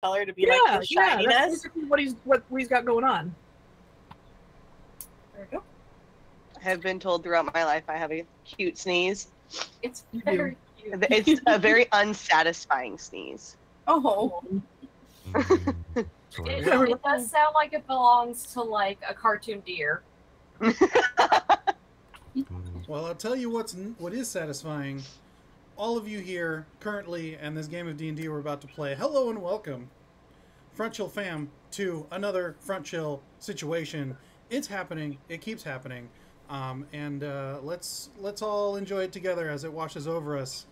color to be like the shininess. That's basically what he's got going on. There we go. I have been told throughout my life I have a cute sneeze. It's very cute. It's a very unsatisfying sneeze. Oh. It does sound like it belongs to like a cartoon deer. Well, I'll tell you what is satisfying. All of you here currently, and this game of D&D we're about to play. Hello and welcome, Front Chill fam, to another Front Chill situation. It's happening. It keeps happening. Let's all enjoy it together as it washes over us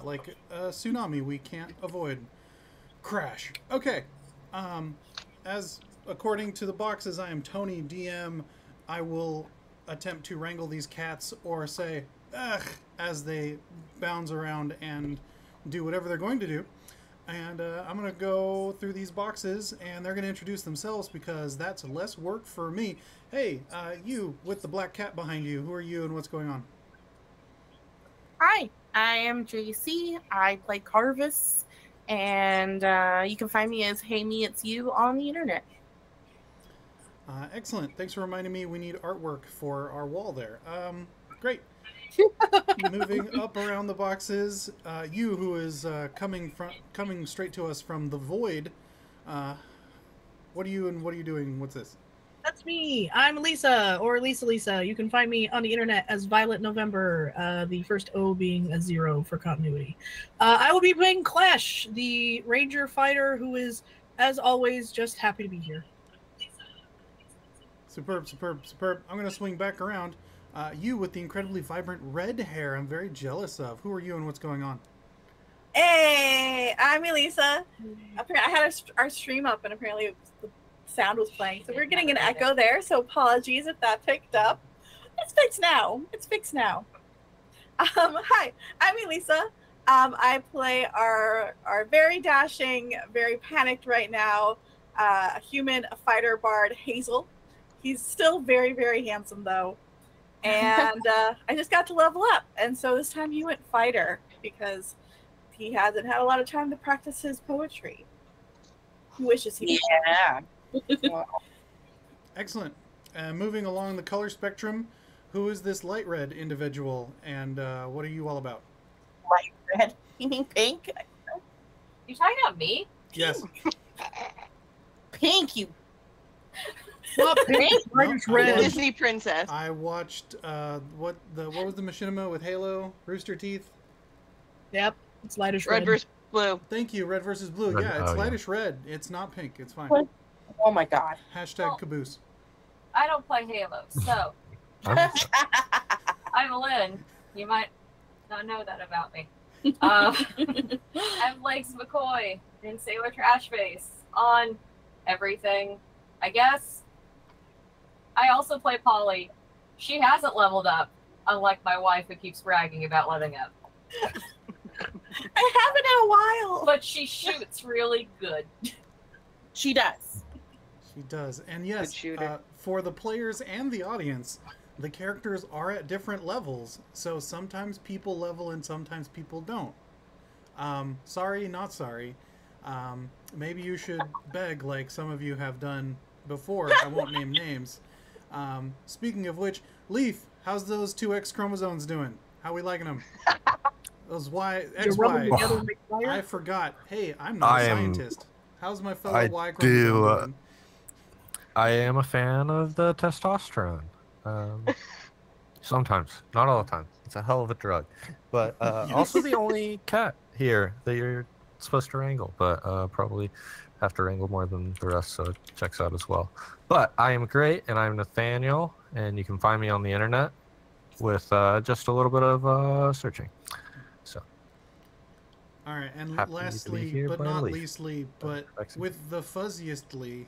like a tsunami we can't avoid. Crash. Okay. As according to the boxes, I am Tony, DM. I will attempt to wrangle these cats or say, ugh, as they bounce around and do whatever they're going to do. And I'm going to go through these boxes, and they're going to introduce themselves because that's less work for me. Hey, you with the black cat behind you, who are you and what's going on? Hi, I am JC. I play Karvis, and you can find me as Hey Me It's You on the internet. Excellent. Thanks for reminding me we need artwork for our wall there. Great. Moving up around the boxes, you who is coming straight to us from the void. What are you and what are you doing? What's this? That's me. I'm Elisa, or Lisa. You can find me on the internet as Violet November, the first O being a 0 for continuity. I will be playing Klesh, the ranger fighter who is, as always, just happy to be here. Superb. I'm going to swing back around. You with the incredibly vibrant red hair I'm very jealous of. Who are you and what's going on? Hey, I'm Elisa. I had our stream up and apparently the sound was playing. So we're getting an echo there, so apologies if that picked up. It's fixed now. Hi, I'm Elisa. I play our very dashing, very panicked right now, a human fighter bard, Hazel. He's still very, very handsome though. And I just got to level up. And so this time he went fighter because he hasn't had a lot of time to practice his poetry. He wishes he Yeah. Wow. Excellent. Moving along the color spectrum, who is this light red individual and what are you all about? Light red. You mean pink? You talking about me? Yes. Pink, you. Not pink, Nope. red. Disney princess. I watched what was the machinima with Halo? Rooster Teeth? Yep, it's lightish Red red. versus blue. Thank you, red versus blue. Red- Yeah, it's oh, yeah. lightish red. It's not pink. It's fine. What? Oh my god. Hashtag caboose. I don't play Halo, so I'm Lynn. You might not know that about me. I'm Legs McCoy in Sailor Trash Face on everything, I guess. I also play Polly. She hasn't leveled up, unlike my wife who keeps bragging about leveling up. I haven't in a while. But she shoots really good. She does. She does. And yes, Good shooter. for the players and the audience, the characters are at different levels. So sometimes people level and sometimes people don't. Sorry, not sorry. Maybe you should beg like some of you have done before. I won't name names. Speaking of which, Leaf, how's those 2 X chromosomes doing? How we liking them? Those Y, X, Y. I forgot. Hey, I'm not a scientist. How's my fellow Y chromosome doing? I am a fan of the testosterone. Sometimes, not all the time. It's a hell of a drug. But also the only cat here that you're supposed to wrangle, but probably have to wrangle more than the rest, so it checks out as well. But I am great, and I'm Nathaniel, and you can find me on the internet with just a little bit of searching. So. All right, and Happy to be lastly, here but by not Leaf. leastly, but with the fuzziestly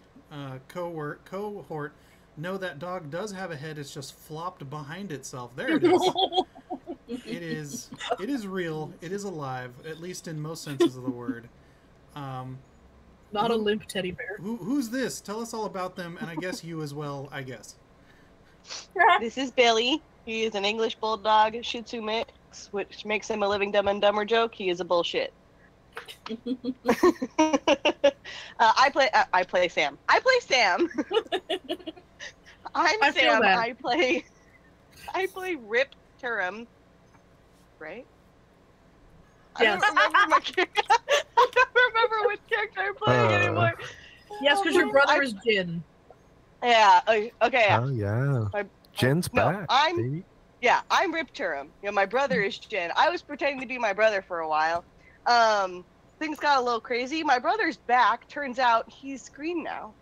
cohort, know that dog does have a head. It's just flopped behind itself. There it is. It is real. It is alive, at least in most senses of the word. Not a limp teddy bear. Who's this? Tell us all about them, and I guess you as well, I guess. This is Billy. He is an English Bulldog Shih Tzu mix, which makes him a living Dumb and Dumber joke. He is a bullshit. I play Sam. I play Sam. I'm I feel Sam. that. I play Rip Turum. Right? Yes. I don't remember my character. I don't remember which character I'm playing anymore. Yes, because your brother is Jin. Yeah. Okay. Yeah. Oh yeah. My- Jin's no, back. I'm- baby. Yeah, I'm Rip Turum. You know, my brother is Jin. I was pretending to be my brother for a while. Things got a little crazy. My brother's back. Turns out he's green now.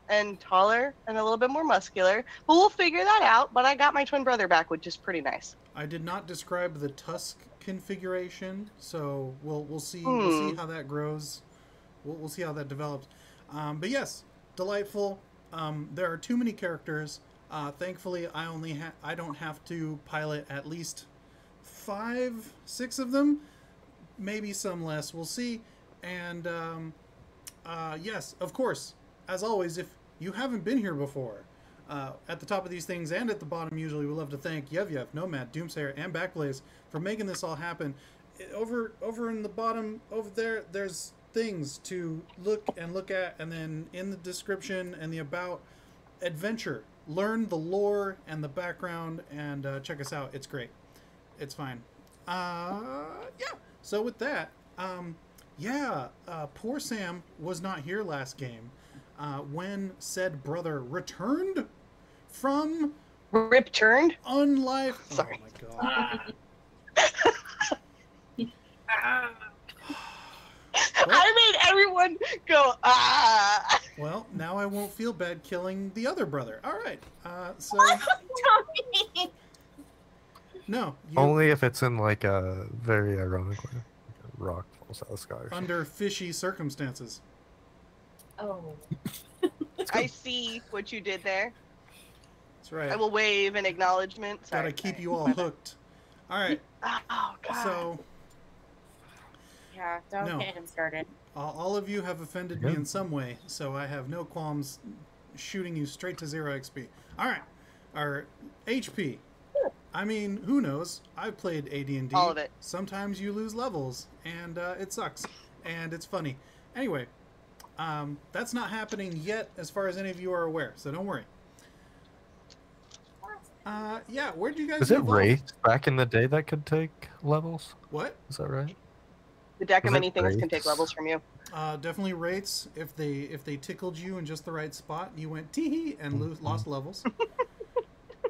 And taller and a little bit more muscular. But we'll figure that out. But I got my twin brother back, which is pretty nice. I did not describe the tusk configuration, so we'll see we'll see how that grows. We'll see how that develops. But yes, delightful. There are too many characters. Thankfully, I don't have to pilot at least 5, 6 of them, maybe some less. We'll see. And yes, of course, as always, if you haven't been here before, at the top of these things and at the bottom, usually we love to thank Yev, Nomad, Doomsayer, and BACKBLAZE for making this all happen. Over in the bottom over there, there's things to look at, and then in the description and the about, adventure. Learn the lore and the background, and check us out. It's great. It's fine. Yeah. So with that, poor Sam was not here last game when said brother returned from Rip turned? unlife. Sorry. Oh my god. I made everyone go, ah! Well, now I won't feel bad killing the other brother. All right. So Tommy! no, you, Only if it's in like a very ironically, like a rock falls out of the sky or something. under fishy circumstances. Oh. I see what you did there. That's right. I will wave an acknowledgement. Sorry. Gotta keep you all My bad. hooked. All right. Oh, God. So Yeah, don't No. get him started. all of you have offended me Yeah. in some way, so I have no qualms shooting you straight to 0 XP. All right. Our HP. I mean, who knows? I've played AD&D. All of it. Sometimes you lose levels, and it sucks, and it's funny. Anyway, that's not happening yet, as far as any of you are aware. So don't worry. Yeah. Where did you guys? Is it evolve? Wraith back in the day that could take levels? What? Is that right? The deck of Was it many things can take Wraiths? levels from you. Definitely rates. If they tickled you in just the right spot, you went tee and lost levels.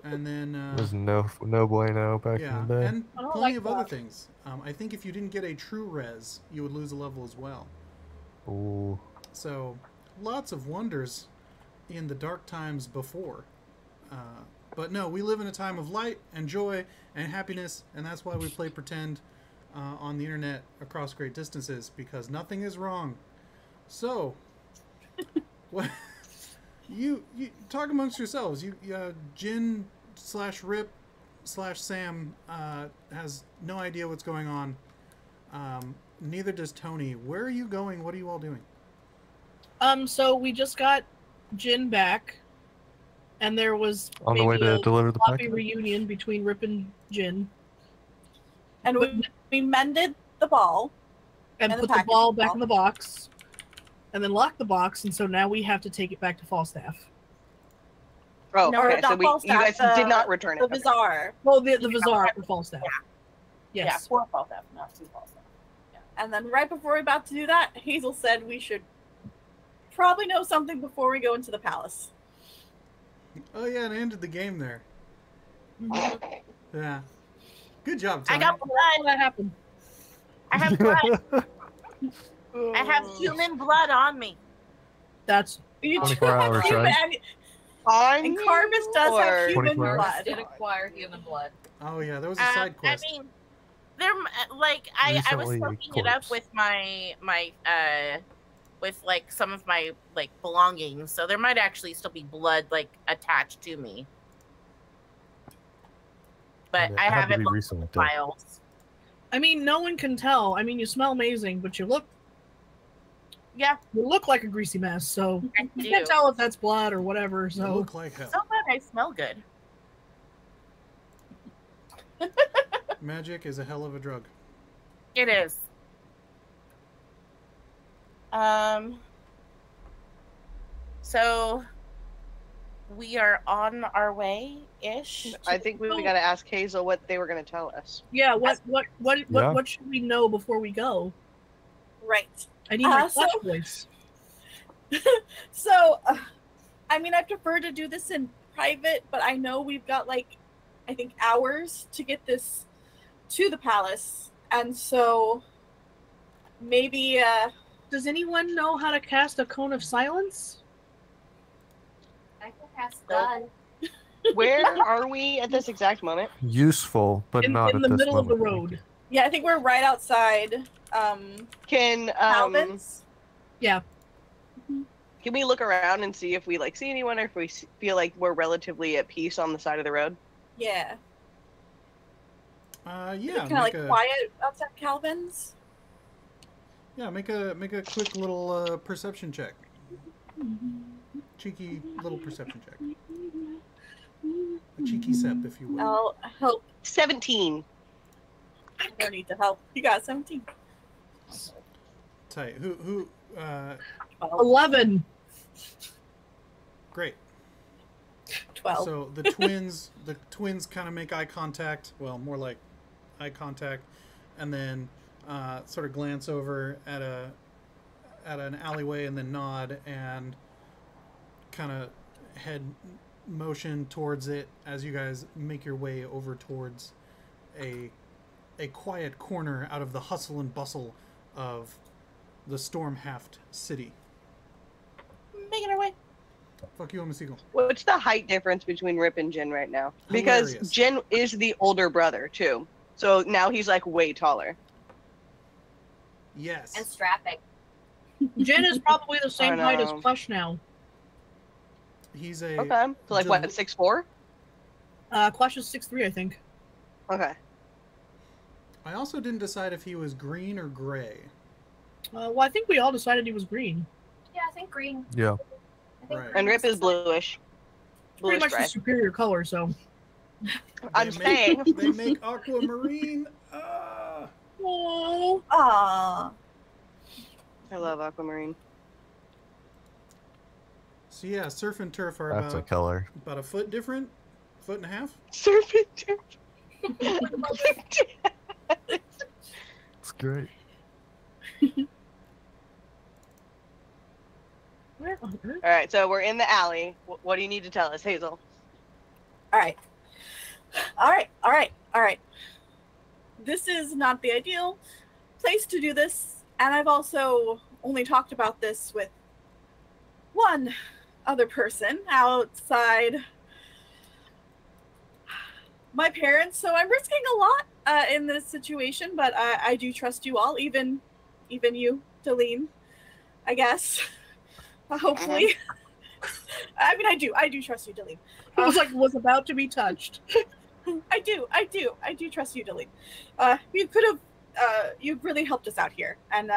And then It was no bueno back yeah, in the day. and I don't plenty like of other that. things. I think if you didn't get a true res, you would lose a level as well. Ooh. So lots of wonders in the dark times before. But no, we live in a time of light and joy and happiness, and that's why we play pretend on the internet across great distances, because nothing is wrong. So, what you talk amongst yourselves. Jin/Rip/Sam has no idea what's going on. Neither does Tony. Where are you going? What are you all doing? So we just got Jin back, and there was On the way maybe to a deliver the sloppy package. reunion between Rip and Jin, And we mended the ball. and And the put the package ball was back off. in the box, and then locked the box, and so now we have to take it back to Falstaff. Oh, No, okay. So not you guys Falstaff, did not return it. The Okay. Bazaar. Well, the Bazaar for Falstaff. Yeah, Yes. for Falstaff, not to Falstaff. Yeah. And then right before we're about to do that, Hazel said we should probably know something before we go into the palace. Oh yeah, and I ended the game there. Yeah. Good job, I Tony. got blood. How that happened? I have blood. I have human blood on me. That's You 24 do have hours, human- right? And Karvis does have human 24 hours? blood. Did acquire human blood. Oh yeah, there was a side quest. I mean, there like I was Recently soaking it up corpse. with my with like some of my like belongings, so there might actually still be blood like attached to me. But Yeah, I it had to haven't be looked recent, at the though. files. I mean, no one can tell. I mean, you smell amazing, but you look Yeah, like a greasy mess, so I you do. can't tell if that's blood or whatever. You So look like hell. So glad I smell good. Magic is a hell of a drug. It is. So we are on our way ish. I think we got to ask Hazel what they were going to tell us. Yeah, what should we know before we go? Right. I need my Flash voice. So, I mean, I prefer to do this in private, but I know we've got, like, I think hours to get this to the palace. And so, maybe, Does anyone know how to cast a Cone of Silence? I can cast gun. Where are we at this exact moment? Useful, but not in at the this middle of the moment. road. yeah, I think we're right outside, Can Calvin's. Yeah. can we look around and see if we like see anyone, or if we feel like we're relatively at peace on the side of the road? Yeah. Yeah. Kind of like quiet outside Calvin's. Yeah, make a quick little perception check. Cheeky little perception check. A cheeky sep, if you will. I'll help. 17. I don't need to help. You got 17. Tight. Who? 11. Great. 12. So the twins kind of make eye contact. Well, more like eye contact, and then sort of glance over at an alleyway, and then nod and kind of head motion towards it as you guys make your way over towards a quiet corner out of the hustle and bustle of the Stormhaft city. Making our way. Fuck you, I'm a seagull. What's the height difference between Rip and Jin right now? Because Hilarious. Jin is the older brother too, so now he's like way taller. Yes. And strapping. Jen is probably the same height as know. Klesh now. He's a Okay, so like what, 6'4"? Klesh is 6'3", I think. Okay. I also didn't decide if he was green or gray. Well, I think we all decided he was green. Yeah, I think green. Yeah. I think Right. green And Rip is bluish. Pretty Bluish much gray. the superior color, so. I'm saying. They make aquamarine. Ah. Oh. Aww. I love aquamarine. So yeah, surf and turf are That's a color. about a foot different, foot and a half. Serpent. It's great. Where on earth? All right, so we're in the alley. What do you need to tell us, Hazel? All right. This is not the ideal place to do this, and I've also only talked about this with one other person outside my parents, so I'm risking a lot in this situation, but I do trust you all, even you, Delene, I guess. Hopefully. I mean, I do trust you, Delene. I was about to be touched. I do trust you, Delene. You could have, you've really helped us out here, and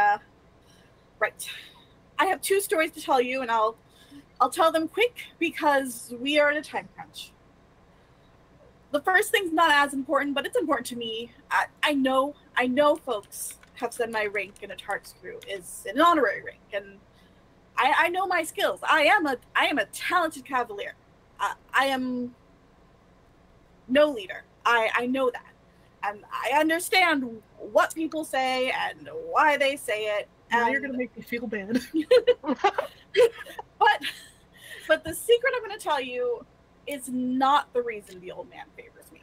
right. I have 2 stories to tell you, and I'll tell them quick because we are in a time crunch. The first thing's not as important, but it's important to me. I know folks have said my rank in a Tark's crew is an honorary rank, and I know my skills. I am a talented cavalier. I am no leader. I know that. And I understand what people say and why they say it. Now And you're gonna make me feel bad. but the secret I'm going to tell you is not the reason the old man favors me.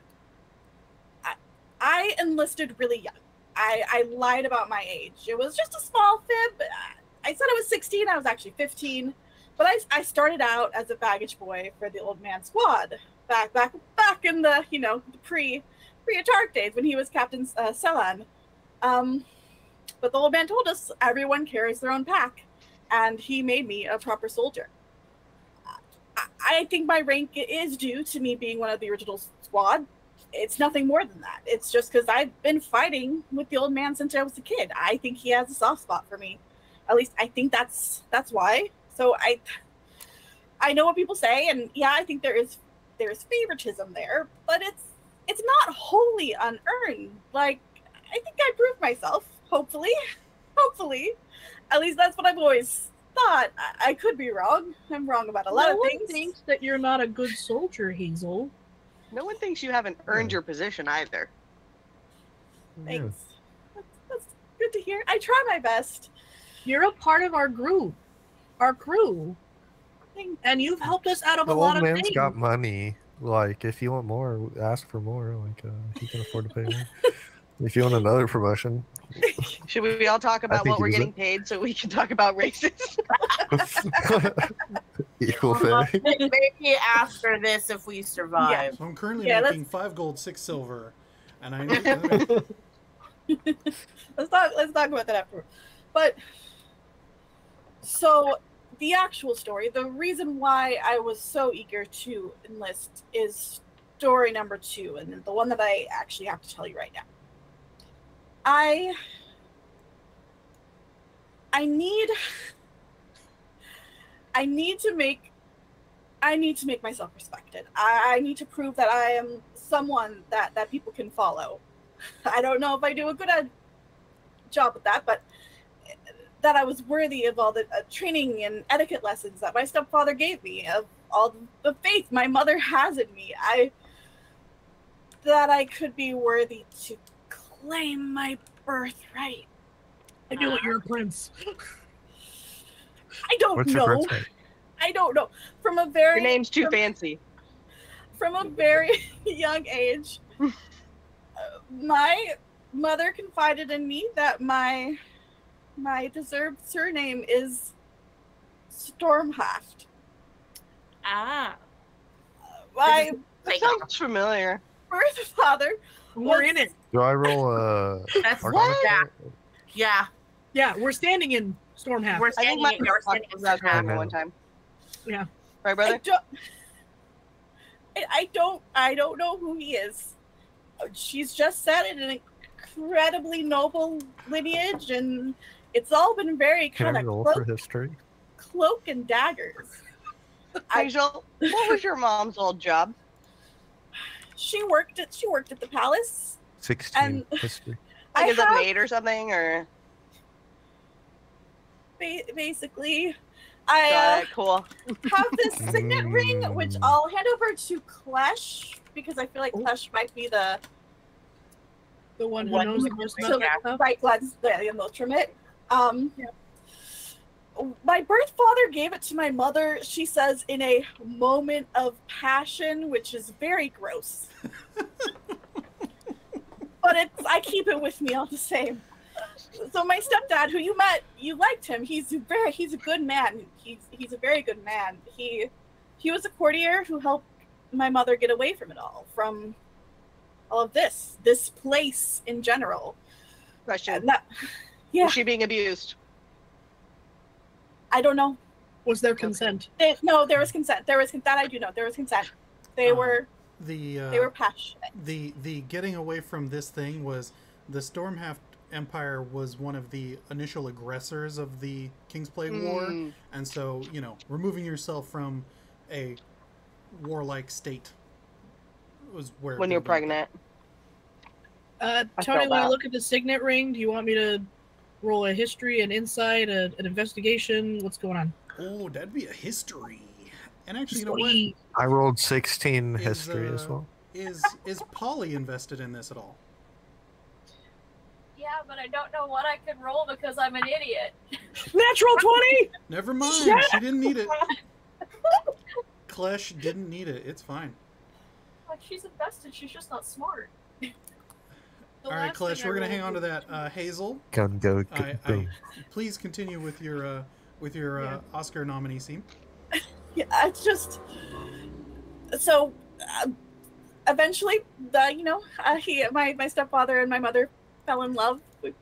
I enlisted really young. I lied about my age. It was just a small fib. I said I was 16. I was actually 15. But I started out as a baggage boy for the old man squad back in the the pre-Atarik days when he was Captain Selan. But the old man told us everyone carries their own pack, and he made me a proper soldier. I think my rank is due to me being one of the original squad. It's nothing more than that. It's just because I've been fighting with the old man since I was a kid. I think he has a soft spot for me. At least I think that's why. So I know what people say, and yeah, I think there's favoritism there, but it's not wholly unearned. Like, I think I proved myself, hopefully. At least that's what I've always thought. I could be wrong. I'm wrong about a lot of things. No one thinks that you're not a good soldier, Hazel. No one thinks you haven't earned your position either. Thanks. That's good to hear. I try my best. You're a part of our group, our crew, and you've helped us out of The a lot old of man's things. got money. Like, if you want more, ask for more. Like, he can afford to pay more. If you want another promotion, Should we all talk about think what we're he was getting paid so we can talk about races? equal pay. Maybe after this, if we survive. So I'm currently Yeah, making 5 gold, 6 silver, and I. Let's talk about that afterward. But so the actual story, the reason why I was so eager to enlist is story number 2, and the one that I actually have to tell you right now. I need to make myself respected. I need to prove that I am someone that people can follow. I don't know if I do a good job with that, but that I was worthy of all the training and etiquette lessons that my stepfather gave me, of all the faith my mother has in me. That I could be worthy to claim my birthright. I knew it, you're a prince. I don't What's your know. birthday? I don't know. From a very Your name's too fancy. From a very young age, my mother confided in me that my deserved surname is Stormhaft. Ah. My That sounds familiar. birth father. We're in it. Do I roll a? That's Arcana yeah. check? Yeah. Yeah, we're standing in Stormhaft. We're I think standing my in your standing was that I know. one time. Yeah. Right, brother? I don't know who he is. She's just said it in an incredibly noble lineage, and it's all been very Can kind I of roll for history? cloak and daggers. Hazel, what was your mom's old job? She worked at the palace. 16 And- history. Like I as a have- maid or something, or Basically, got I it, cool. have this signet ring, which I'll hand over to Klesh, because I feel like Oh. Klesh might be the The one who One knows who the most knows about the that stuff. right glance the most from it. My birth father gave it to my mother, she says, in a moment of passion, which is very gross. But I keep it with me all the same. So my stepdad, who you met, you liked him. He's a good man. He's a very good man. He was a courtier who helped my mother get away from it all, from all of this place in general. Question. And that, yeah, Was she being abused? I don't know. Was there consent? No, there was consent. That I do know. There was consent. They were passionate. The getting away from this thing was the Stormhaft Empire was one of the initial aggressors of the King's Plague War, and so removing yourself from a warlike state was where When you're pregnant. Tony, felt when I that. look at the signet ring, do you want me to roll a history, an insight, an investigation? What's going on? Oh, that'd be a history. And actually, you know what? Sweet. I rolled 16 Is, history as well. Is Polly invested in this at all? Yeah, but I don't know what I could roll because I'm an idiot. Natural 20! Never mind. Yeah. She didn't need it. Klesh didn't need it. It's fine. Like, she's invested, she's just not smart. All right, Klesh, we're gonna hang on to that. Hazel, Gun go, boom. please continue with your Oscar nominee scene. Yeah, it's just so. Eventually, my stepfather and my mother fell in love. We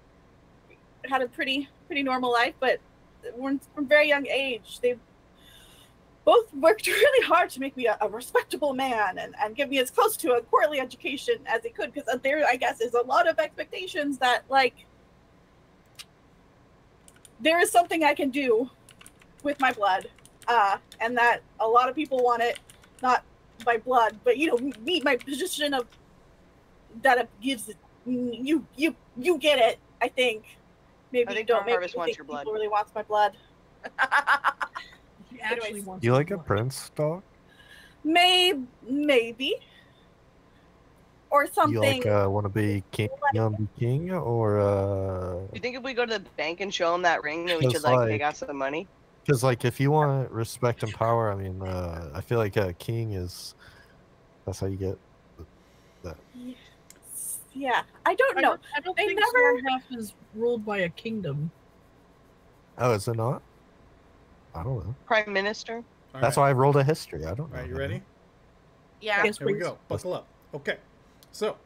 had a pretty normal life, but from a very young age, they both worked really hard to make me a respectable man and get me as close to a courtly education as they could, because there, I guess, is a lot of expectations that, like, there is something I can do with my blood, and that a lot of people want it, not by blood, but meet my position of that it gives it. You get it, I think. Maybe I think don't make me Karvis wants think your blood. people really wants my blood. She actually Anyways. wants You like a blood. prince, dog? Maybe. Or something. You like want to be king, king, or You think if we go to the bank and show him that ring, that we Just should like take like- out some money? because like if you want respect and power, I mean, I feel like a king that's how you get that. Yeah, I don't know. I don't They think never- Stormhaft is ruled by a kingdom. Oh, is it not? I don't know. Prime Minister? All That's right. why I rolled a history. I don't know. All right, you ready? Yeah. Yes, Here we please. go. Buckle up. Okay. So,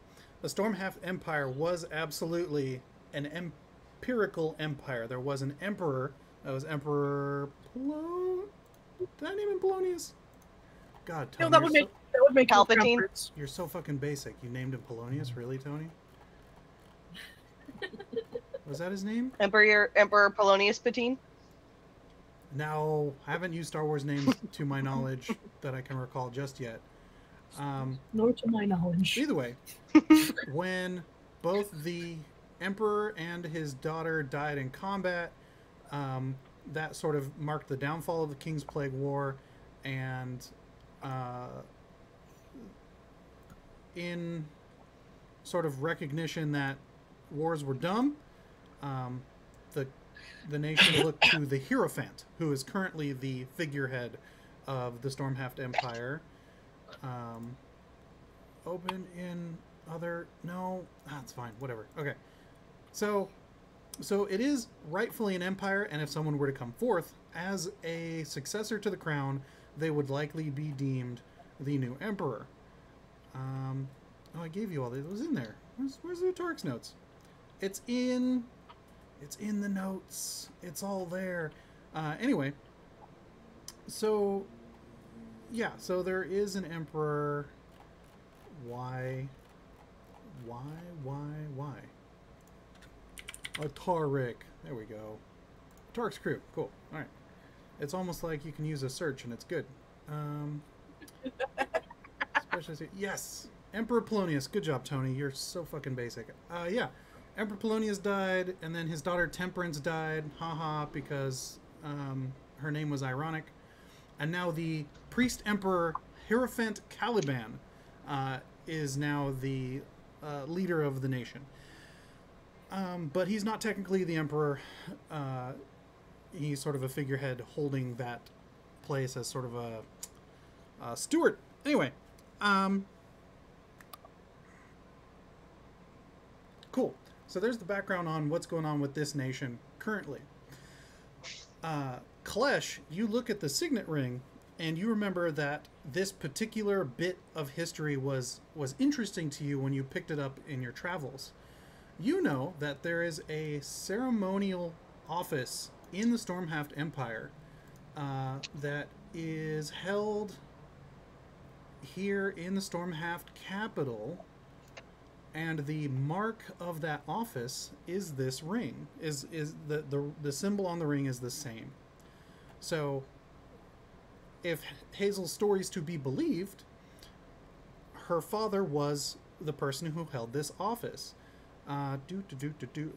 the Stormhaft Empire was absolutely an empirical empire. There was an emperor. That was Emperor Did I name him Polonius? God, Tony, No, that would make him Palpatine? crown prince. you're so fucking basic. You named him Polonius? Really, Tony? Was that his name? Emperor Polonius Patine? Now, I haven't used Star Wars names to my knowledge that I can recall just yet. No, to my knowledge. Either way, when both the Emperor and his daughter died in combat, that sort of marked the downfall of the King's Plague War, and in sort of recognition that wars were dumb, the nation looked to the Hierophant, who is currently the figurehead of the Stormhaft Empire. Open in other... No, that's fine. Whatever. Okay. So it is rightfully an empire, and if someone were to come forth as a successor to the crown, they would likely be deemed the new emperor. Oh, I gave you all this. It was in there. Where's the Atarik's notes? It's in the notes. It's all there. Anyway, so yeah, so there is an emperor. Why? Atarik. There we go. Atarik's crew. Cool. All right. It's almost like you can use a search and it's good. Yes. Emperor Polonius. Good job, Tony. You're so fucking basic. Yeah. Emperor Polonius died, and then his daughter Temperance died. Haha, because her name was ironic. And now the priest emperor Hierophant Caliban is now the leader of the nation. But he's not technically the emperor. He's sort of a figurehead holding that place as sort of a steward. Anyway, cool. So there's the background on what's going on with this nation currently. Klesh, you look at the signet ring, and you remember that this particular bit of history was interesting to you when you picked it up in your travels. You know that there is a ceremonial office in the Stormhaft Empire that is held here in the Stormhaft capital, and the mark of that office is this ring. Is the symbol on the ring is the same. So, if Hazel's story is to be believed, her father was the person who held this office.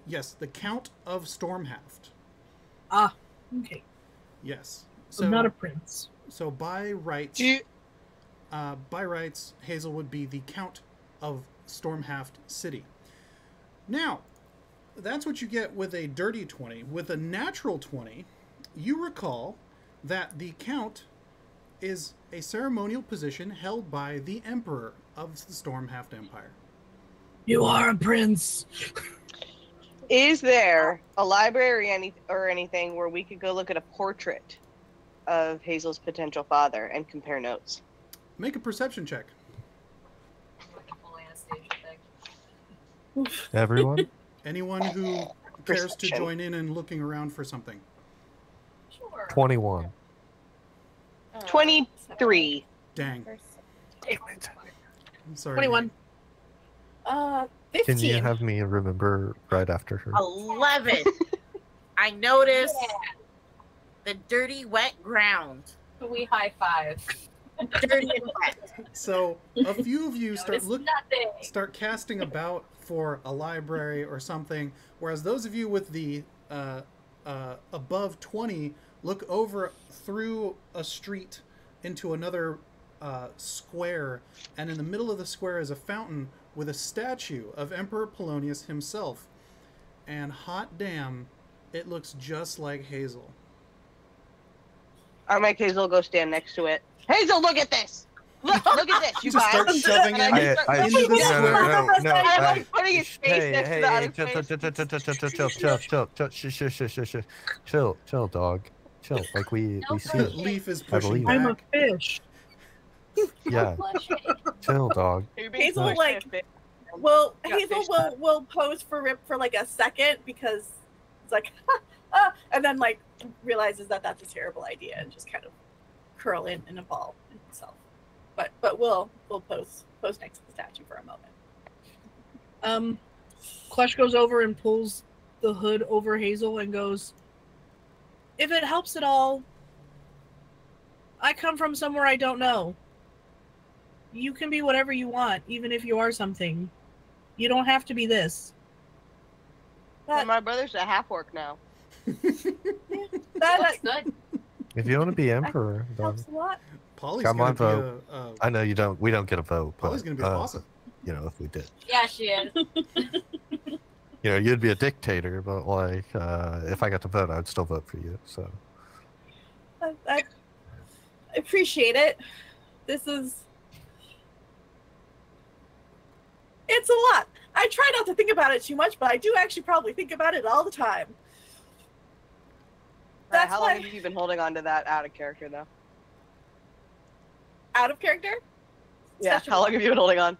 Yes, the Count of Stormhaft. Ah, okay. Yes. So not a prince. So by rights, Hazel would be the Count of Stormhaft City. Now, that's what you get with a dirty 20. With a natural 20, you recall that the Count is a ceremonial position held by the Emperor of the Stormhaft Empire. You are a prince. Is there a library or anything where we could go look at a portrait of Hazel's potential father and compare notes? Make a perception check. Like a full Anastasia thing. Everyone? Anyone who cares to Perception. join in and looking around for something. Sure. 21. 23. Dang. I'm sorry. 21. 15. Can you have me remember right after her? 11. I noticed the dirty, wet ground. We high five. Dirty and wet. So a few of you Notice nothing. start casting about for a library or something, whereas those of you with the above 20 look over through a street into another square, and in the middle of the square is a fountain with a statue of Emperor Polonius himself. And hot damn, it looks just like Hazel. I'll make Hazel go stand next to it. Hazel, look at this! Look at this, you Just guys! start shoving And it I into the square. And I'm putting his face next to the other face. Chill, dog. Chill. Like we see it. Leaf is I pushing believe I'm a back. fish. Yeah. Chill, dog. Hazel, Nice. like, well, Got Hazel fish will pose for Rip for like a second because it's like, and then like realizes that that's a terrible idea and just kind of curl in a ball himself. But we'll pose next to the statue for a moment. Klesh goes over and pulls the hood over Hazel and goes, "If it helps at all, I come from somewhere I don't know. You can be whatever you want, even if you are something. You don't have to be this." And my brother's a half-orc now. That Good. If you want to be emperor, then helps a lot. Polly's Got my gonna vote. be a I know you don't. We don't get a vote. Polly's but, gonna be awesome. You know, if we did, Yeah, she is. you know, you'd be a dictator. But like, if I got to vote, I'd still vote for you. So I appreciate it. It's a lot. I try not to think about it too much, but I do actually probably think about it all the time. That's How long why have you been holding on to that out of character, though? out of character. Yeah, Session how long have you been holding on?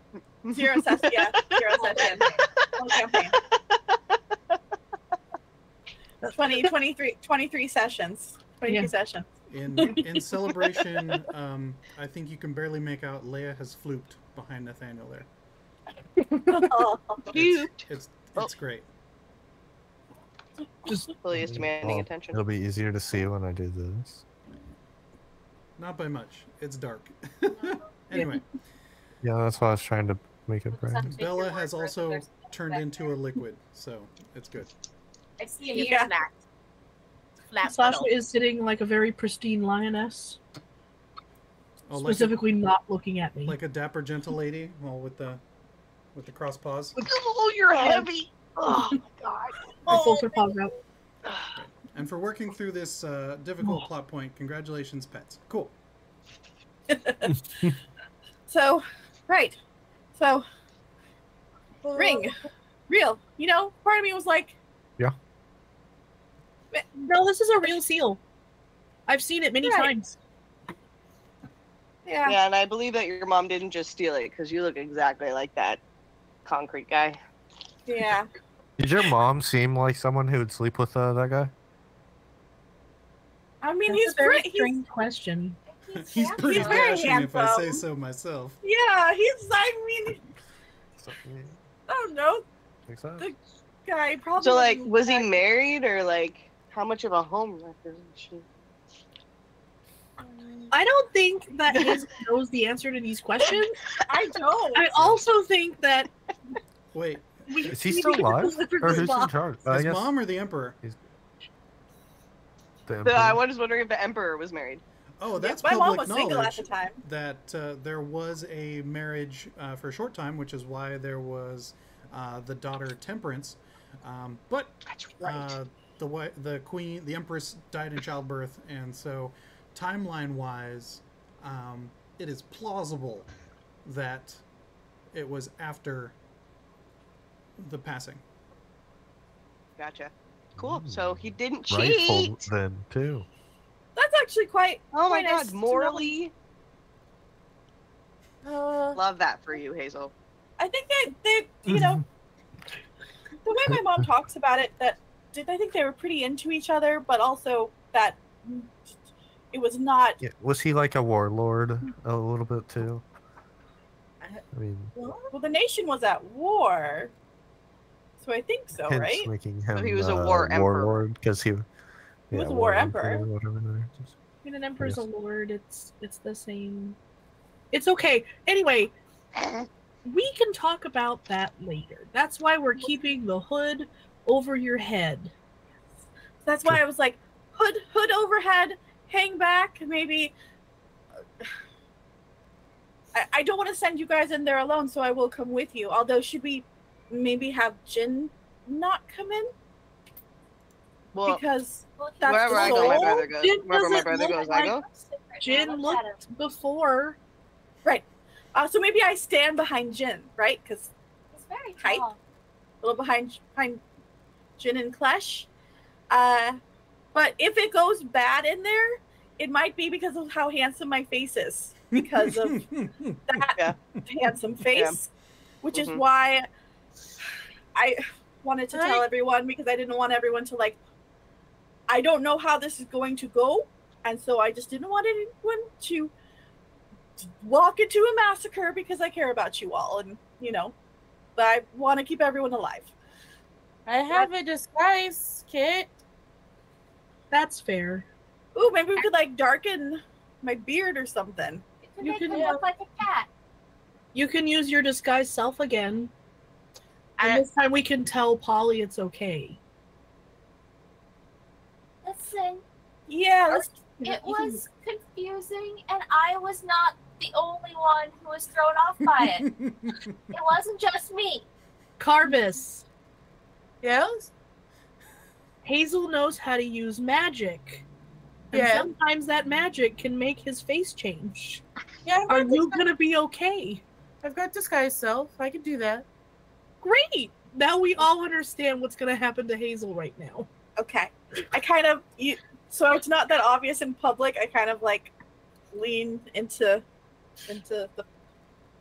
Zero session. Yeah, 0 session. Whole campaign. 23 sessions. 23 Yeah. sessions. In celebration, I think you can barely make out Leia has flooped behind Nathaniel there. Oh, Cute. It's Oh. great. Just Really is demanding Well, attention. it'll be easier to see when I do this. Not by much. It's dark. Anyway, Yeah, that's why I was trying to make it bright. Take Bella your word has for it, also there's turned back into there. a liquid, so it's good. I see a Yeah. flat. Flat Sasha puddle. is sitting like a very pristine lioness, Oh, specifically not looking at me. like a dapper gentle lady, well, with the cross paws. Oh, you're heavy. Oh my god. I pulls her paws out. And for working through this difficult plot point, congratulations, pets. Cool. So, right. So, ring. Real. You know, part of me was like, No, this is a real seal. I've seen it many Right. times. yeah. Yeah, and I believe that your mom didn't just steal it because you look exactly like that concrete guy. Yeah. Did your mom seem like someone who would sleep with that guy? I mean, That's he's a very pretty. strange question. He's pretty He's very dashing, if I say handsome. so myself. Yeah, he's. I mean, I don't know. Think so? The guy probably. So, like, was he married or, like, how much of a homewrecker is she? I don't think that Hazel knows the answer to these questions. I don't. I also think that Wait, we Is he need still to alive? deliver Or this who's in box. charge? his mom or the emperor? The I Emperor? was wondering if the Emperor was married. Oh, that's My mom public was single at knowledge the time. that there was a marriage for a short time, which is why there was the daughter Temperance. But That's right. the queen, the empress, died in childbirth, and so timeline-wise, it is plausible that it was after the passing. Gotcha. Cool. So he didn't Rightful cheat. then, too. That's actually quite. Oh my quite nice god, to morally. know. Love that for you, Hazel. I think they, you know, the way my mom talks about it, that I think they were pretty into each other, but also that it was not. Yeah. Was he like a warlord a little bit, too? I mean, Well, the nation was at war, so I think so, hence right? making him he was a war emperor. warlord because he was a war emperor. or whatever there. Just- I mean, an emperor's a Yes. lord. It's the same. It's okay. Anyway, we can talk about that later. That's why we're keeping the hood over your head. That's why I was like, hood overhead, hang back, maybe. I don't want to send you guys in there alone, so I will come with you. Although, should we maybe have Jin not come in? Well, Because that's wherever the I soul. go, my brother goes. Jin Wherever my doesn't brother look goes, I like go. Jin looked before. Right. So maybe I stand behind Jin, right? Because He's very Height. tall. a little behind Jin and Klesh. But if it goes bad in there, it might be because of how handsome my face is. Because of that Yeah. handsome face. Which is Mhm. why I wanted to tell Right. everyone, because I didn't want everyone to like, I don't know how this is going to go. And so I just didn't want anyone to walk into a massacre because I care about you all. And, you know, but I want to keep everyone alive. I have a disguise kit. That's fair. Ooh, maybe we could like darken my beard or something. You You could can- make him look like a cat. You can use your disguise self again. And I- this time we can tell Polly it's okay. Listen, Yeah, let's it was confusing, and I was not the only one who was thrown off by it. It wasn't just me. Karvis, Yes? Hazel knows how to use magic. And Yeah. sometimes that magic can make his face change. Yeah, Are you gonna be okay? I've got disguise self. I can do that. Great! Now we all understand what's gonna happen to Hazel right now. okay. I kind of so it's not that obvious in public. I kind of like lean into the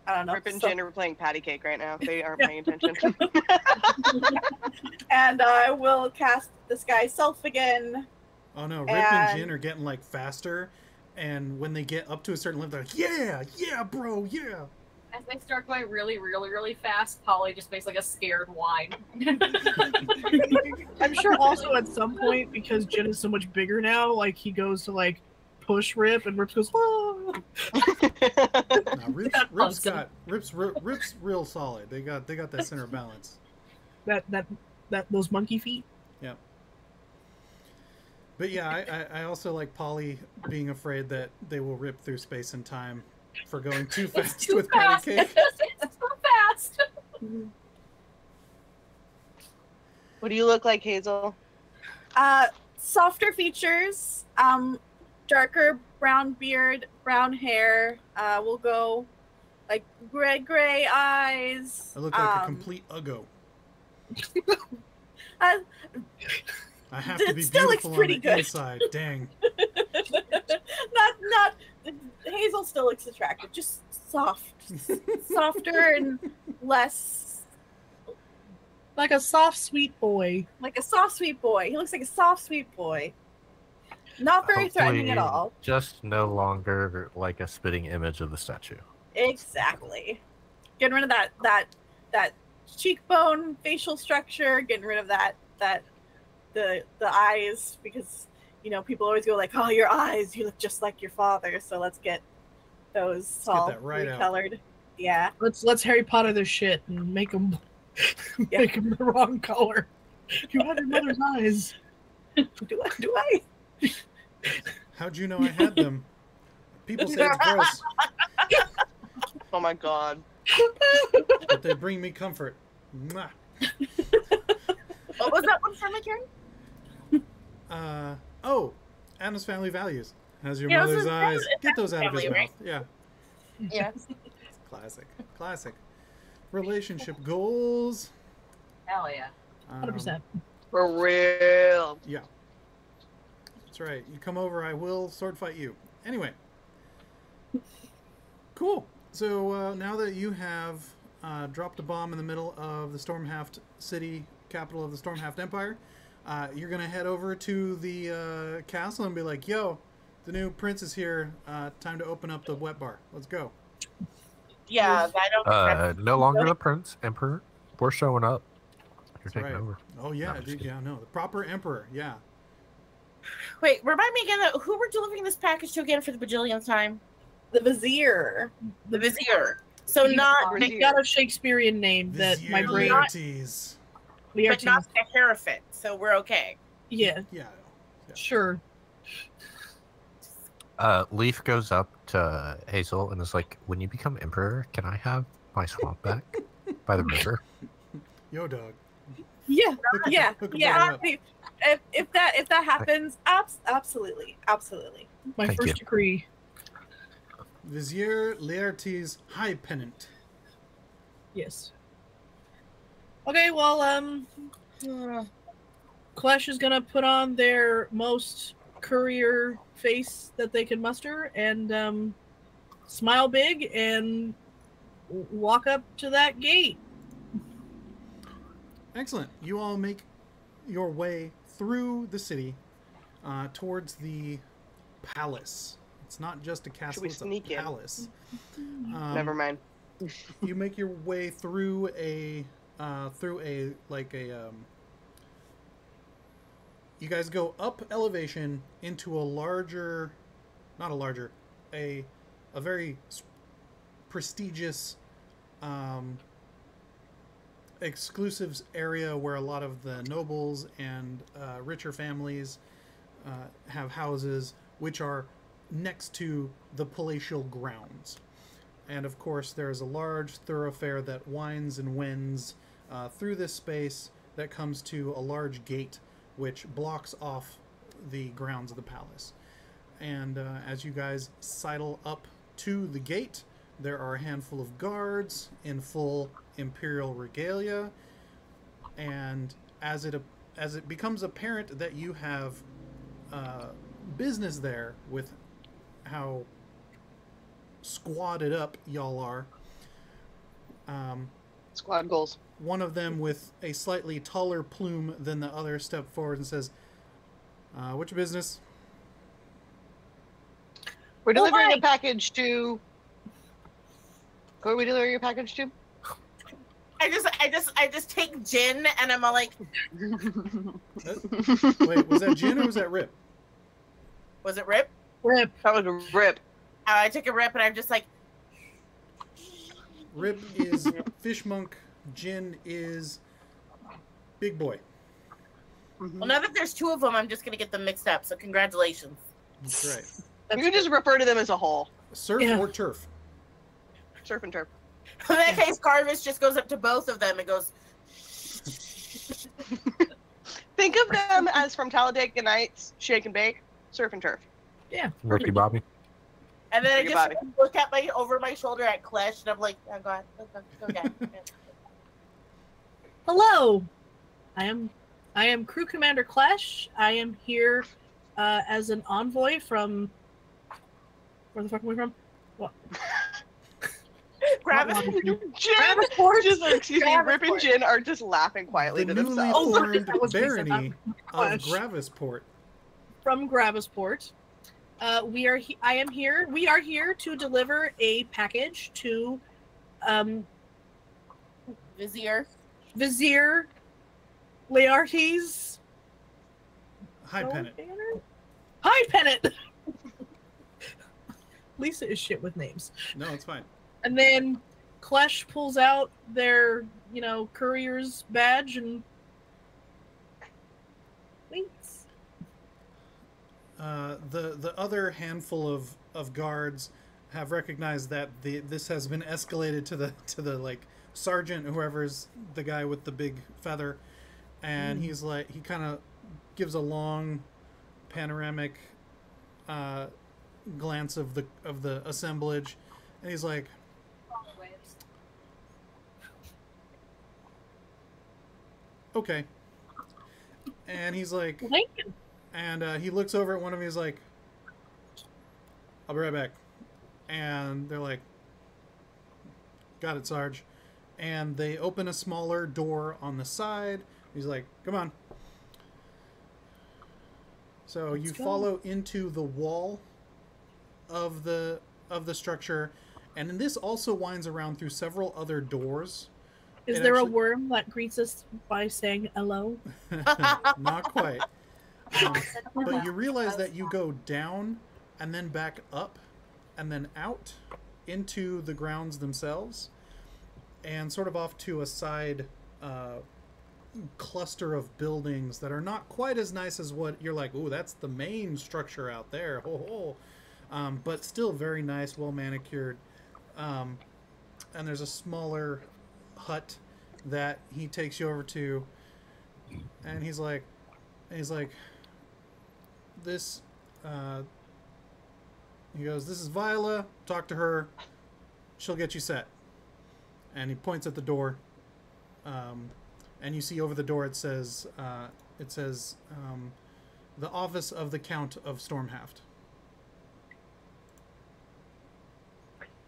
I don't know. Rip and so- Jen are playing patty cake right now. They aren't paying attention. and I will cast disguise self again. Oh no, Rip and And- Jin are getting like faster, and when they get up to a certain level, they're like, yeah, bro, yeah. As they start going really, really, really fast, Polly just makes like a scared whine. I'm sure also at some point, because Jin is so much bigger now, like he goes to like push Rip and Rip goes, oh. Nah, Rip's Awesome. Rip's real solid. They got that center of balance. that those monkey feet. But yeah, I also like Polly being afraid that they will rip through space and time for going too It's fast too with fast. patty cake. It's too fast. What do you look like, Hazel? Softer features, darker brown beard, brown hair. We'll go like gray eyes. I look like a complete uggo. Uh, I have to it be still looks beautiful on pretty the good. inside. Dang. not Hazel still looks attractive, just softer and less Like a soft, sweet boy. like a soft sweet boy. He looks like a soft sweet boy. Not very threatening at Hopefully all. Just no longer like a spitting image of the statue. Exactly. Getting rid of that cheekbone facial structure, getting rid of the eyes, because you know people always go like, oh, your eyes, you look just like your father, so let's get those get all that right out. recolored. Yeah. Let's Harry Potter this shit and make them make them the wrong color. You have your mother's eyes. Do I? How'd you know I had them? People say it's gross, Oh my god. but they bring me comfort. Mwah. What was that one from again? Oh, Adam's Family Values. Has your Yeah, mother's this is- eyes. Get those out of his Family, mouth. right? Yeah. Yeah. Classic. Relationship goals. Hell yeah. 100%. For real. Yeah. That's right. You come over, I will sword fight you. Anyway. Cool. So now that you have dropped a bomb in the middle of the Stormhaft city, capital of the Stormhaft Empire, you're going to head over to the castle and be like, yo, the new prince is here. Time to open up the wet bar. Let's go. Yeah, I don't. No longer the prince, emperor. We're showing up. You're That's taking right. over. Oh, yeah. No, I'm just dude, kidding. yeah, no. The proper emperor. Yeah. Wait, remind me again who we're delivering this package to again for the bajillionth time? The vizier. The vizier. So not, Vizier. They got a Shakespearean name that my Vizier brain. not- Laertes. but not the Hierophant. So we're okay. Yeah, Yeah. sure. Leaf goes up to Hazel and is like, "When you become emperor, can I have my swamp back by the river?" Yo, dog. Yeah, Yeah, Hook a yeah. brother If that happens, absolutely. my Thank first you. decree. Vizier Laertes High Pennant. Yes. Okay, well, Klesh is gonna put on their most courier face that they can muster and smile big and walk up to that gate. Excellent. You all make your way through the city towards the palace. It's not just a castle, we it's a sneak in? palace. Never mind. You make your way through a you guys go up elevation into a larger, not a larger, a very prestigious exclusive area where a lot of the nobles and richer families have houses, which are next to the palatial grounds. And of course, there's a large thoroughfare that winds and wends through this space that comes to a large gate which blocks off the grounds of the palace. And as you guys sidle up to the gate, there are a handful of guards in full imperial regalia. And as it becomes apparent that you have business there with how squadded up y'all are, Squad goals. one of them with a slightly taller plume than the other stepped forward and says, "What's your business?" We're delivering hi. a package to. Who are we delivering a package to? I just take gin and I'm all like, Wait, was that Jin or was that Rip? was it Rip? Rip. That was a rip. I took a Rip and I'm just like, Rip is Fish Monk, Jin is Big Boy. well, now that there's two of them, I'm just gonna get them mixed up. So congratulations. That's right. You can just refer to them as a whole. Surf Yeah. or turf? Surf and turf. In that case, Karvis just goes up to both of them and goes, Think of them as from Talladega Nights, Shake and Bake, Surf and Turf. Yeah. Ricky Bobby. and then I Think just about look at over my shoulder at Klesh and I'm like, oh god, okay. Hello. I am Crew Commander Klesh. I am here as an envoy from. Where the fuck am we from? What? Jen, Gravisport? excuse me, Rip and Jin are just laughing quietly The to newly themselves. formed that was recent, barony of Klesh. Gravisport. From Gravisport. We are here to deliver a package to Vizier. Vizier Laertes High Pennant. High Pennant. Lisa is shit with names. No, it's fine. And then Klesh pulls out their, courier's badge and winks. The other handful of guards have recognized that this has been escalated to the like sergeant, whoever's the guy with the big feather, and he's like, he kind of gives a long panoramic glance of the assemblage, and he's like, okay. And he's like, Lincoln. and he looks over at one of them. He's like, "I'll be right back." And they're like, "Got it, Sarge." And they open a smaller door on the side. He's like, "Come on." So you follow into the wall of the structure, and then this also winds around through several other doors. Is It there a actually- worm that greets us by saying hello? Not quite. But you realize that you go down and then back up and then out into the grounds themselves and sort of off to a side cluster of buildings that are not quite as nice as what you're like, ooh, that's the main structure out there. Ho ho. But still very nice, well manicured. And there's a smaller hut that he takes you over to, and he's like, this, he goes, this is Viola, talk to her, she'll get you set. And he points at the door, and you see over the door it says, the office of the Count of Stormhaft.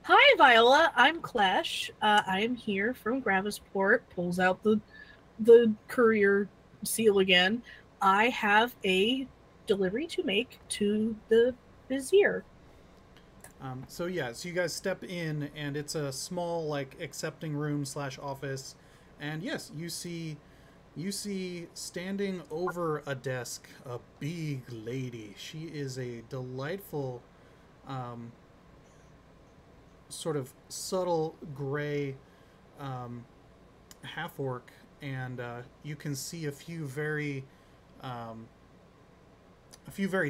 Hi, Viola. I'm Klesh. I am here from Gravisport. Pulls out the courier seal again. I have a delivery to make to the Vizier. So yeah, so you guys step in, and it's a small, like, accepting room / office, and yes, you see standing over a desk a big lady. She is a delightful, sort of subtle gray half-orc, and you can see a few very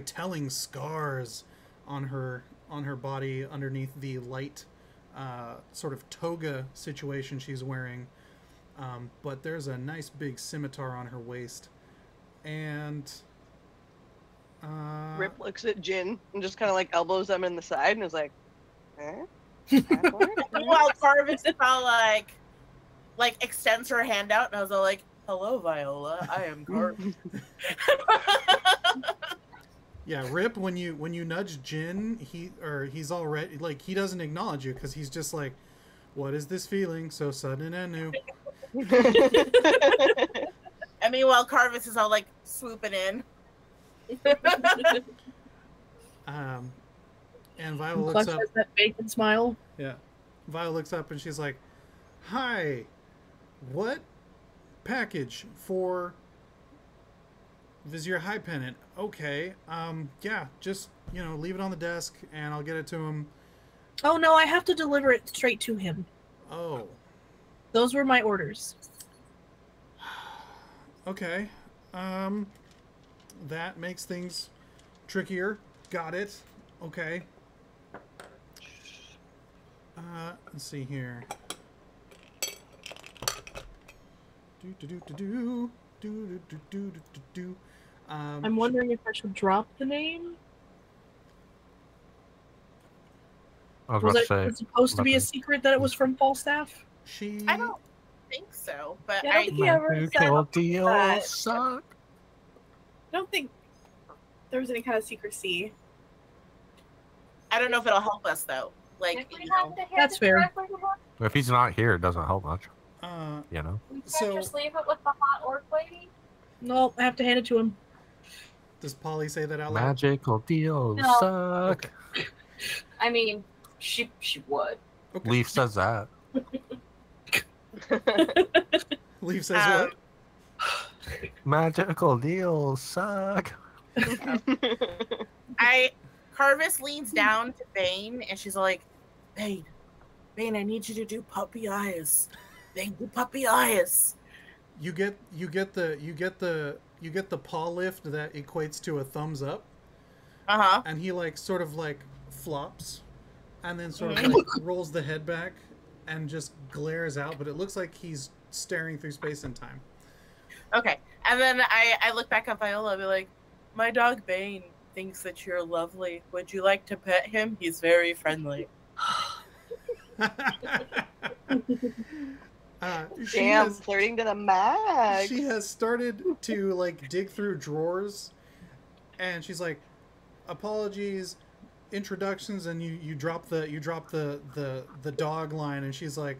telling scars on her body underneath the light sort of toga situation she's wearing, but there's a nice big scimitar on her waist, and Rip looks at Jin and just kind of like elbows them in the side and is like, eh? While Karvis is all like extends her hand out, and I was all like, "Hello, Viola. I am Karvis." Yeah, Rip, when you nudge Jin, he's already, like, he doesn't acknowledge you because he's just like, what is this feeling so sudden and new? I mean, while Karvis is all like swooping in. And Viola Clutch looks up. has that bacon smile. Yeah, Viola looks up and she's like, "Hi, what package for Vizier High Pennant? Okay, yeah, just, leave it on the desk and I'll get it to him." Oh no, I have to deliver it straight to him. Oh. Those were my orders. Okay. That makes things trickier. Got it. Okay. Let's see here. I'm wondering if I should drop the name. I was about to say, it supposed to be a secret that it was from Falstaff? I don't think so, but Yeah, I don't think he ever said that. suck. I don't think there was any kind of secrecy. I don't know if it'll help us though. Like, If we have to hand That's it fair. directly to him, If he's not here, it doesn't help much. we can't So- just leave it with the hot orc lady. No, I have to hand it to him. Does Polly say that out loud? Magical deals No. suck. I mean, she would. Okay. Leaf says that. Leaf says what? Magical deals suck. Karvis leans down to Bane and she's like, Bane, I need you to do puppy eyes. Bane, do puppy eyes. You get the paw lift that equates to a thumbs up, and he sort of flops, and then sort of rolls the head back and just glares out. But it looks like he's staring through space and time. Okay, and then I look back at Viola and be like, my dog Bane thinks that you're lovely. Would you like to pet him? He's very friendly. Damn, flirting to the max. She has started to dig through drawers, and she's like, apologies, introductions, and you drop the dog line, and she's like,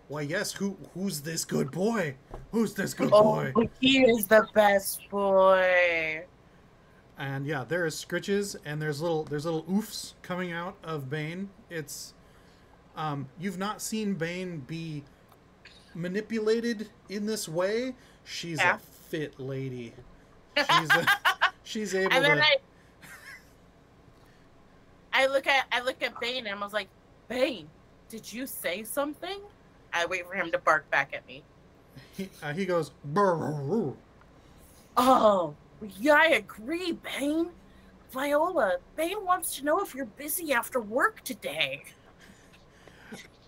why yes, who's this good boy? Who's this good boy? Oh, he is the best boy. And yeah, there is scritches, and there's little oofs coming out of Bane. It's you've not seen Bane be manipulated in this way. She's a fit lady. She's able and then to. I look at Bane and I was like, Bane, did you say something? I wait for him to bark back at me. he goes, "Brrr." Oh, yeah, I agree, Bane. Viola, Bane wants to know if you're busy after work today.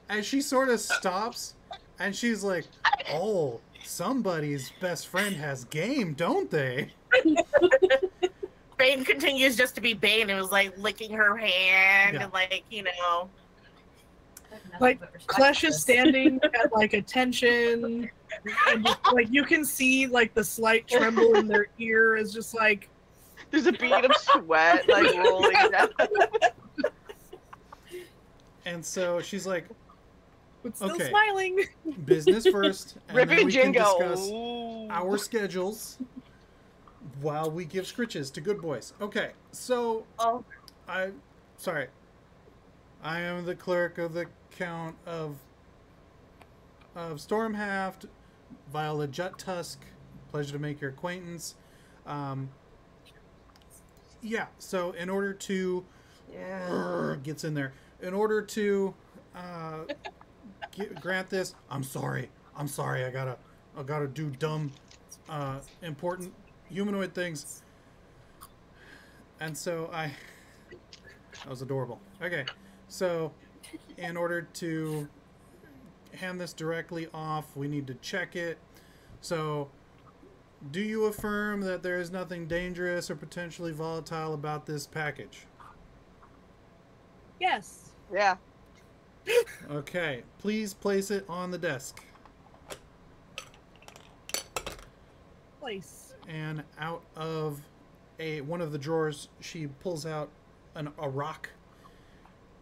And she sort of stops, and she's like, "Oh, somebody's best friend has game, don't they?" Bane continues just to be Bane and was like licking her hand Yeah. and like, you know. Like Klesh is standing at like attention, and just, like you can see like the slight tremble in their ear is just like. There's a bead of sweat like rolling down. And so she's like, But still Okay. smiling. "Business first, and then Ripping we can Jingo. discuss our schedules while we give scritches to good boys." Okay, so Oh, I am the clerk of the Count of Stormhaft, Viola Juttusk. Pleasure to make your acquaintance. Yeah, so in order to gets in there, in order to grant this, I'm sorry, I gotta do dumb, important humanoid things, and so that was adorable. Okay, so in order to hand this directly off, we need to check it. So, do you affirm that there is nothing dangerous or potentially volatile about this package? Yes. Yeah. Okay, please place it on the desk. Place. And out of one of the drawers, she pulls out a rock,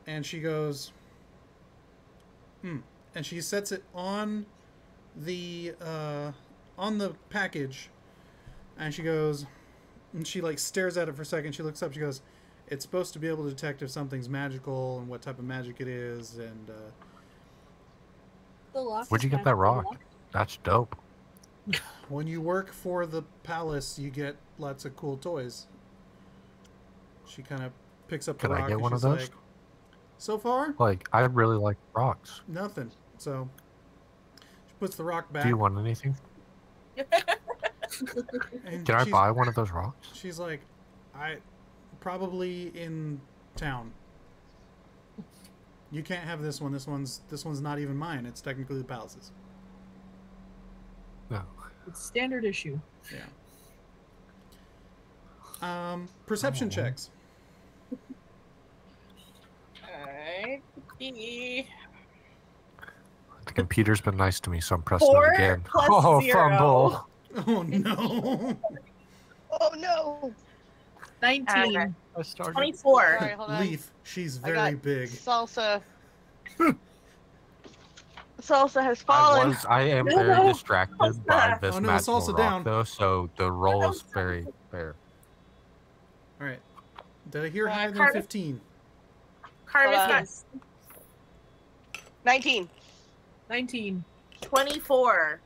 and she goes, and she sets it on the package, and she goes, and she like stares at it for a second. She looks up. She goes, "It's supposed to be able to detect if something's magical and what type of magic it is." And The lock Where'd is you get that magically rock? locked. That's dope. when you work for the palace, you get lots of cool toys. She kind of picks up the Can I rock. get and one of she's those? like, "So far, Like, I really like rocks. nothing." So she puts the rock back. Do you want anything? and Can I she's- buy one of those rocks? She's like, "I probably in town. You can't have this one. This one's not even mine. It's technically the palace's." No. It's standard issue. Yeah. Perception Oh. checks. alright. The computer's been nice to me, so I'm pressing 4 it again. plus Oh, 0. fumble! Oh no. Oh no. 19. I started. 24. Sorry, hold on. Leaf, she's I very got big. Salsa. Salsa has fallen. I am No, very no. distracted by this Oh, no, magical salsa rock, down. though, so the roll is very fair. All right. Did I hear higher than Carvis- 15? Karvis got Yes. 19. 19. 24.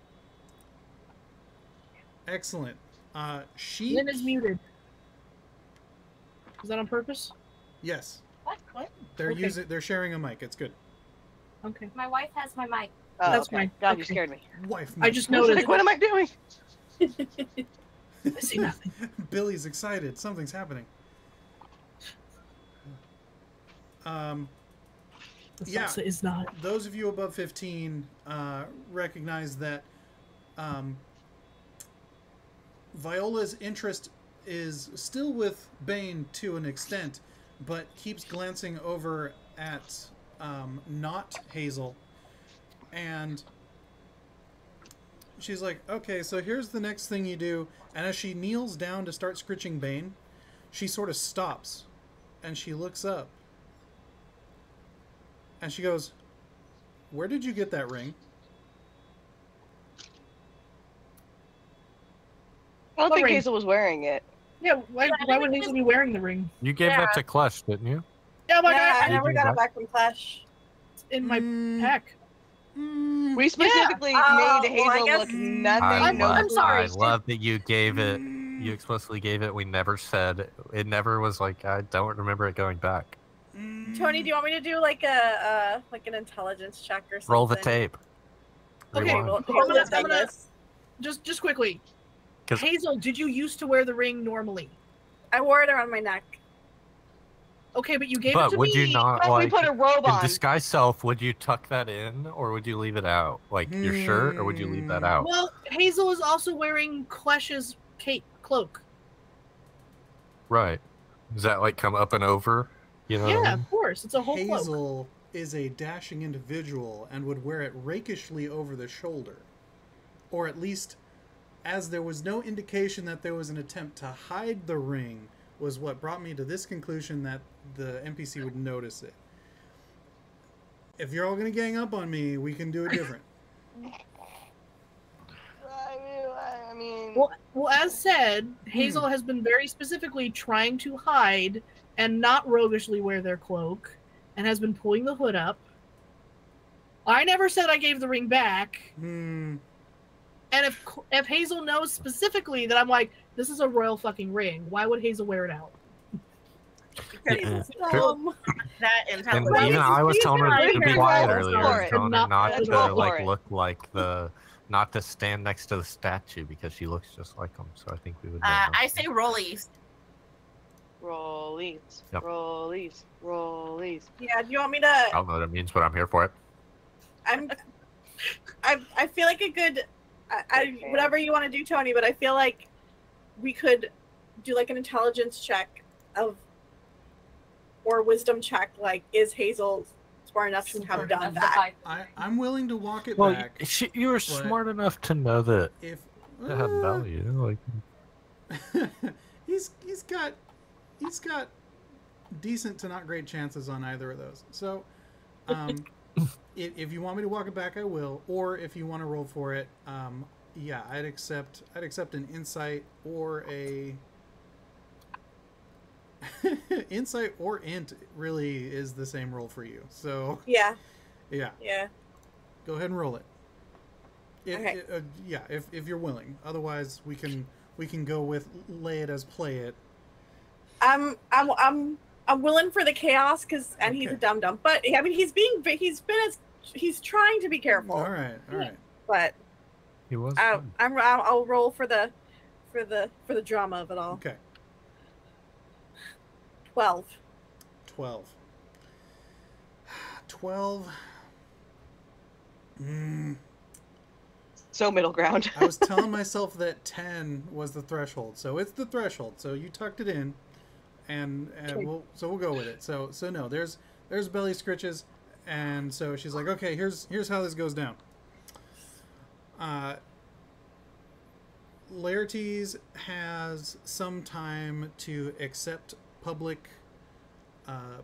Excellent. She. Lynn is muted. Is that on purpose? Yes. What? They're Okay. They're sharing a mic. It's good. Okay. My wife has my mic. Oh, That's okay. fine. God, you Okay. scared me. Wife. I just I was noticed. like, what am I doing? I see nothing. Billy's excited. Something's happening. The Yeah. salsa is not. Those of you above 15 recognize that Viola's interest is still with Bane to an extent, but keeps glancing over at not Hazel. And she's like, "Okay, so here's the next thing you do." And as she kneels down to start scritching Bane, she sort of stops and she looks up. And she goes, "Where did you get that ring?" I don't What think ring? Hazel was wearing it. Yeah, why would Hazel be wearing the ring? You gave that to Klesh, didn't you? Yeah, but Yeah, I Did never you got buy- it back from Klesh. it's in my Mm, pack. We specifically Oh, made well, I Hazel guess- look nothing. I'm noticeable. sorry. I love that you gave it. You explicitly gave it. We never said it. Never was like I don't remember it going back. Tony, do you want me to do like an intelligence check or something? Roll the tape. Okay, Rewind. Well, I'm Hazel's gonna- done this. just quickly. 'Cause- Hazel, did you used to wear the ring normally? I wore it around my neck. Okay, but you gave it But to would me. you not We like put a robe in on. disguise self? Would you tuck that in, or would you leave it out, like your shirt, or would you leave that out? Well, Hazel is also wearing Klesh's cloak. Right. Does that like come up and over? You know. what I Yeah, mean? of course. It's a whole cloak. Hazel is a dashing individual and would wear it rakishly over the shoulder. Or at least, as there was no indication that there was an attempt to hide the ring, was what brought me to this conclusion that the NPC would notice it. If you're all going to gang up on me, we can do it different. I mean, Well, as said, Hazel has been very specifically trying to hide and not roguishly wear their cloak, and has been pulling the hood up. I never said I gave the ring back. And if Hazel knows specifically that I'm like, this is a royal fucking ring, why would Hazel wear it out? Because That And intelligence. even I was telling her to be quiet earlier. I was it. telling her not Let's to go for like it. look like not to stand next to the statue because she looks just like him. So I think we would. I say rollies. rollies, Yep. rollies, rollies. yeah, do you want me to? I don't know what it means, but I'm here for it. I feel like a good, whatever you want to do, Tony. But I feel like we could do like an intelligence check or wisdom check. Like, is Hazel smart enough to have done that? I'm willing to walk it Well, back. you were smart enough to know that If it had value. Like, he's got decent to not great chances on either of those. So, if you want me to walk it back, I will. Or if you want to roll for it, yeah, I'd accept an insight or a insight or int. Really is the same roll for you. So Yeah. yeah, go ahead and roll it. Okay. Yeah, if you're willing. Otherwise, we can go with lay it as play it. I'm willing for the chaos and he's a Okay. dum dum. But I mean, he's trying to be careful. All right. But he was. I'll roll for the drama of it all. Okay. 12. 12. So middle ground. I was telling myself that 10 was the threshold, so it's the threshold. So you tucked it in, and we'll go with it. So no, there's belly scritches, and so she's like, okay, here's how this goes down. Laertes has some time to accept public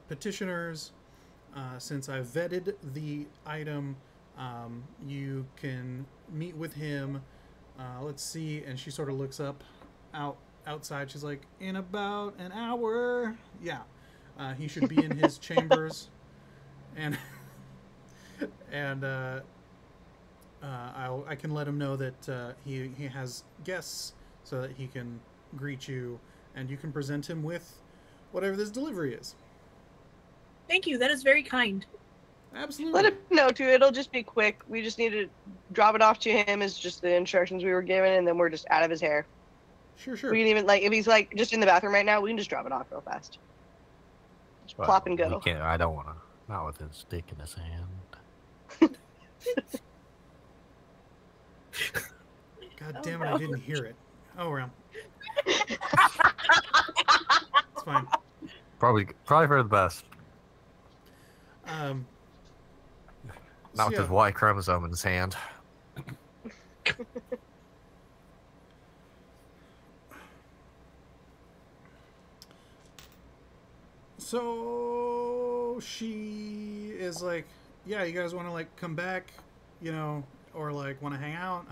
petitioners. Since I've vetted the item, you can meet with him. Let's see. And she sort of looks up outside. She's like, in about an hour. Yeah. He should be in his chambers. And I can let him know that he has guests so that he can greet you, and you can present him with whatever this delivery is. Thank you. That is very kind. Absolutely. Let him know too. It'll just be quick. We just need to drop it off to him as just the instructions we were given, and then we're just out of his hair. Sure. We can even if he's just in the bathroom right now, we can just drop it off real fast. Just plop and go. I don't want to. Not with his stick in his hand. God damn it! I didn't hear it. Oh well. It's fine. Probably for the best. So Not with his Y chromosome in his hand. So she is like, yeah, you guys want to like come back, or like want to hang out?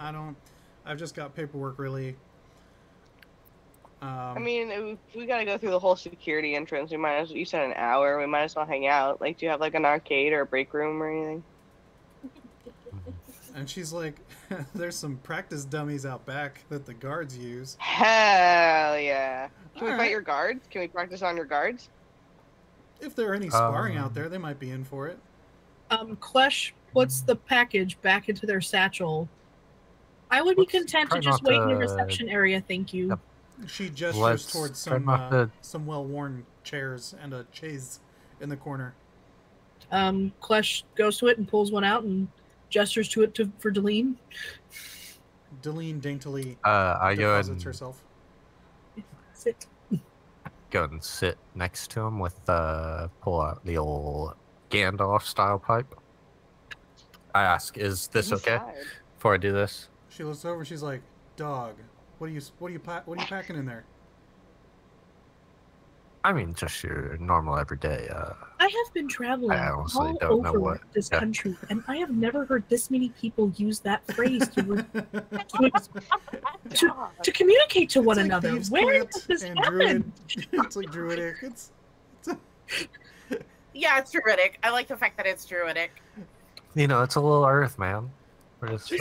I've just got paperwork really. I mean, if we gotta go through the whole security entrance. We might as well. You said an hour. We might as well hang out. Like, do you have like an arcade or a break room or anything? And she's like, there's some practice dummies out back that the guards use. Hell yeah! Can we All fight right. your guards? Can we practice on your guards? If there are any sparring out there, they might be in for it. Klesh puts the package back into their satchel. I would be content to just wait in the reception area, thank you. Yep. She gestures towards some well-worn chairs and a chaise in the corner. Klesh goes to it and pulls one out and gestures to it for Deline. Deline daintily I go deposits and herself. Sit. go and sit next to him with pull out the old Gandalf style pipe. I ask, "Is this okay?" Before I do this, She looks over. She's like, "Dog, what are you packing in there?" I mean, just your normal everyday. I have been traveling I honestly all don't know over what- this yeah. country, and I have never heard this many people use that phrase to communicate to one It's like another. thieves' Where cant does this and happen? It's like druidic. Yeah, it's druidic. I like the fact that it's druidic. You know, it's a little earth, man. We're just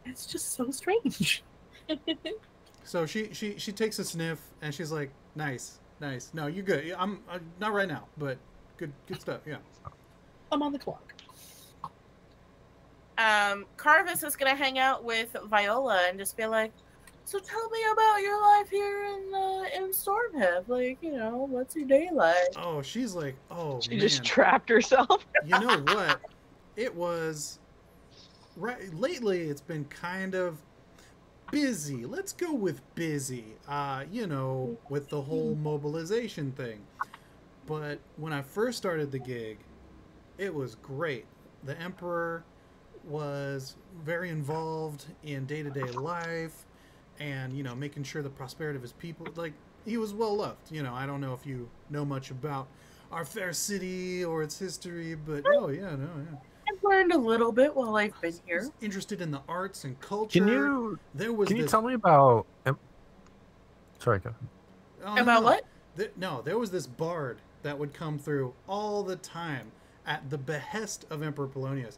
It's just so strange. So she takes a sniff and she's like, "Nice. No, you're good. I'm not right now, but good stuff. Yeah." I'm on the clock. Karvis is gonna hang out with Viola and just be like, "So tell me about your life here in Stormhaft. Like, you know, what's your day like?" Oh, she's like, "Oh, She man. just trapped herself. You know what? It was right lately. It's been kind of busy. Let's go with busy. You know, with the whole mobilization thing. But when I first started the gig, it was great. The Emperor was very involved in day-to-day life, and you know, making sure the prosperity of his people. Like, he was well loved. You know, I don't know if you know much about our fair city or its history, but yeah. I've learned a little bit while I've been here. He's interested in the arts and culture. Can you Can you tell me about? Sorry, go. About what? There was this bard that would come through all the time at the behest of Emperor Polonius.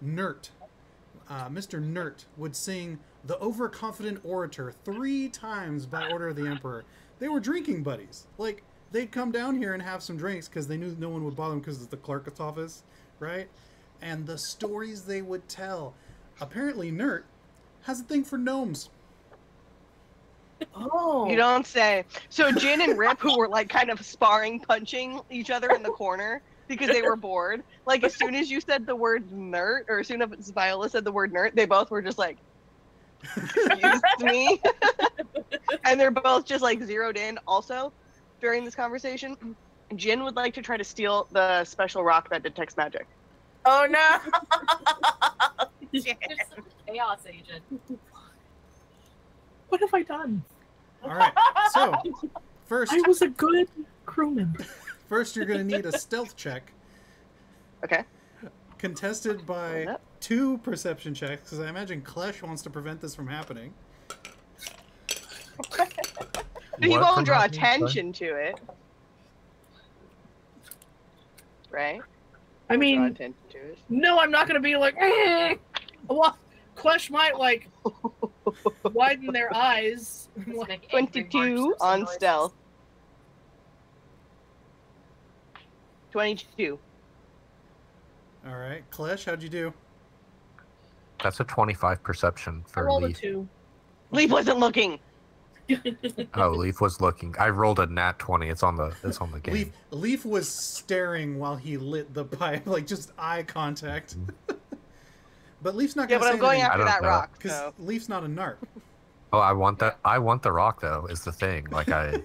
Nert. Mr. Nert would sing the Overconfident Orator 3 times by order of the Emperor. They were drinking buddies. Like, they'd come down here and have some drinks because they knew no one would bother them because it's the clerk's office, right? And the stories they would tell. Apparently, Nert has a thing for gnomes. Oh. You don't say. So Jin and Rip, who were like kind of sparring, punching each other in the corner because they were bored. Like, as soon as you said the word nerd, or as soon as Viola said the word nerd, they both were just like, "Excuse me." And they're both just like zeroed in also during this conversation. Jin would like to try to steal the special rock that detects magic. Oh no. Just a chaos agent. What have I done? All right. So, first, I was a good crewman. first you're going to need a stealth check Okay. contested by 2 perception checks, because I imagine Klesh wants to prevent this from happening. He What won't from draw happening? Sorry? attention to it. Right? I Draw mean, attention to it. no, I'm not going to be like, well, Klesh might, like, widen their eyes. Just make angry 22 marks on noises. stealth. 22. All right. Klesh, how'd you do? That's a 25 perception I for rolled a Leaf. 2. Leaf wasn't looking. Oh, Leaf was looking. I rolled a nat 20. It's on the game. Leaf was staring while he lit the pipe, like just eye contact. But Leaf's not Yeah, going to but say I'm going anything after don't that know. rock. because So. Leaf's not a narc. Oh, I want that. I want the rock though. Is the thing. Like I.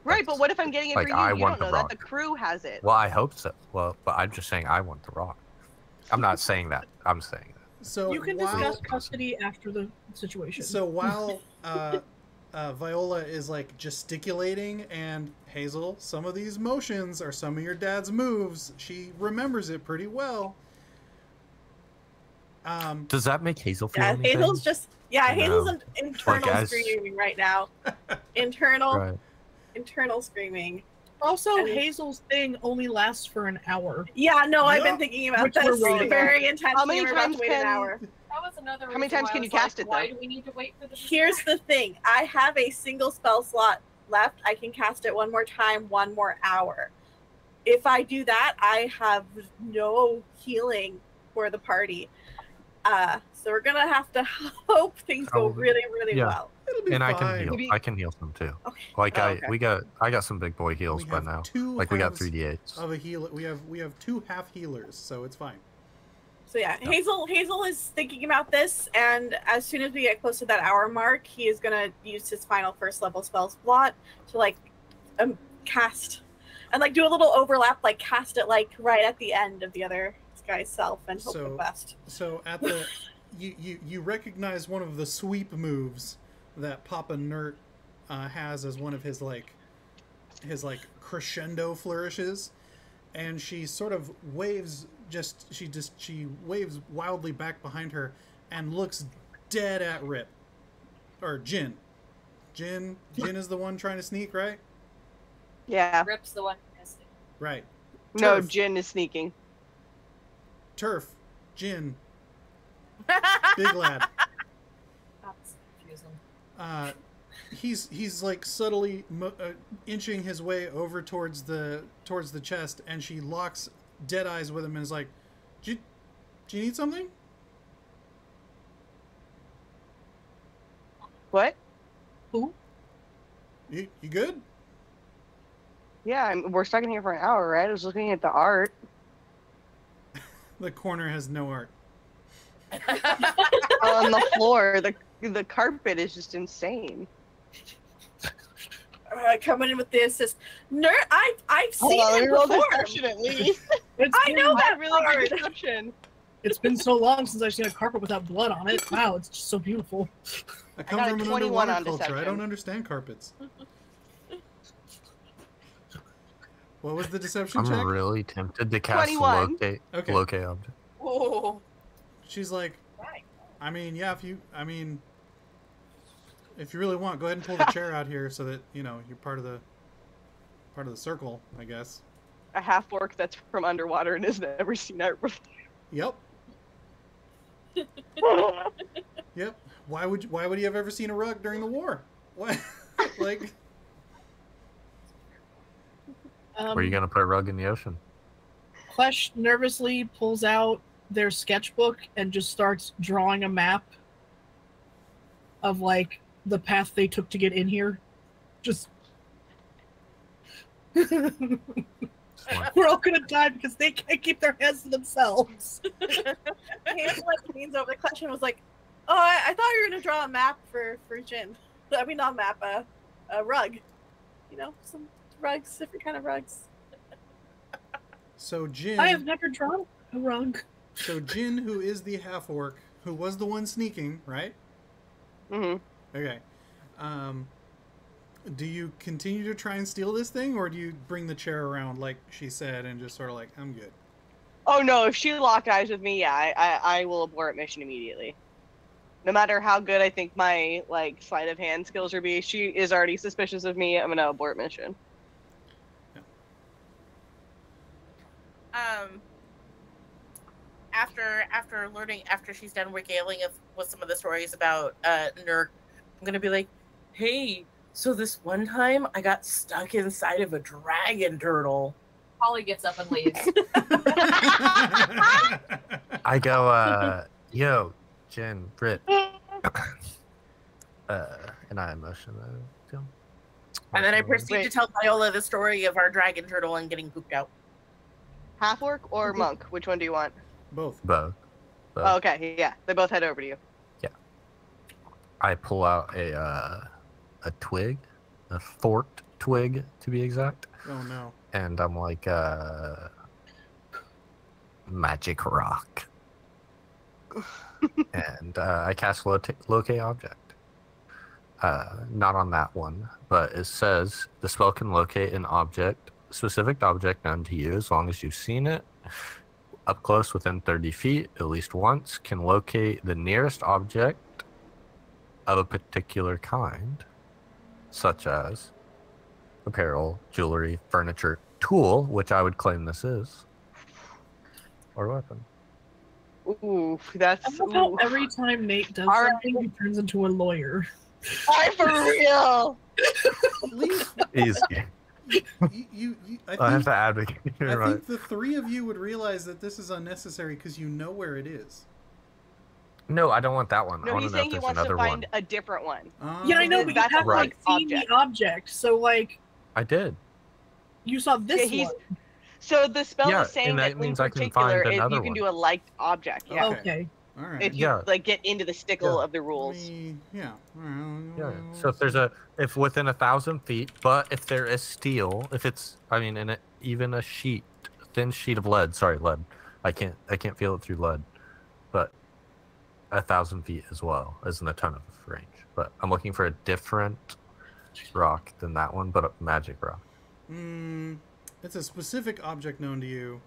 Right, but what if I'm getting it Like, for you? I You want don't know the that. rock. The crew has it. Well, I hope so. Well, but I'm just saying I want the rock. I'm not saying that. I'm saying that. So You can while, discuss custody after the situation. So while Viola is like gesticulating, and Hazel, some of these motions are some of your dad's moves. She remembers it pretty well. Does that make Hazel feel Yeah, anything? Hazel's just Hazel's No. an internal Like, as- screaming right now. Internal Right. internal screaming. also, and- Hazel's thing only lasts for an hour. Yeah, no, I've No. been thinking about Which this we're waiting very intensely. How many We're about times to wait an can- hour. That was another How many reason times why can I you was cast like, it, why though? do we need to wait for this? Here's the thing. I have a single spell slot left. I can cast it one more time, 1 more hour. if I do that, I have no healing for the party. So we're gonna have to hope things go really, really well. It'll be And fine. I can heal. Maybe- I can heal some too. Okay. Like Oh, okay. I got some big boy heals We by have now. two Like we got halves 3d8s. of a heal. We have 2 half healers, so it's fine. So yeah, Hazel is thinking about this, and as soon as we get close to that hour mark, he is gonna use his final first level spell slot to like cast and like do a little overlap, like cast it like right at the end of the other guy's self and hope for the best. So at the you recognize one of the sweep moves that Papa Nert has as one of his crescendo flourishes, and she sort of waves she waves wildly back behind her and looks dead at Rip or Jin. Jin is the one trying to sneak, right? Yeah. Rip's the one who missed it. Right. No, Turf. Jin is sneaking. Turf, Jin, big lad. That's confusing. He's like subtly inching his way over towards the chest, and she locks dead eyes with him and is like, "Do you need something?" What? Who? You good? Yeah, we're stuck in here for an hour, right? I was looking at the art. The corner has no art. On the floor, the carpet is just insane. Coming in with the assist. Nerd, I've seen Hold on, let me him roll before. deception at least. I know that really part. good deception. It's been so long since I've seen a carpet without blood on it. Wow, it's just so beautiful. I come got a from an 21 underwater on culture. I deception. don't understand carpets. What was the deception I'm check? really tempted to cast 21. locate object. Oh. She's like, I mean, yeah, if you really want, go ahead and pull the chair out here so that, you're part of the circle, I guess. A half orc that's from underwater and has never seen art before. Yep. Yep. Why would you have ever seen a rug during the war? What? Like, Where are you gonna put a rug in the ocean? Klesh nervously pulls out their sketchbook and just starts drawing a map of like the path they took to get in here. Just we're all gonna die because they can't keep their hands to themselves. Hazel leans over the Klesh and was like, "Oh, I thought you were gonna draw a map for Jin. I mean, not a map, a rug. Some rugs, different kind of rugs." so Jin. I have never drawn a rug. So Jin, who is the half orc, who was the one sneaking, right? Mm-hmm. Okay. Do you continue to try and steal this thing, or do you bring the chair around like she said and just sort of like, I'm good? Oh no, if she locked eyes with me, yeah, I will abort mission immediately. No matter how good I think my sleight of hand skills will be, she is already suspicious of me. I'm gonna abort mission. After she's done regaling with some of the stories about Nurk, I'm gonna be like, hey, so this one time I got stuck inside of a dragon turtle. Polly gets up and leaves. I go, yo, Jen, Britt. And I motion to him. And then I proceed to tell Viola the story of our dragon turtle and getting pooped out. Half orc or monk? Which one do you want? Both. Both. Oh, okay, yeah, they both head over to you. Yeah. I pull out a twig, a forked twig to be exact. Oh no. And I'm like, magic rock. And I cast locate object. Not on that one, but it says the spell can locate an object, specific object known to you as long as you've seen it up close within 30 feet at least once, can locate the nearest object of a particular kind, such as apparel, jewelry, furniture, tool, which I would claim this is, or weapon. Ooh, that's... I love how every time Nate does something, he turns into a lawyer. I'm for real! Leave, Easy. I have to advocate. I Right. think the three of you would realize that this is unnecessary because you know where it is. No, I don't want that one. I No, want he's to know saying if he there's wants to another find one. a different one. Yeah, I know, but you That's haven't right. like seen the object, so like I did. you saw this Yeah, one. So the spell Yeah, is saying and that that in means I can particular, find if another you can one. do a liked object. Yeah. Okay. All right. If you Yeah. like get into the stickle Yeah. of the rules. Yeah. All right. Yeah. So if within 1,000 feet, but if there is steel, if it's, I mean, even a thin sheet of lead. Sorry, lead. I can't feel it through lead, but 1,000 feet as well isn't a ton of range. But I'm looking for a different rock than that one, but a magic rock. It's a specific object known to you,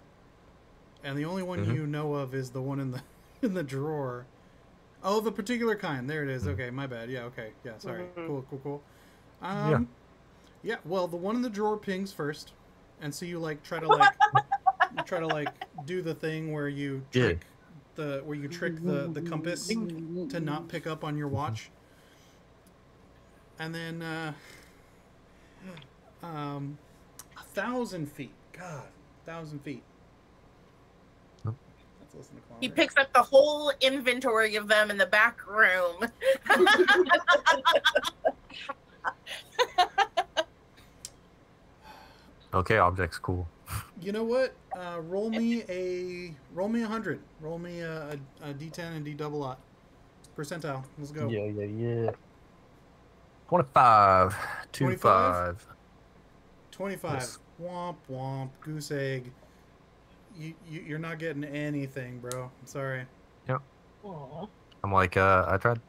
and the only one you know of is the one in the drawer. Oh, the particular kind. There it is. Okay, my bad. Yeah. Okay. Yeah. Sorry. Cool. Yeah. Yeah. Well, the one in the drawer pings first, and so you like try to do the thing where you trick the compass to not pick up on your watch, and then 1,000 feet. God, 1,000 feet. Oh. Let's listen to He Connor. picks up the whole inventory of them in the back room. Okay, object's cool. You know what? Roll me 100. Roll me a D10 and D double lot. Percentile. Let's go. Yeah. 25. 25. 25. Yes. Womp womp. Goose egg. You're not getting anything, bro. I'm sorry. Yep. Aw. I'm like, I tried.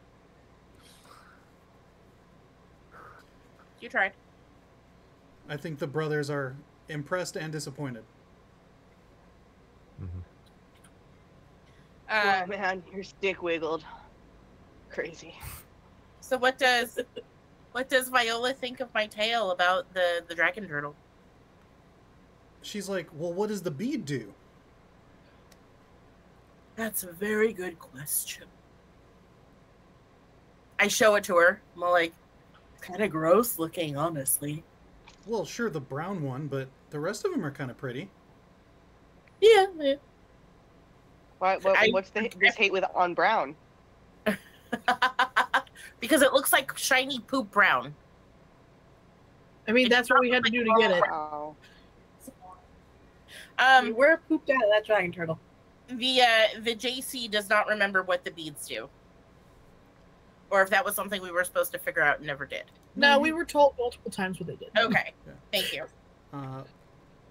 You tried. I think the brothers are impressed and disappointed. Oh man, your stick wiggled. Crazy. So what does Viola think of my tale about the dragon turtle? She's like, well, what does the bead do? That's a very good question. I show it to her. I'm like, kind of gross looking, honestly. Well, sure, the brown one, but the rest of them are kind of pretty. Yeah. What's this hate with on brown? Because it looks like shiny poop brown. I mean, that's what we had to do to get it. Wow. Where pooped out of that dragon turtle? The JC does not remember what the beads do, or if that was something we were supposed to figure out and never did. No, we were told multiple times what they did. Okay, Yeah. thank you.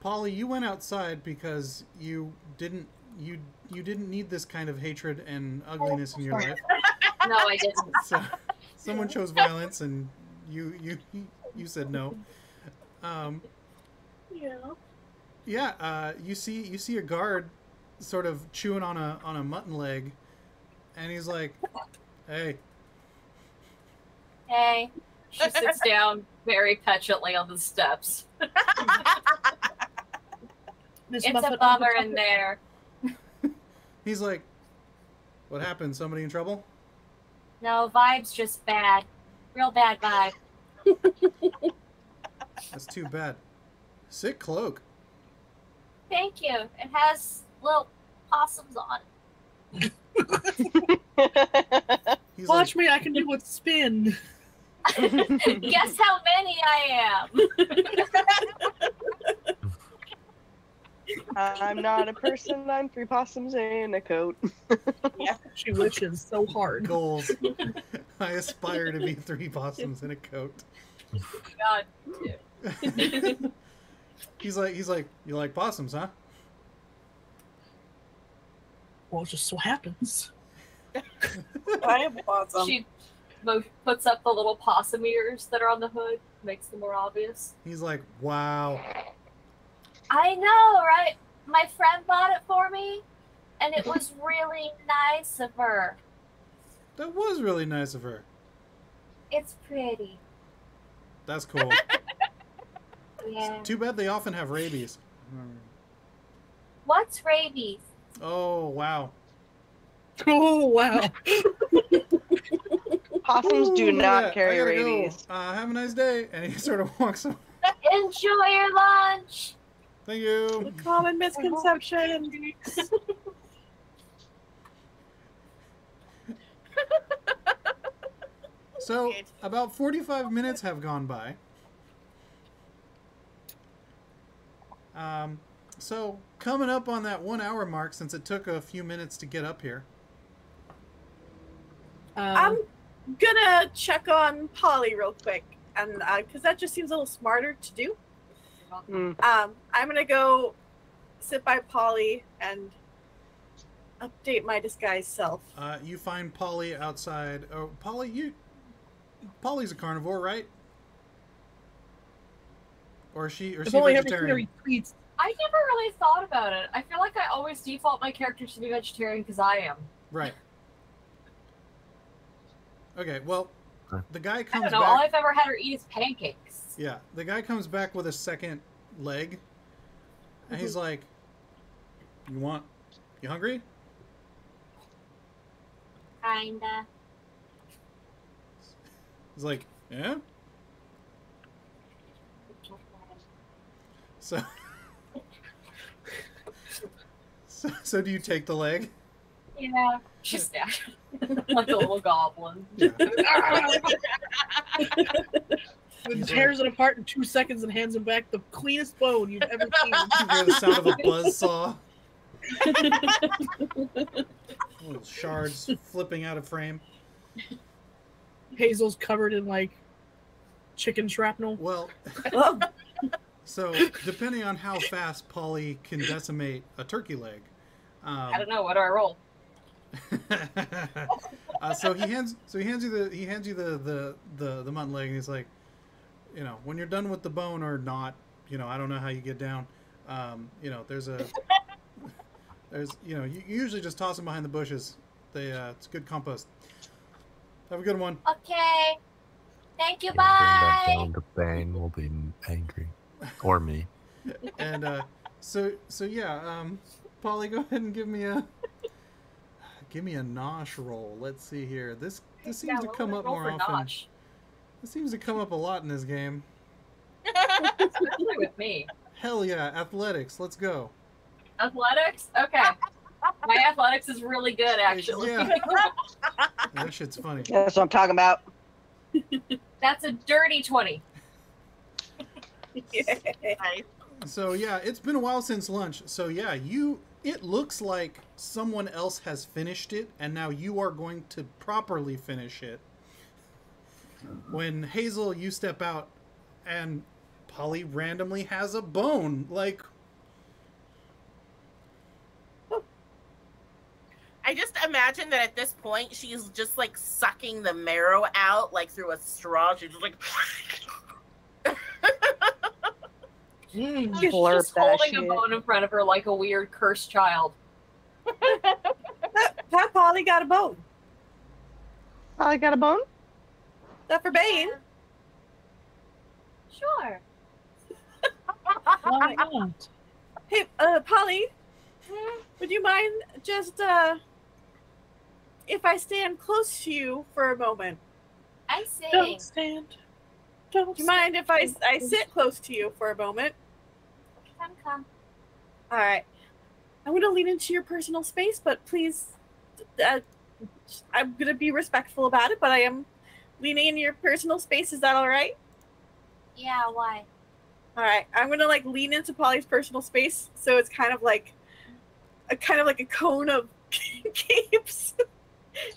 Polly, you went outside because you didn't need this kind of hatred and ugliness in your life. No, I didn't. So someone chose violence, and you said no. You see a guard sort of chewing on a mutton leg, and he's like, "Hey." Hey. She sits down very petulantly on the steps. Miss It's Muffet a bummer in there. He's like, "What happened? Somebody in trouble?" No, vibe's just bad. Real bad vibe. That's too bad. Sick cloak. Thank you. It has little possums on it. He's Watch like, me, I can do a spin. Guess how many I am. I'm not a person. I'm 3 possums in a coat. She wishes so hard. goals. I aspire to be 3 possums in a coat. God. He's like, you like possums, huh? Well, it just so happens. I am awesome. She puts up the little possum ears that are on the hood, makes them more obvious. He's like, wow. I know, right? My friend bought it for me, and it was really nice of her. That was really nice of her. It's pretty. That's cool. Yeah. Too bad they often have rabies. What's rabies? Oh, wow. Oh, wow. Possums do Ooh, not yeah, carry I gotta go. rabies. Have a nice day. And he sort of walks away. Enjoy your lunch. Thank you. The common misconception. So, about 45 minutes have gone by. So, coming up on that 1 hour mark, since it took a few minutes to get up here. I'm gonna check on Polly real quick, and because that just seems a little smarter to do. I'm gonna go sit by Polly and update my disguised self. You find Polly outside. Oh, Polly's a carnivore, right? Or is she vegetarian? I never really thought about it. I feel like I always default my characters to be vegetarian because I am. Right. Okay, well, the guy comes I don't know. back. All I've ever had her eat is pancakes. Yeah, the guy comes back with a second leg, and he's like, You hungry? Kinda. He's like, yeah? So do you take the leg? Yeah. She's like a little goblin. Yeah. Tears it apart in 2 seconds and hands him back the cleanest bone you've ever seen. You hear the sound of a buzzsaw. Little shards flipping out of frame. Hazel's covered in like chicken shrapnel. Well, so depending on how fast Polly can decimate a turkey leg, I don't know. What do I roll? so he hands you the mutton leg, and he's like, when you're done with the bone or not, I don't know how you get down. You usually just toss them behind the bushes. It's good compost. Have a good one. Okay. Thank you. Bring that Bye. down to Bane will be angry, or me. And so yeah, Polly, go ahead and give me a nosh roll. Let's see here. This seems to come up more often. Nosh. This seems to come up a lot in this game. Especially with me. Hell yeah, athletics. Let's go. Athletics? Okay. My athletics is really good, actually. Yeah. That shit's funny. That's what I'm talking about. That's a dirty 20. So yeah, it's been a while since lunch. So yeah, it looks like someone else has finished it, and now you are going to properly finish it. When Hazel, you step out, and Polly randomly has a bone. Like, I just imagine that at this point she's just like sucking the marrow out like through a straw. She's just like She's Blurp just that holding a shit. bone in front of her like a weird cursed child. That Polly got a bone. I got a bone. That for Bane. Sure. Why not? Hey, Polly, would you mind just if I stand close to you for a moment? I see. Don't stand. Do you mind if I sit close to you for a moment? Come. All right. I'm going to lean into your personal space, but please, I'm going to be respectful about it, but I am leaning in your personal space. Is that all right? Yeah, why? All right. I'm going to like lean into Polly's personal space, so it's kind of like a cone of capes.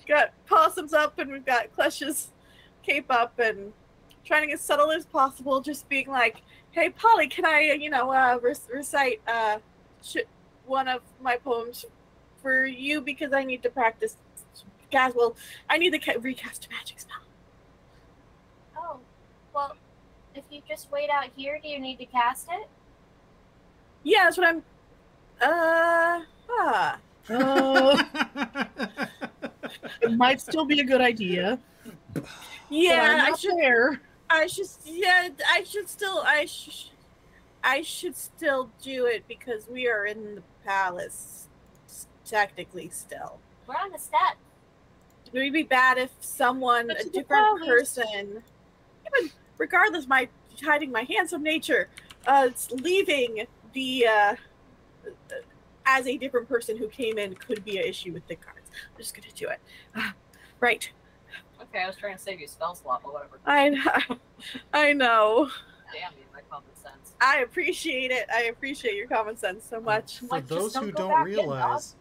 Got possums up, and we've got Klesh's cape up, and trying to get subtle as possible, just being like, hey, Polly, can I, recite one of my poems for you because I need to practice. Guys, well, I need to recast a magic spell. Oh, well, if you just wait out here, do you need to cast it? Yeah, that's what I'm. It might still be a good idea. Yeah, I should still do it because we are in the palace, technically still. We're on the step. It would be bad if someone, a different person, even regardless, my hiding my handsome nature. It's leaving the as a different person who came in could be an issue with the cards. I'm just gonna do it. Right. Okay, I was trying to save you spell slot, but whatever. I know. Damn you, my common sense. I appreciate it. I appreciate your common sense so much. For Like, those just who don't go don't back in, realize,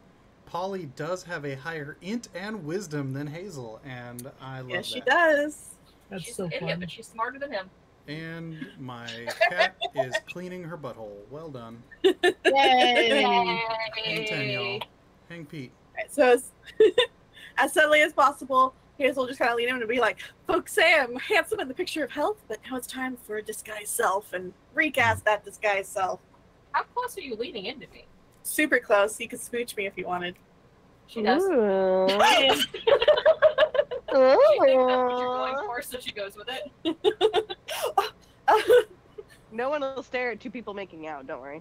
Polly does have a higher int and wisdom than Hazel, and I love Yes, she that. does. That's She's so an idiot, fun. but she's smarter than him. And my cat is cleaning her butthole. Well done. Yay! Hang 10, y'all. Hang Pete. Right, so as subtly as possible, Hazel just kind of lean in and be like, folks say I'm handsome in the picture of health, but now it's time for a disguised self, and recast that disguised self. How close are you leaning into me? Super close. You could smooch me if you wanted. She does. Ooh. She thinks that's what you're going for, so she goes with it. No one will stare at two people making out, don't worry.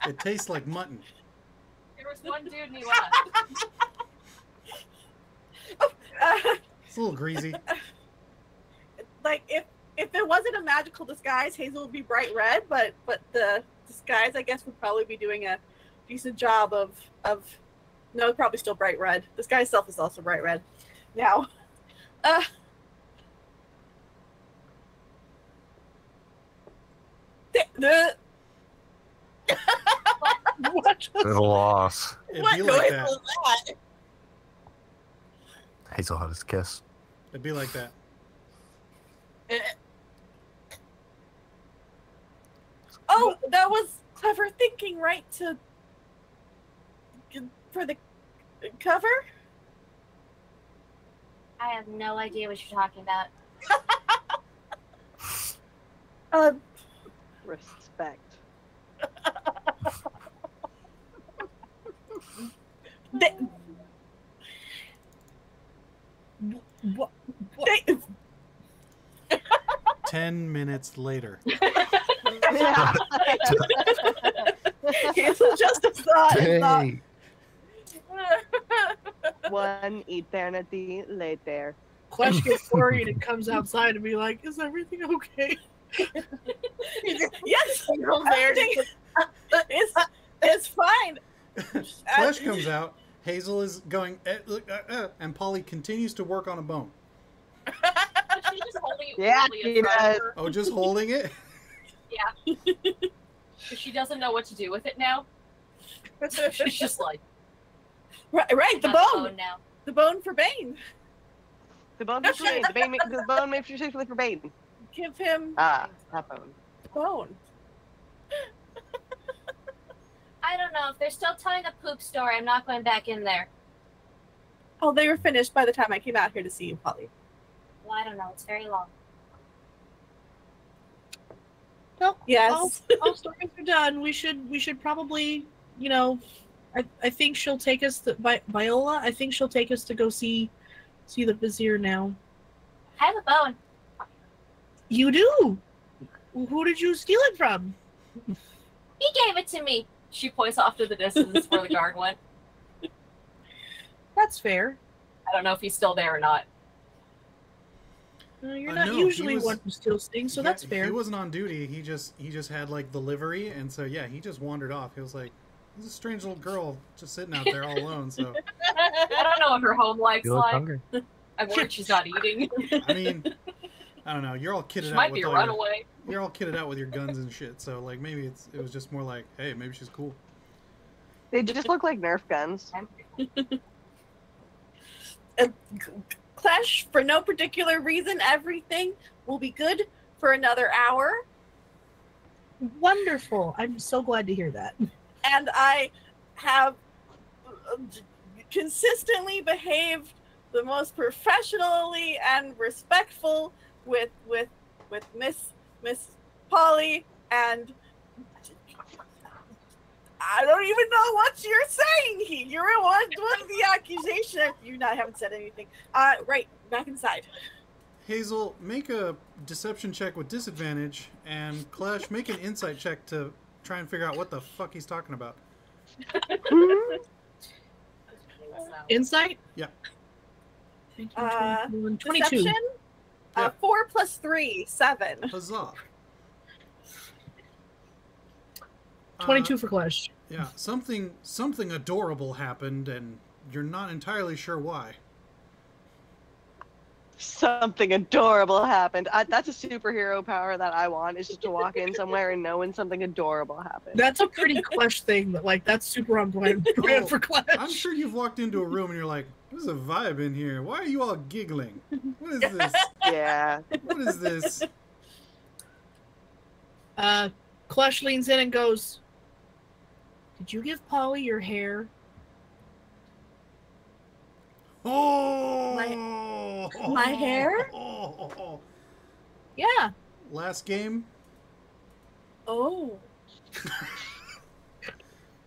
It tastes like mutton. There was one dude and he left. It's a little greasy. Like if it wasn't a magical disguise, Hazel would be bright red, but the disguise, I guess, would probably be doing a decent job of no, probably still bright red. Disguise self is also bright red. Now, What? Good loss. It'd What be like noise that. was that? Hazel had his kiss. It'd be like that. oh, that was clever thinking, right? For the cover. I have no idea what you're talking about. Respect. What? 10 minutes later. Hazel just a thought. Hey. One eternity later. Klesh gets worried and comes outside and be like, "Is everything okay?" Yes, Girl there everything it's fine. Klesh comes out. Hazel is going, and Polly continues to work on a bone. She's just holding it Yeah, weirdly he in front of does. her. Oh, just holding it? Yeah. But she doesn't know what to do with it now. She's just like, Right, the Not bone. now. The bone for Bane. The bone for Bane. The bone made specifically for Bane. Give him Ah, that bone. bone. I don't know. If they're still telling the poop story, I'm not going back in there. Oh, they were finished by the time I came out here to see you, Polly. Well, I don't know. It's very long. Well, Yes. all stories are done. We should probably, I think she'll take us to Viola. I think she'll take us to go see the Vizier now. I have a bone. You do. Who did you steal it from? He gave it to me. she points off to the distance where the guard went. That's fair. I don't know if he's still there or not. You're not No, usually he was- one who steals things, so Yeah, that's fair. He wasn't on duty. He just had like the livery, and so yeah, he just wandered off. He was like, "There's a strange little girl just sitting out there all alone." So I don't know what her home life's You look like. hungry. I'm worried she's not eating. I mean, I don't know. You're all kitted She out might with be a all your, runaway. you're all kitted out with your guns and shit. So like maybe it was just more like, hey, maybe she's cool. They just look like Nerf guns. Klesh, for no particular reason, everything will be good for another hour. Wonderful. I'm so glad to hear that. And I have consistently behaved the most professionally and respectful with Miss Polly, and I don't even know what you're saying here. You're what's the accusation? You haven't said anything. Right, back inside. Hazel, make a deception check with disadvantage, and Klesh, make an insight check to try and figure out what the fuck he's talking about. Insight? Yeah. 22. Deception? Yeah. 4 plus 3, 7. Huzzah. 22 for Klesh. Yeah, something adorable happened, and you're not entirely sure why. Something adorable happened. That's a superhero power that I want, is just to walk in somewhere and know when something adorable happened. That's a pretty Klesh thing, but like that's super on brand for Klesh. I'm sure you've walked into a room and you're like, there's a vibe in here. Why are you all giggling? What is this? Yeah. What is this? Klesh leans in and goes, "Did you give Polly your hair?" Oh! My hair? Oh. Yeah. Last game? Oh.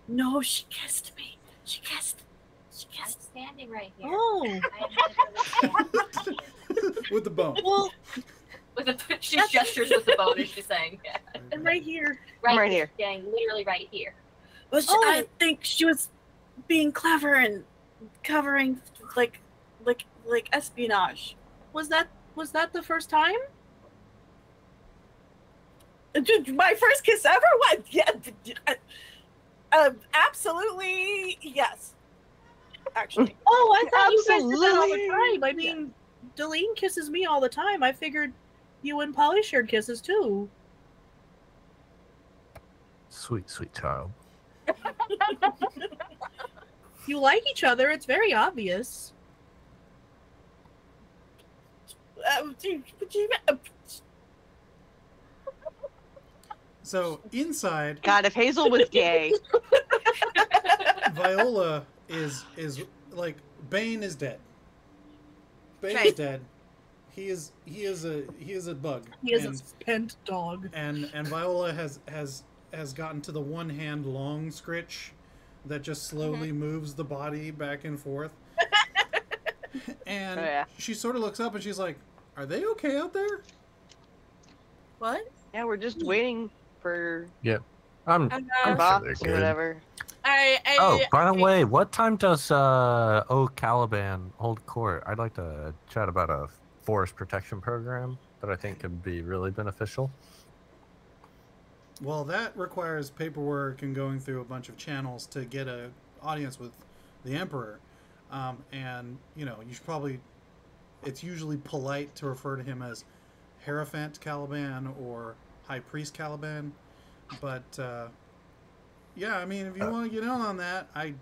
No, she kissed me. She kissed. I'm standing right here. Oh. I am literally standing With the bone. Well, With a, she gestures with the bone as she's saying, yeah. I'm right here. I'm right here. Standing literally right here. Well, I think she was being clever and covering like espionage. Was that the first time? My first kiss ever? What? Yeah. Absolutely yes. Actually. Oh, I thought you guys did that all the Absolutely. time. I mean, Deline kisses me all the time. I figured you and Polly shared kisses too. Sweet, sweet child. You like each other. It's very obvious. So inside, God, if Hazel was gay. Viola is like Bane is dead. Bane Okay. is dead. He is a bug. He is and, a spent dog. and Viola has gotten to the one hand long scritch that just slowly moves the body back and forth. And Oh, yeah. she sort of looks up and she's like, "Are they okay out there?" What? Yeah, we're just waiting for I'm sure box they're or good. whatever. Oh, by the way, what time does Caliban hold court? I'd like to chat about a forest protection program that I think could be really beneficial. Well, that requires paperwork and going through a bunch of channels to get a audience with the Emperor. And, you know, you should probably... It's usually polite to refer to him as Hierophant Caliban or High Priest Caliban. But, yeah, I mean, if you want to get in on that, I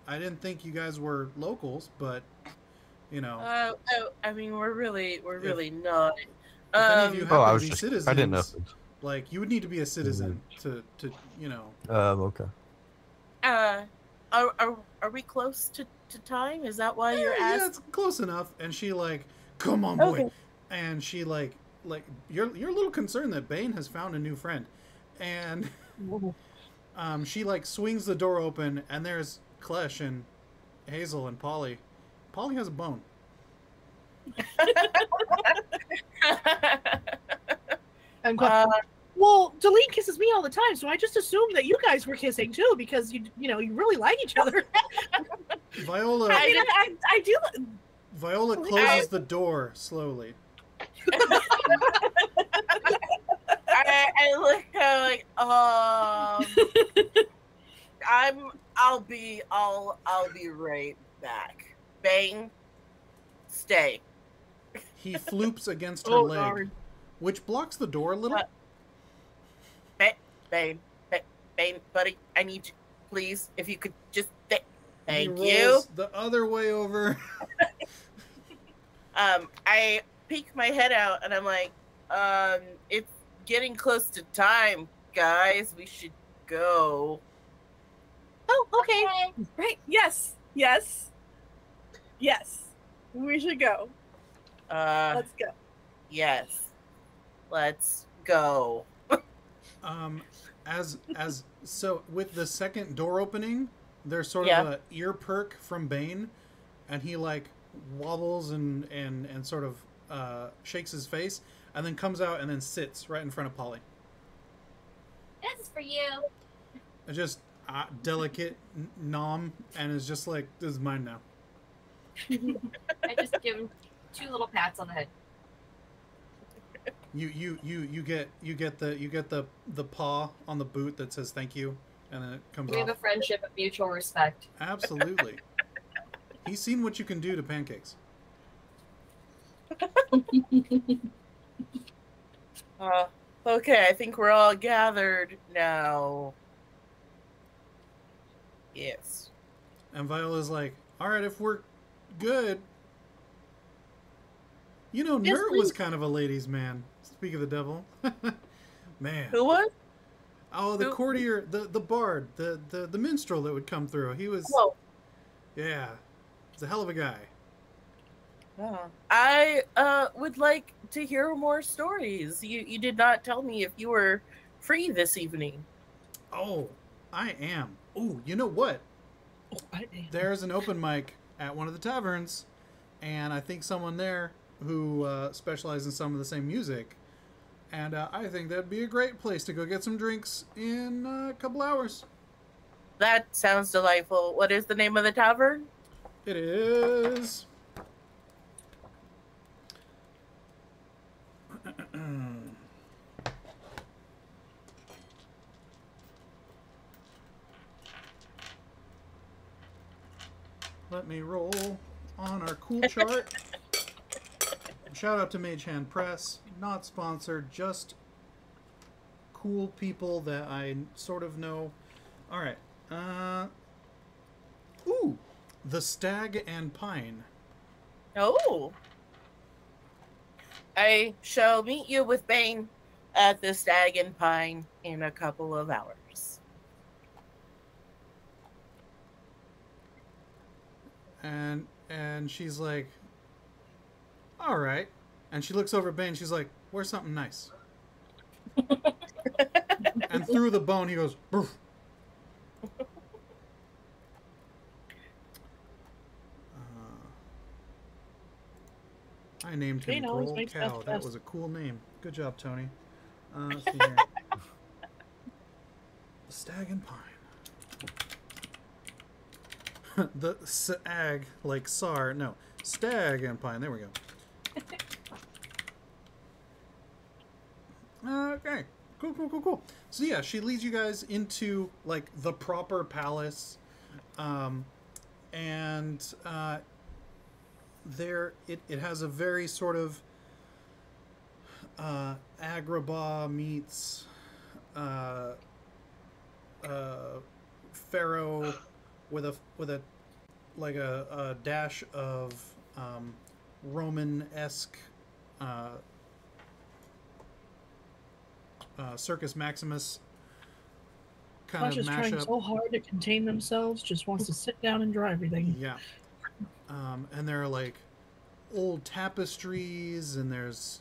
didn't think you guys were locals, but, you know... I mean, we're really not. If any of you happen I to was be just, citizens, I didn't know. like, you would need to be a citizen to you know... Okay. Are we close to time? Is that why you're yeah, asking? it's close enough. And she like, come on, boy. Okay. And she like you're a little concerned that Bane has found a new friend, and she like swings the door open, and there's Klesh and Hazel and Polly. Polly has a bone. And well, Deline kisses me all the time, so I just assumed that you guys were kissing too because you really like each other. Viola I mean, I do. Viola closes the door slowly. I look like I'll be right back. Bang, stay. He floops against her Oh, leg, darn. which blocks the door a little. What? Bane, buddy, I need you, please. If you could just stay. Thank He you. rolls the other way over. I peek my head out and I'm like, it's getting close to time, guys. We should go. Oh, okay. Right. Yes. We should go. Let's go. Yes. Let's go. So with the second door opening, there's sort Yeah. of a ear perk from Bane, and he like wobbles and sort of shakes his face, and then comes out and then sits right in front of Polly. This is for you. And just delicate nom, and is just like, this is mine now. I just give him 2 little pats on the head. You get the paw on the boot that says thank you, and then it comes We have a off. friendship of mutual respect. Absolutely. He's seen what you can do to pancakes. Okay, I think we're all gathered now. Yes. And Viola's like, all right, if we're good. You know, Yes, Nert was please. kind of a ladies' man. Speak of the devil. Man. Who was? Oh, the Who? courtier, the bard, the minstrel that would come through. He was, Whoa. yeah, he's a hell of a guy. I would like to hear more stories. You did not tell me if you were free this evening. Oh, I am. Oh, you know what? Oh, There's an open mic at one of the taverns, and I think someone there who specializes in some of the same music. And I think that'd be a great place to go get some drinks in a couple hours. That sounds delightful. What is the name of the tavern? It is. Let me roll on our cool chart. Shout out to Mage Hand Press. Not sponsored, just cool people that I sort of know. Alright. Ooh! The Stag and Pine. Oh. I shall meet you with Bane at the Stag and Pine in a couple of hours. And she's like, all right. And she looks over at Bane. She's like, where's something nice? And through the bone, he goes, "Boof." I named him Bane always Growl makes Cow. best That best. was a cool name. Good job, Tony. Let's see here. The Stag and Pine. The Sag, like Sar. No, Stag and Pine. There we go. Okay. Cool. So yeah, she leads you guys into like the proper palace. And there it has a very sort of Agrabah meets Pharaoh with a like a dash of Roman-esque Circus Maximus kind Klesh of is trying mashup. so hard to contain themselves, just wants to sit down and draw everything. Yeah. And there are like old tapestries, and there's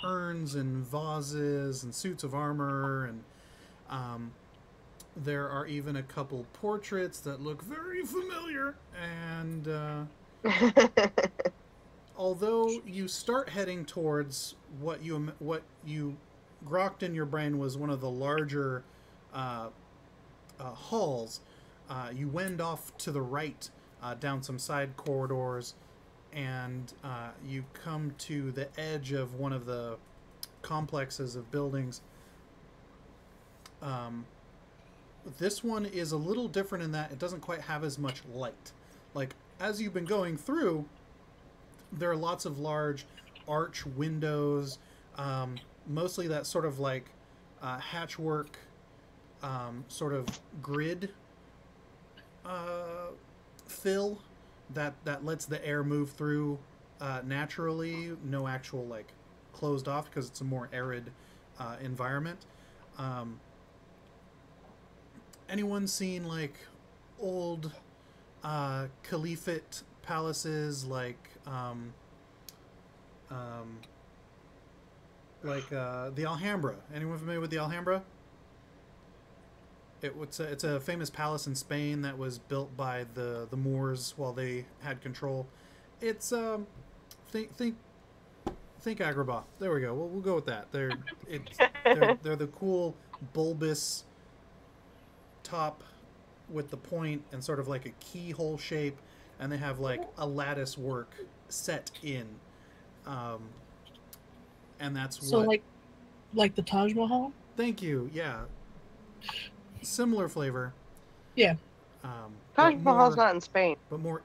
urns and vases and suits of armor, and there are even a couple portraits that look very familiar. And although you start heading towards what you grokked in your brain was one of the larger halls, you wend off to the right down some side corridors, and you come to the edge of one of the complexes of buildings. This one is a little different in that it doesn't quite have as much light. Like, as you've been going through, there are lots of large arch windows, mostly that sort of like hatchwork sort of grid fill that lets the air move through naturally. No actual like closed off, because it's a more arid environment. Anyone seen like old caliphate palaces like the Alhambra? Anyone familiar with the Alhambra? It's a famous palace in Spain that was built by the Moors while they had control. It's think Agrabah. There we go. We'll go with that. They're the cool bulbous top with the point and sort of like a keyhole shape, and they have like a lattice work set in. And that's So what. like Like the Taj Mahal? Thank you. Yeah. Similar flavor. Yeah. Taj Mahal's not in Spain. But more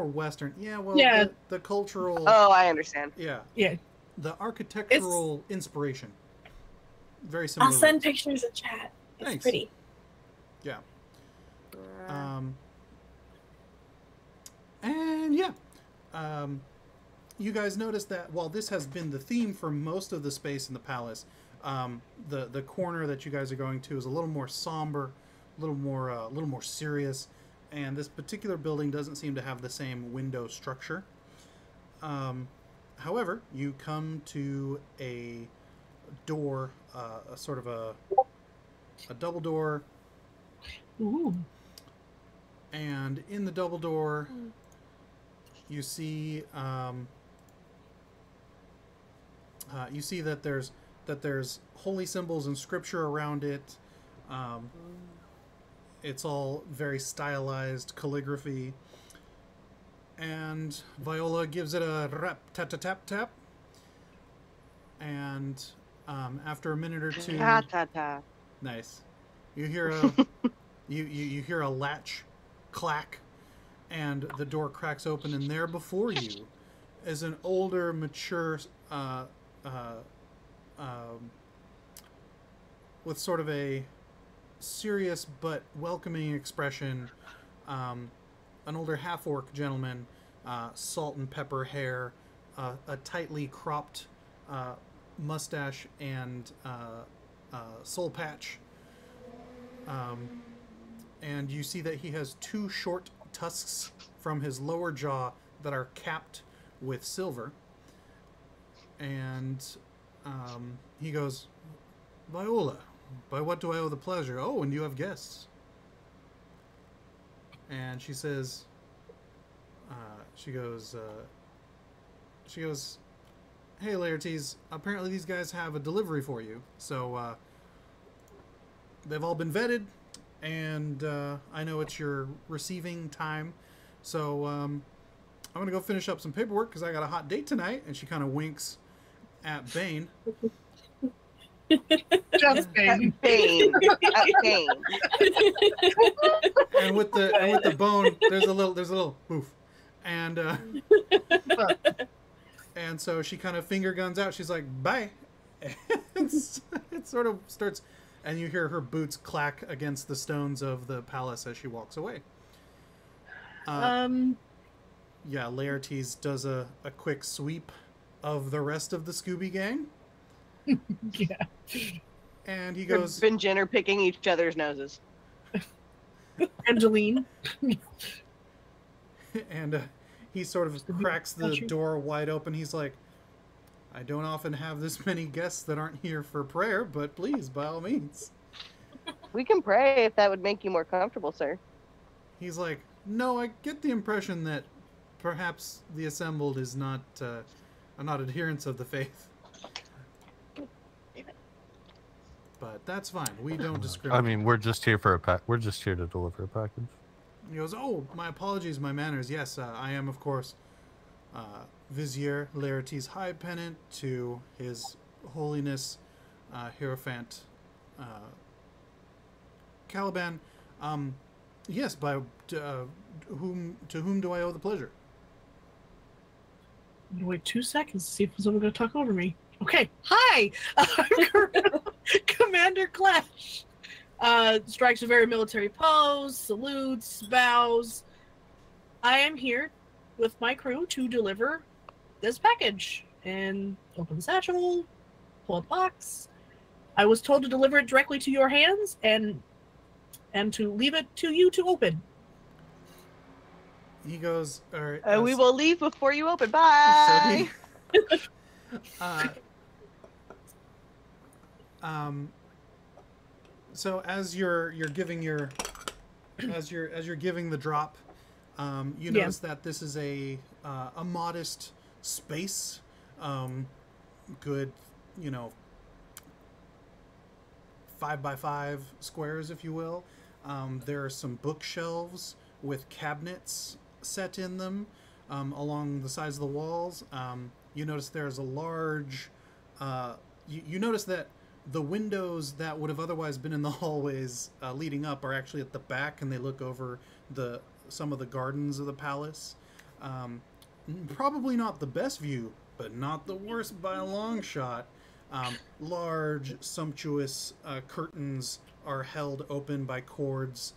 Western. Yeah. Well, Yeah. The cultural. Oh, I understand. Yeah. Yeah. The architectural inspiration. Very similar. I'll send pictures in chat. It's Thanks. pretty. Yeah. And yeah. You guys notice that while this has been the theme for most of the space in the palace, the corner that you guys are going to is a little more somber, a little more serious, and this particular building doesn't seem to have the same window structure. However, you come to a door, a sort of a double door. Ooh. And in the double door, you see that there's holy symbols and scripture around it. It's all very stylized calligraphy. And Viola gives it a rap, tap, tap, tap, tap. And after a minute or two, Ta-ta-ta. nice. You hear a you hear a latch clack, and the door cracks open, and there before you is an older, mature, with sort of a serious but welcoming expression, an older half-orc gentleman, salt and pepper hair, a tightly cropped mustache and soul patch. And you see that he has two short tusks from his lower jaw that are capped with silver. And he goes, Viola, by what do I owe the pleasure? Oh, and you have guests. And she says, she goes, hey, Laertes, apparently these guys have a delivery for you. So, they've all been vetted, and I know it's your receiving time. So, I'm going to go finish up some paperwork because I got a hot date tonight. And she kind of winks at Bane. Just Bane. Bane. Bane. And with the bone, there's a little poof. And and so she kind of finger guns out. She's like, bye. And it sort of starts, and you hear her boots clack against the stones of the palace as she walks away. Yeah, Laertes does a quick sweep of the rest of the Scooby gang. Yeah. And he goes, Vin Jenner picking each other's noses. Angeline. and he sort of cracks the door wide open. He's like, I don't often have this many guests that aren't here for prayer, but please, by all means. We can pray if that would make you more comfortable, sir. He's like, no, I get the impression that perhaps the assembled is not are not adherents of the faith. But that's fine. We don't discriminate. I mean, we're just here for we're just here to deliver a package. He goes, oh, my apologies, my manners. Yes, I am, of course, Vizier Laertes High Pennant to His Holiness Hierophant Caliban. Yes, to whom do I owe the pleasure? Wait 2 seconds to see if someone's going to talk over me. Okay, hi! I'm Commander Klesh. Strikes a very military pose, salutes, bows. I am here with my crew to deliver this package. And open the satchel, pull out the box. I was told to deliver it directly to your hands and to leave it to you to open. He goes, all right. We will leave before you open. Bye! So as you're giving as you're giving the drop, you notice that this is a modest space, good, 5x5 squares, if you will. There are some bookshelves with cabinets set in them along the sides of the walls. You notice there's a large. You notice that the windows that would have otherwise been in the hallways leading up are actually at the back, and they look over some of the gardens of the palace. Probably not the best view, but not the worst by a long shot. Large, sumptuous curtains are held open by cords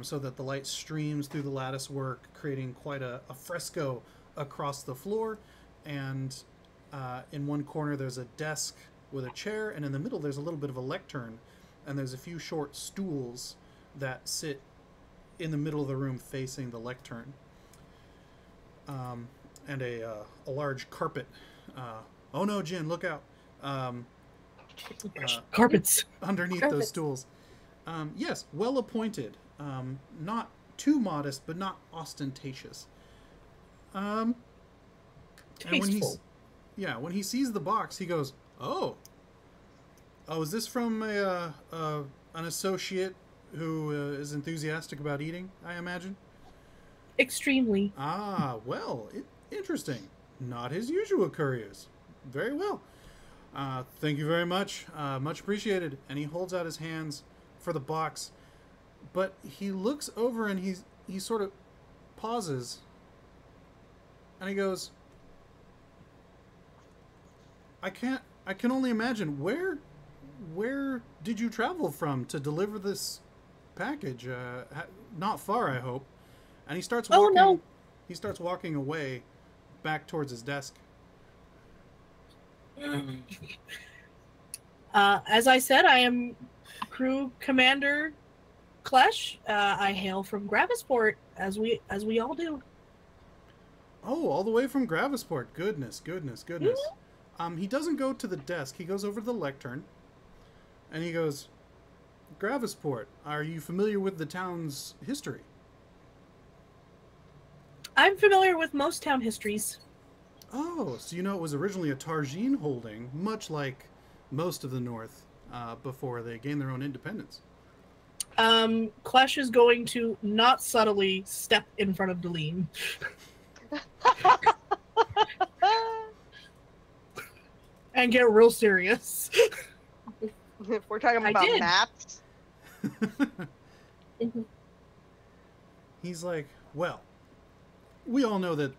so that the light streams through the lattice work, creating quite a fresco across the floor. And in one corner there's a desk with a chair, and in the middle there's a little bit of a lectern, and there's a few short stools that sit in the middle of the room facing the lectern. And a large carpet. Oh no, Jin, look out. Carpets. Underneath those stools. Yes, well appointed. Not too modest, but not ostentatious. And when he sees the box, he goes, "Oh, is this from an associate who is enthusiastic about eating, I imagine?" Extremely. Ah, well, interesting. Not his usual couriers. Very well. Thank you very much. Much appreciated. And he holds out his hands for the box, but he looks over and he sort of pauses, and he goes, I can only imagine, where did you travel from to deliver this package? Not far, I hope. And he starts walking. Oh no! He starts walking away, back towards his desk. As I said, I am Crew Commander Klesh. I hail from Gravisport, as we all do. Oh, all the way from Gravisport. Goodness. Mm-hmm. He doesn't go to the desk. He goes over to the lectern, and he goes, "Gravisport, are you familiar with the town's history?" I'm familiar with most town histories. Oh, so you know it was originally a Tarjine holding, much like most of the North, before they gained their own independence. Klesh is going to not subtly step in front of Deline. And get real serious. If we're talking about maps. He's like, well, we all know that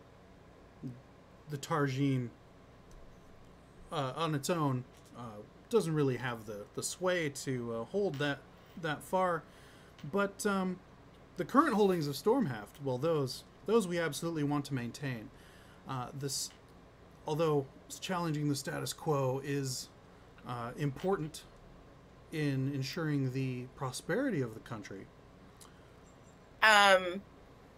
the Tarjine, on its own, doesn't really have the sway to hold that far, but the current holdings of Stormhaft, well, those we absolutely want to maintain. This, although challenging the status quo is important in ensuring the prosperity of the country.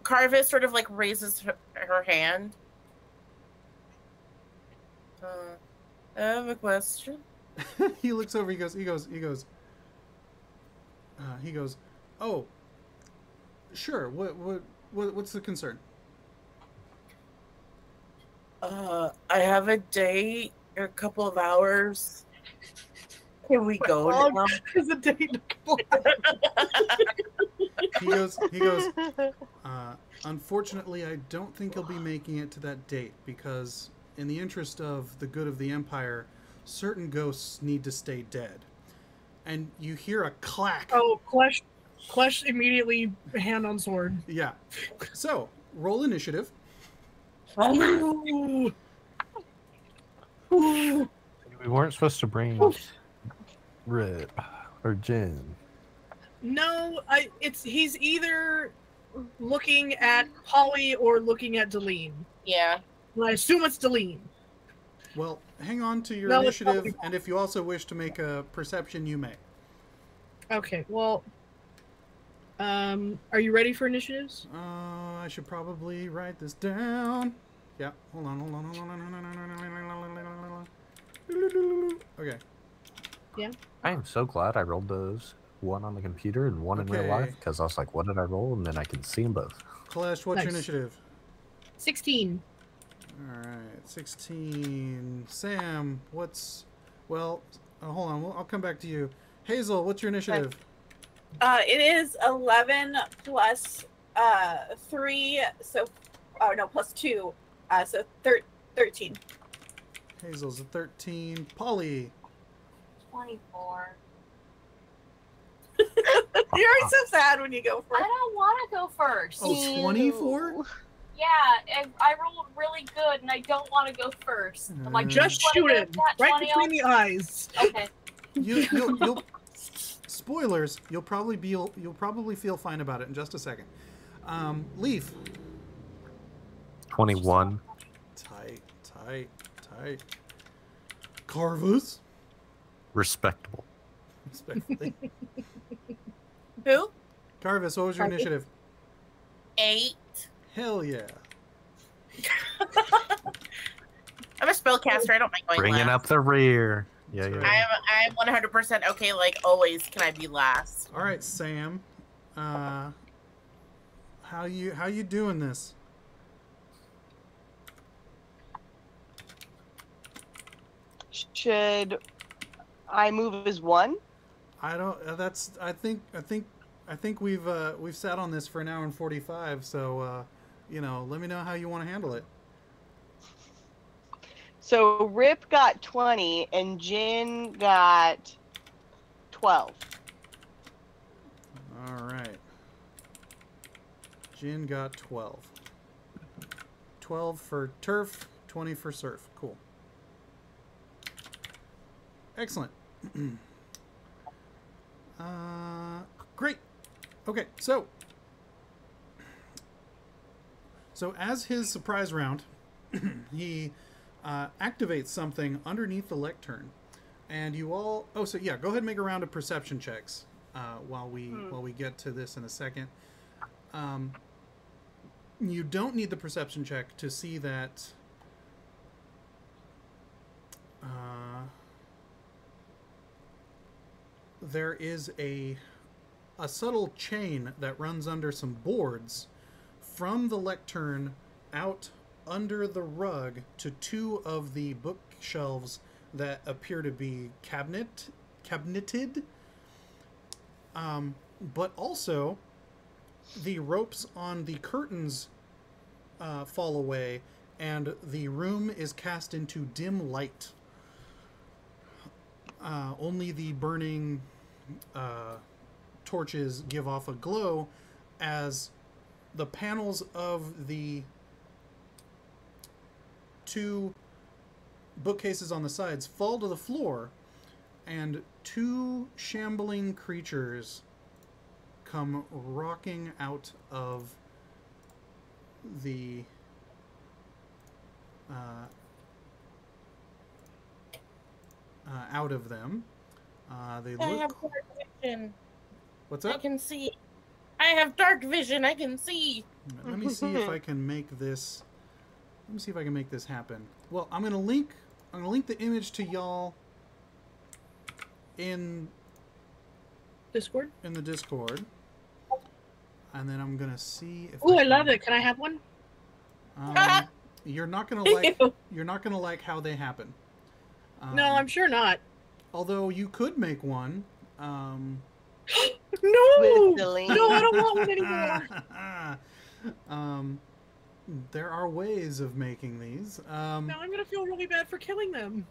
Karvis sort of like raises her hand. I have a question. He looks over. He goes. Oh, sure. What's the concern? I have a date in a couple of hours. Can we go now? Is a date in a couple of hours. He goes. Unfortunately, I don't think he'll be making it to that date because, in the interest of the good of the Empire, certain ghosts need to stay dead. And you hear a clack. Oh, Klesh immediately hand on sword. Yeah. So, roll initiative. We weren't supposed to bring Rip or Jin. No, he's either looking at Polly or looking at Deline. Yeah. Well, I assume it's Deline. Well, hang on to your initiative, and if you also wish to make a perception, you may. Okay, well, are you ready for initiatives? I should probably write this down. Yeah, hold on. Okay. Yeah. I am so glad I rolled those, one on the computer and one in real life, because I was like, what did I roll? And then I can see them both. Klesh, what's your initiative? 16. Alright, 16. Sam, well, hold on, I'll come back to you. Hazel, what's your initiative? It is 11 plus 3, so, plus 2, so 13. Hazel's a 13. Polly. 24. You're so sad when you go I first. don't want to go first. Oh, 24? Yeah, I rolled really good, and I don't want to go first. I'm like, Just wanna shoot go him that right 20 between the eyes. Okay. You'll spoilers. You'll probably feel fine about it in just a second. Leaf. 21. Tight. Karvis. Respectable. Respectfully. Who? Karvis, what was your Karvis. initiative? 8. Hell yeah. I'm a spellcaster. I don't mind going Bringing last. up the rear. Yeah, That's yeah. right. I'm 100% okay. Like always, can I be last? All right, Sam. How you doing this? Should I move as one? I don't. I think we've sat on this for an hour and 45. So, let me know how you want to handle it. So Rip got 20 and Jin got 12. All right. Jin got 12. 12 for turf, 20 for surf. Cool. Excellent. Great. Okay, so as his surprise round, he activates something underneath the lectern, and you all. Oh, so yeah, go ahead and make a round of perception checks while we get to this in a second. You don't need the perception check to see that. There is a subtle chain that runs under some boards from the lectern out under the rug to two of the bookshelves that appear to be cabineted. But also the ropes on the curtains fall away, and the room is cast into dim light. Only the burning torches give off a glow as the panels of the two bookcases on the sides fall to the floor, and two shambling creatures come rocking out of the out of them. They I look. have dark vision. What's I up? can see. I have dark vision. I can see. Let me see if I can make this. Let me see if I can make this happen. Well, I'm gonna link the image to y'all in Discord. the Discord, and then I'm gonna see if. Oh, I can- love it. Can I have one? You're not gonna like how they happen. No, I'm sure not. Although you could make one. No, With the link. no, I don't want one anymore. There are ways of making these. Now I'm gonna feel really bad for killing them.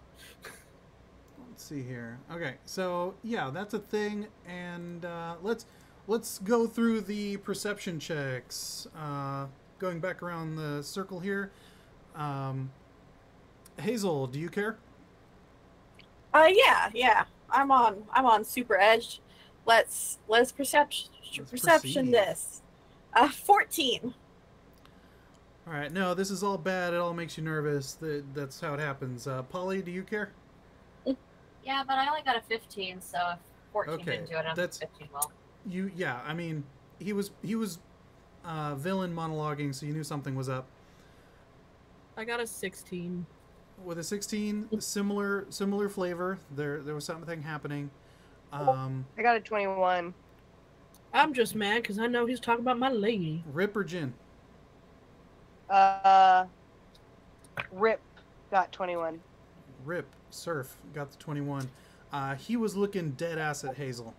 Let's see here. Okay, so yeah, that's a thing, and let's go through the perception checks. Going back around the circle here. Hazel, do you care? Yeah. I'm on super edge. Let's perception proceed. this. 14. All right. No, this is all bad. It all makes you nervous. That's how it happens. Polly, do you care? Yeah, but I only got a 15, so if 14 Okay, didn't do it, I'm that's- 15 well. Yeah. I mean, he was villain monologuing, so you knew something was up. I got a 16. With a 16, similar flavor. There was something happening. I got a 21. I'm just mad because I know he's talking about my lady. Rip or Jin? Rip got 21. Rip, Surf, got the 21. He was looking dead ass at Hazel.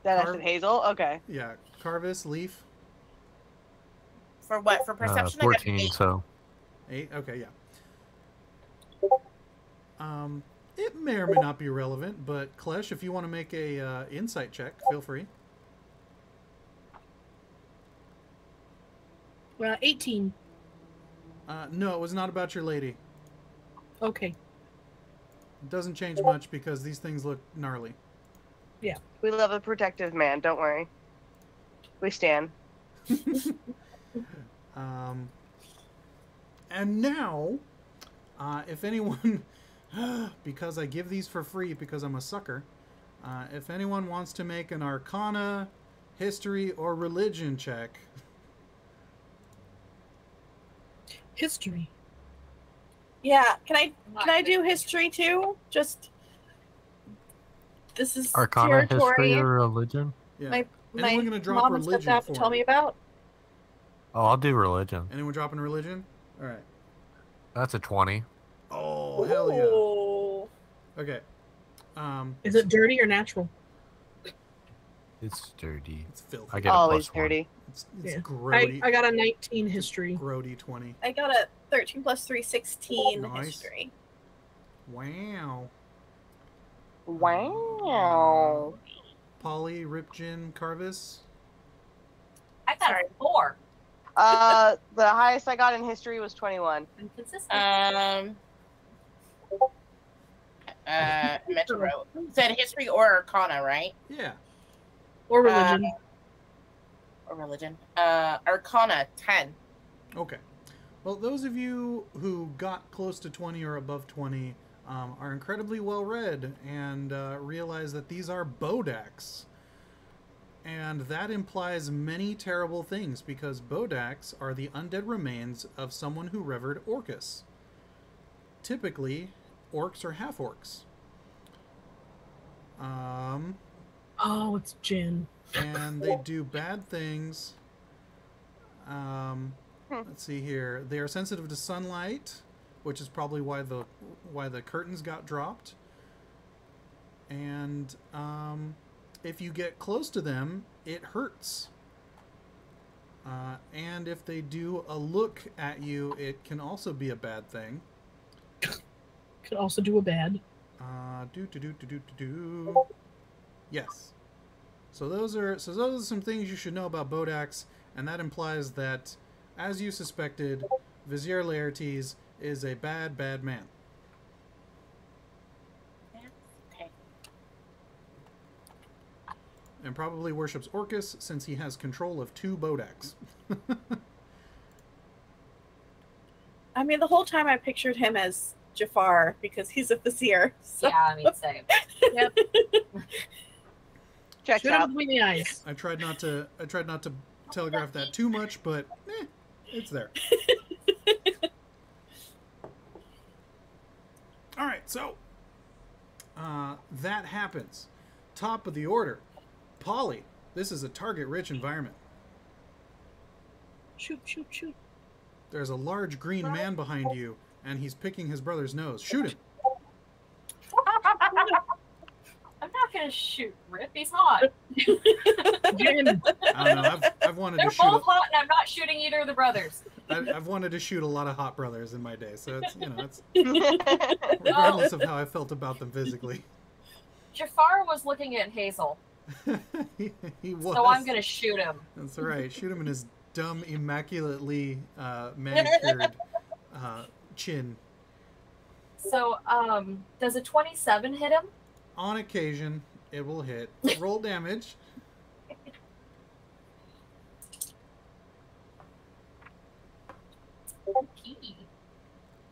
That I Hazel? Okay. Yeah, Karvis, Leaf, For what? For perception, I got 14, 8. so 8. Okay, yeah. It may or may not be relevant, but Klesh, if you want to make a insight check, feel free. 18. No, it was not about your lady. Okay. It doesn't change much because these things look gnarly. We love a protective man. Don't worry. We stand. And now, if anyone, because I give these for free because I'm a sucker, if anyone wants to make an Arcana, History, or Religion check. History. Yeah, can I do history too? Just this is Arcana, territory history, or religion? Yeah. my Anyone gonna drop mom and religion stepdad for to tell me? me about. Oh, I'll do religion. Anyone dropping religion? All right. That's a 20. Oh, hell yeah. Ooh. Okay. Is it dirty or natural? It's dirty. It's filthy. I get a Always +1. dirty. It's Yeah. grody. I got a 19 history. Grody 20. I got a 13 plus 3, 16 Nice. history. Wow. Wow. Polly, Ripjin, Karvis. I got a 4. The highest I got in history was 21. Inconsistent. Metro said history or Arcana, right? Yeah. Or religion. Or religion. Arcana 10. Okay. Well, those of you who got close to 20 or above 20 are incredibly well read and realize that these are Bodaks. And that implies many terrible things because Bodaks are the undead remains of someone who revered Orcus. Typically, orcs are half-orcs. Oh, it's Jin. And they do bad things. Let's see here. They are sensitive to sunlight, which is probably why the curtains got dropped. And if you get close to them, it hurts. And if they do a look at you, it can also be a bad thing. Could also do a bad. Yes. So those are some things you should know about Bodaks, and that implies that, as you suspected, Vizier Laertes is a bad, bad man. Okay. And probably worships Orcus since he has control of 2 Bodaks. I mean, the whole time I pictured him as Jafar because he's a vizier. So. Yeah, I mean, same. Yep. Checks Shoot out. him between the eyes. I tried not to telegraph that too much, but it's there. All right, so that happens. Top of the order, Polly. This is a target-rich environment. Shoot, shoot, shoot. There's a large green man behind you, and he's picking his brother's nose. Shoot him. I'm not gonna shoot Rip. He's hot. Jin. I don't know. I've wanted They're to shoot. both hot, and I'm not shooting either of the brothers. I've wanted to shoot a lot of hot brothers in my day, so it's it's regardless of how I felt about them physically. Jafar was looking at Hazel, he was. so I'm gonna shoot him. That's right. Shoot him in his dumb, immaculately manicured chin. So, does a 27 hit him? On occasion, it will hit. Roll damage.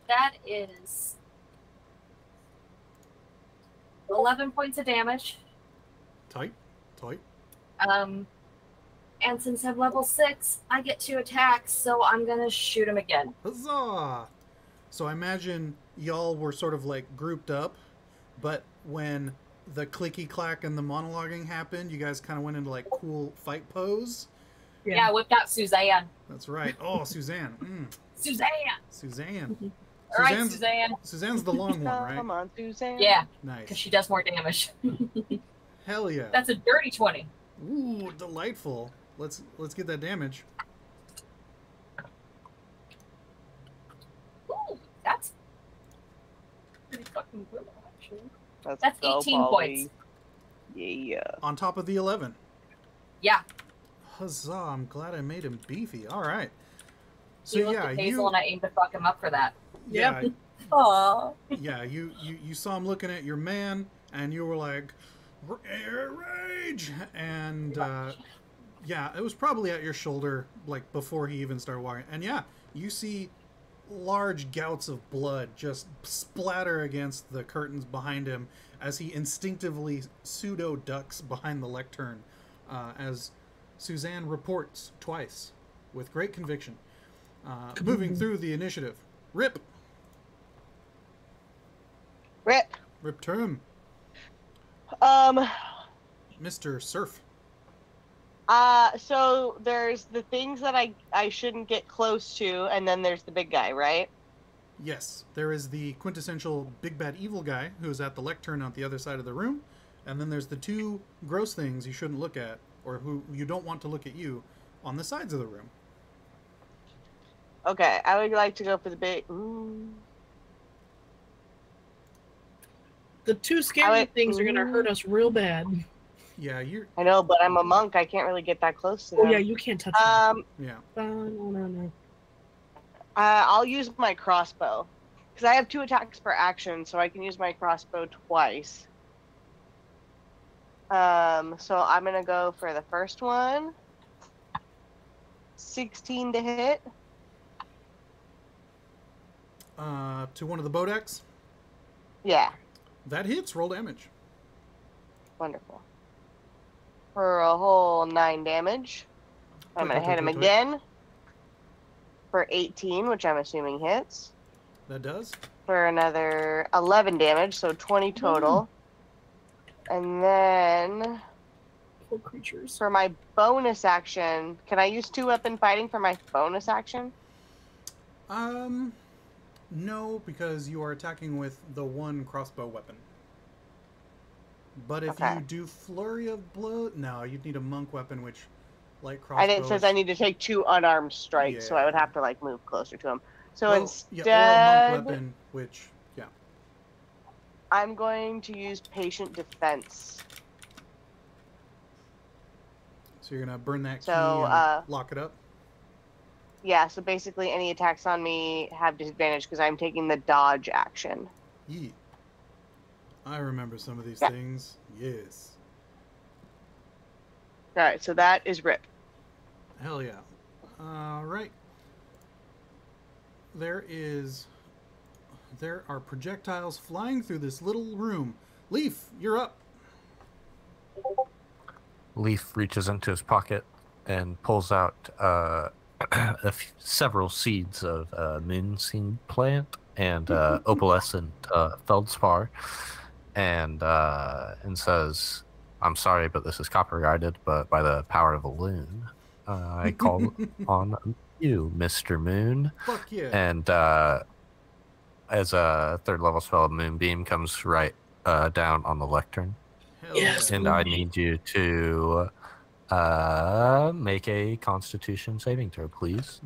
That is 11 points of damage. Tight. And since I'm level 6, I get 2 attacks, so I'm gonna shoot him again. Huzzah! So I imagine y'all were sort of like grouped up, but when the clicky clack and the monologuing happened, you guys kind of went into like cool fight pose. Yeah, I whipped out Suzanne. That's right. Oh, Suzanne. Suzanne! Suzanne. All right, Suzanne. Suzanne's the long one, right? Come on, Suzanne. Yeah, because Nice. she does more damage. Hell yeah. That's a dirty 20. Ooh, delightful. Let's get that damage. Ooh, that's pretty fucking That's 18 points. Yeah. On top of the 11. Yeah. Huzzah! I'm glad I made him beefy. All right. So He looked at Hazel and I aimed to fuck him up for that. Yeah. Aww. Yeah. You saw him looking at your man, and you were like, rage, and yeah, it was probably at your shoulder, like before he even started walking. And yeah, you see large gouts of blood just splatter against the curtains behind him as he instinctively pseudo ducks behind the lectern, as Suzanne reports twice with great conviction. Moving through the initiative. Rip term. Mr. Surf. So there's the things that I shouldn't get close to, and then there's the big guy, right? Yes, there is the quintessential big bad evil guy who's at the lectern on the other side of the room, and then there's the two gross things you shouldn't look at, or who you don't want to look at you, on the sides of the room. Okay, I would like to go for the big. The two scary things are going to hurt us real bad. Yeah, you're. I know, but I'm a monk. I can't really get that close to Oh them. yeah, you can't touch them. Yeah. No. I'll use my crossbow because I have 2 attacks per action, so I can use my crossbow twice. So I'm gonna go for the first one. 16 to hit. To one of the bodeks. Yeah. That hits. Roll damage. Wonderful. For a whole 9 damage. I'm gonna hit him again. For 18, which I'm assuming hits. That does. For another 11 damage, so 20 total. And then Poor creatures. for my bonus action, can I use 2-weapon fighting for my bonus action? No, because you are attacking with the one crossbow weapon. But if you do flurry of blow, no, you'd need a monk weapon, which light crossbow. I think it says I need to take 2 unarmed strikes, so I would have to like move closer to him. So instead, yeah, or a monk weapon, which I'm going to use patient defense. So you're gonna burn that key So, and lock it up. Yeah, so basically any attacks on me have disadvantage because I'm taking the dodge action. Yeet. I remember some of these things. Yes. Alright, so that is Rip. Hell yeah. Alright. There are projectiles flying through this little room. Leaf, you're up. Leaf reaches into his pocket and pulls out several seeds of moon seed plant and opalescent feldspar, and says, "I'm sorry, but this is copper guided. But by the power of a loon, I call on you, Mr. Moon." Fuck yeah. And as a 3rd level spell, Moonbeam comes right down on the lectern. Hell Yes. yeah. And I need you to make a Constitution saving throw, please.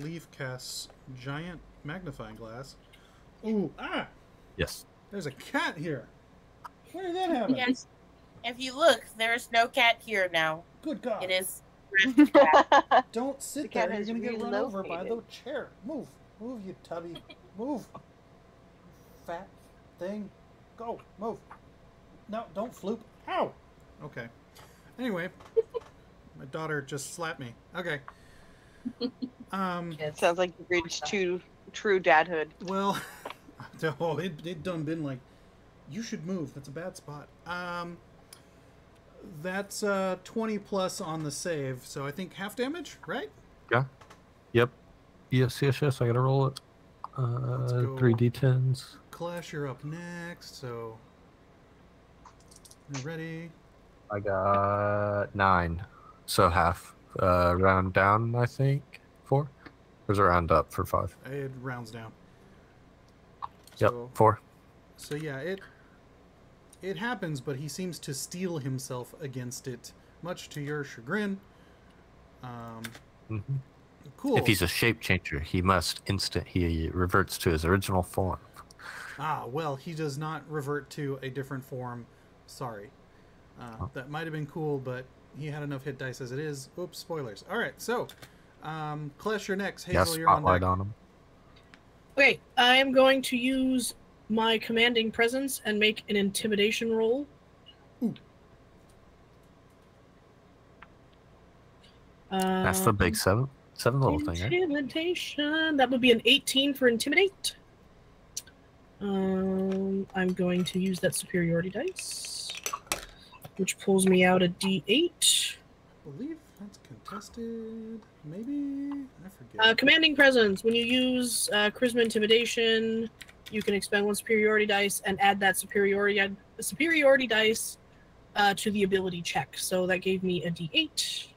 Leaf casts giant magnifying glass. Ooh, Yes. there's a cat here. Where did that happen? Yes. If you look, there's no cat here now. Good God. It is. Don't sit The cat there. You're has going to get run over by the relocated. chair. Move. Move, you tubby. Move. Fat thing. Go. Move. No, don't floop. Ow. Okay. Anyway, my daughter just slapped me. Okay. It sounds like you've reached true dadhood. Well, it done been like, you should move. That's a bad spot. That's 20 plus on the save, so I think half damage, right? Yeah. Yep. Yes. I gotta roll it. Let's go. 3d10s. Klesh, you're up next, so you ready? I got 9, so half. Round down, I think. 4. Or is it round up for 5? It rounds down. Yep, So, 4. So yeah, it happens, but he seems to steel himself against it, much to your chagrin. Cool. If he's a shape changer, he reverts to his original form. Ah, well, he does not revert to a different form. Sorry. That might have been cool, but he had enough hit dice as it is. Oops, spoilers. All right, so Klesh, you're next. Hazel, you're on spotlight deck. on him. Okay, I am going to use my commanding presence and make an intimidation roll. Ooh. That's the big seven little thing, right? Intimidation. That would be an 18 for intimidate. I'm going to use that superiority dice, which pulls me out a D8. I believe that's contested. Maybe? I forget. Commanding presence. When you use charisma intimidation, you can expend one superiority dice and add that superiority dice to the ability check. So that gave me a D8.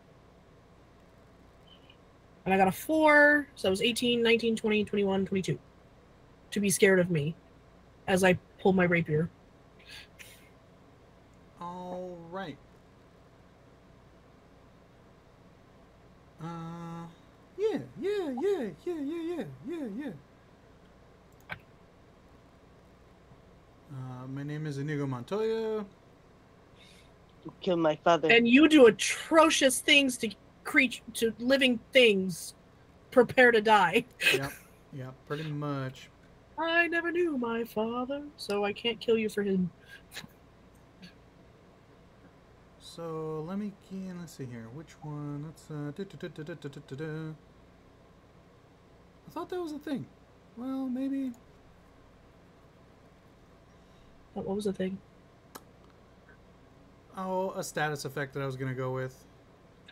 And I got a 4, so that was 18, 19, 20, 21, 22. To be scared of me as I pull my rapier. All right. Yeah. My name is Inigo Montoya. Kill my father. And you do atrocious things to living things. Prepare to die. Yep, pretty much. I never knew my father, so I can't kill you for him. So let's see here. Which one? Let's I thought that was a thing. Well, maybe. What was the thing? Oh, a status effect that I was gonna go with.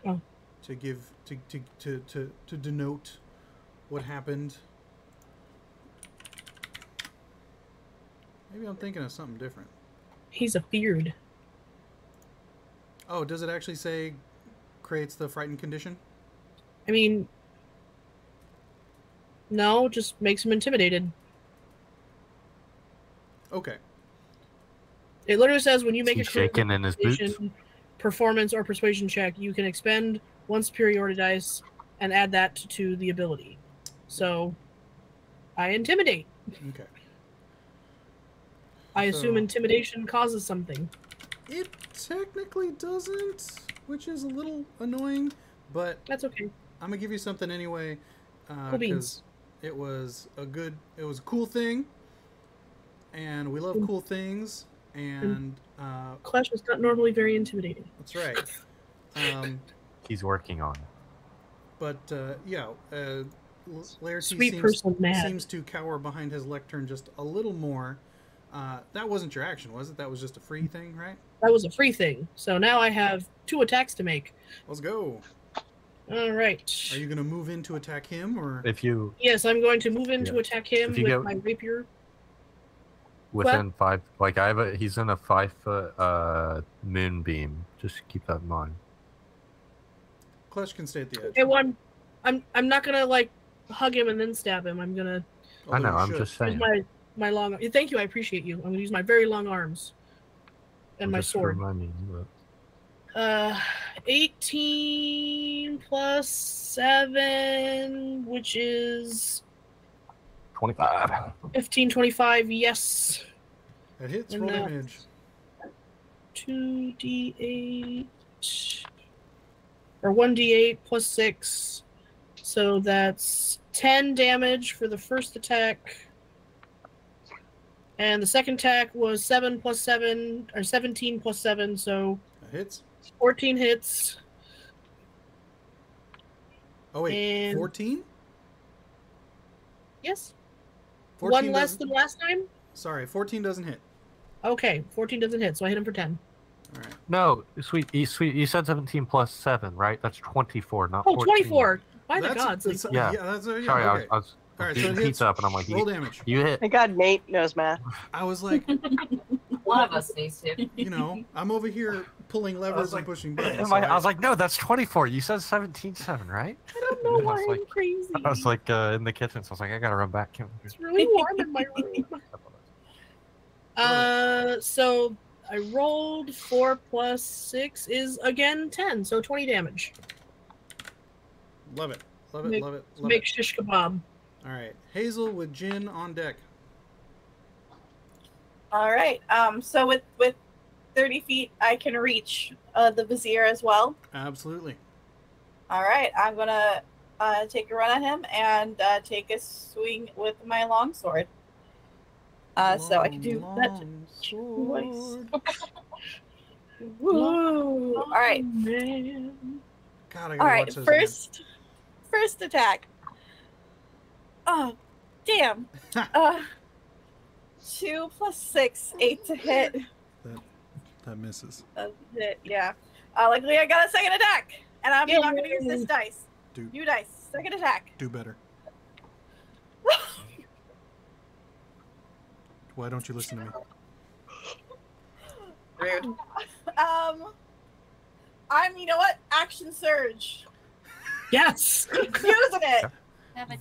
Oh. To give to denote what happened. Maybe I'm thinking of something different. He's a beard. Oh, does it actually say creates the frightened condition? I mean, no, just makes him intimidated. Okay. It literally says when you make He's a shaking in his boots. performance or persuasion check, you can expend one superiority dice and add that to the ability. So, I intimidate. Okay. I assume intimidation causes something. It technically doesn't, which is a little annoying, but That's okay. I'm gonna give you something anyway. Cool beans. It was a cool thing, and we love cool things, and Klesh is not normally very intimidating. that's right. He's working on it. But Laertes Sweet person mad. seems to cower behind his lectern just a little more. That wasn't your action, was it? That was just a free thing, right? That was a free thing. So now I have 2 attacks to make. Let's go. All right. Are you going to move in to attack him, or? If you Yes, I'm going to move in to attack him If you with go- my rapier. within 5, like he's in a 5-foot moonbeam. Just keep that in mind. Klesh can stay at the edge. Okay, well, I'm not gonna like hug him and then stab him. I'm gonna I know. Although you I'm should. just use saying. my long. Thank you, I appreciate you. I'm gonna use my very long arms and my Just sword. remind me, but 18 plus 7, which is 25. 15, 25. Yes. That hits. And Roll that- damage. 2d8 or 1d8 plus 6, so that's 10 damage for the first attack, and the second attack was 7 plus 7 or 17 plus 7, so That hits. 14 hits. Oh wait, And- 14? Yes, 14 one less doesn't- than last time. Sorry, 14 doesn't hit. Okay, 14 doesn't hit, so I hit him for 10. All right. No, sweet. You said 17 plus 7, right? That's 24, not Oh, 14. 24. By the gods. that's, Yeah. that's yeah, Sorry, okay. I was All right, so eating it hits. pizza up, and I'm like, Roll damage. you hit. Thank God Nate knows math. I was like, One of us needs to. you know, I'm over here pulling levers and pushing buttons. I was like, no, that's 24. You said 17.7, right? I don't know I why was I'm like- crazy. I was like in the kitchen, so I was like, I gotta run back. It's really warm in my room. So I rolled 4 plus 6 is again 10, so 20 damage. Love it. Love it. Make- Love it. Love Make it. shish kebab. All right. Hazel with Jin on deck. All right. So with 30 feet, I can reach the vizier as well. Absolutely. All right. I'm gonna take a run at him and take a swing with my longsword. So I can do that twice. Woo! All right. God, I gotta All right. watch those First attack. Oh, damn. 2 + 6, 8 to hit. That misses. That's it, yeah. Luckily, I got a second attack, and I'm not going to use this dice. New dice. Second attack. Do better. Why don't you listen to me? Rude. You know what? Action surge. Yes. Using it.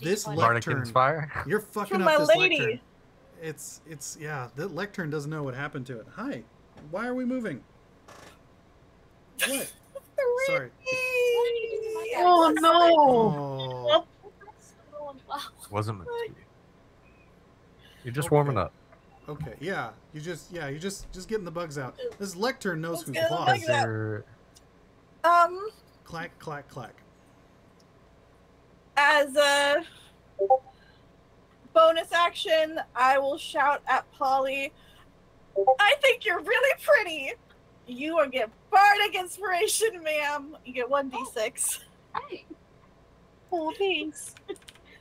This Bardic lectern. Inspire. You're fucking From up my this lady. lectern. It's yeah. The lectern doesn't know what happened to it. Hi. Why are we moving? What? Sorry. Oh no. Oh. Wasn't meant to be. You're just warming up. Okay. Yeah. You just getting the bugs out. This lectern knows who's Let's get the boss. bugs out. Clack clack clack. As a bonus action, I will shout at Polly, I think you're really pretty. You will get bardic inspiration, ma'am. You get 1d6. Hey. Oh, thanks. That's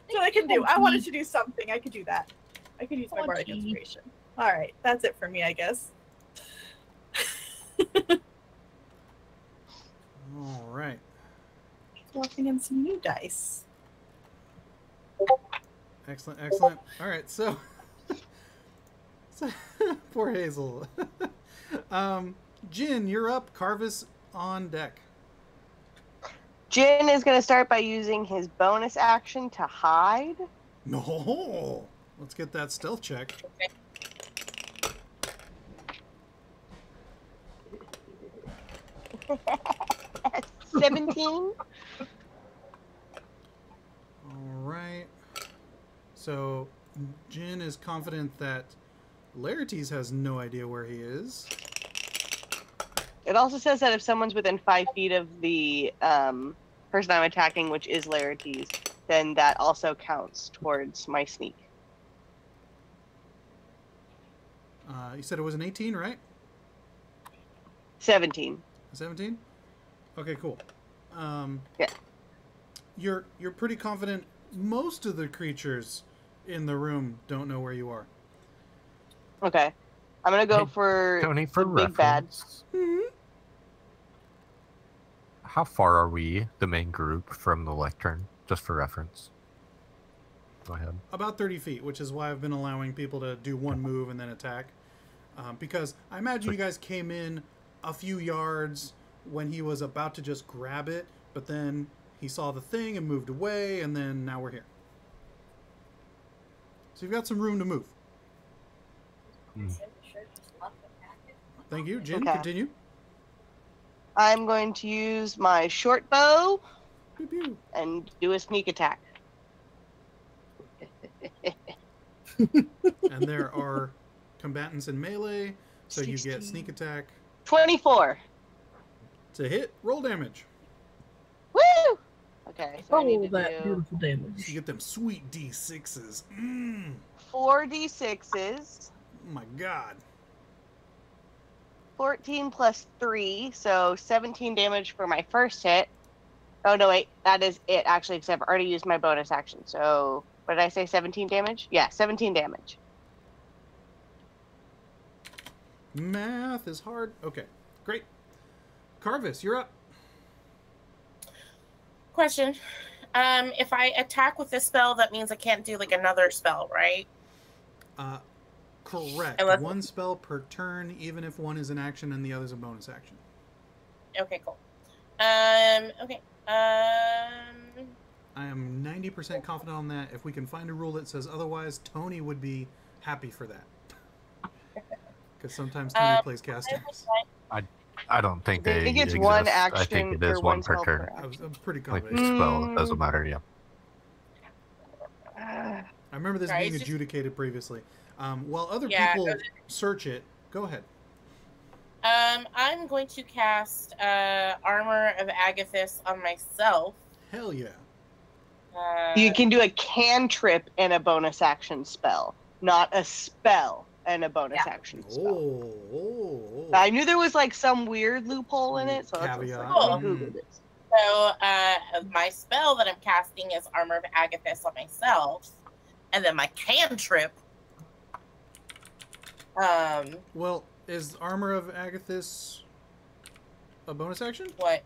what I can do. I wanted to do something. I could do that. I could use my bardic inspiration. All right. That's it for me, I guess. All right. Walking in some new dice. Excellent, excellent. All right, so poor Hazel. Jin, you're up. Karvis on deck. Jin is going to start by using his bonus action to hide. No, let's get that stealth check. Okay. 17. All right. So Jin is confident that Laertes has no idea where he is. It also says that if someone's within 5 feet of the person I'm attacking, which is Laertes, then that also counts towards my sneak. You said it was an 18, right? 17. 17? Okay, cool. Yeah. You're pretty confident most of the creatures in the room don't know where you are. Okay. I'm going to go Hey, for Tony, for the big bad. reference, how far are we, the main group, from the lectern? Just for reference. Go ahead. About 30 feet, which is why I've been allowing people to do one move and then attack. Because I imagine you guys came in a few yards when he was about to just grab it, but then he saw the thing and moved away, and then now we're here. So you've got some room to move. Thank you. Jin, Okay. continue. I'm going to use my short bow Pew, pew. and do a sneak attack. And there are combatants in melee, so you get sneak attack 24. to hit. Roll damage. Woo! Okay, so I Oh, need to that do beautiful damage. You get them sweet D6s. 4 d6s, Oh my god. 14 plus 3, so 17 damage for my first hit. Oh, no, wait, that is it, actually, because I've already used my bonus action. So, what did I say, 17 damage? Yeah, 17 damage. Math is hard. Okay, great. Karvis, you're up. Question. If I attack with this spell, that means I can't do like another spell, right? Correct. Unless- One spell per turn, even if one is an action and the other's a bonus action. Okay, cool. Okay. I am 90% confident on that. If we can find a rule that says otherwise, Tony would be happy for that. Because sometimes Tony plays casters. I don't think I they think it's exist. one I action think it for is one one per spell turn. per action. I'm pretty Like confident. spell, it doesn't matter, yeah. I remember this Sorry, being it's just- adjudicated previously. While other Yeah, people search it, go ahead. I'm going to cast Armor of Agathis on myself. Hell yeah. You can do a cantrip and a bonus action spell, not a spell and a bonus action spell. Oh. I knew there was like some weird loophole in it, so that's Caveat. like, Cool. Googled it. So my spell that I'm casting is Armor of Agathis on myself, and then my cantrip. Well, is Armor of Agathis a bonus action? What?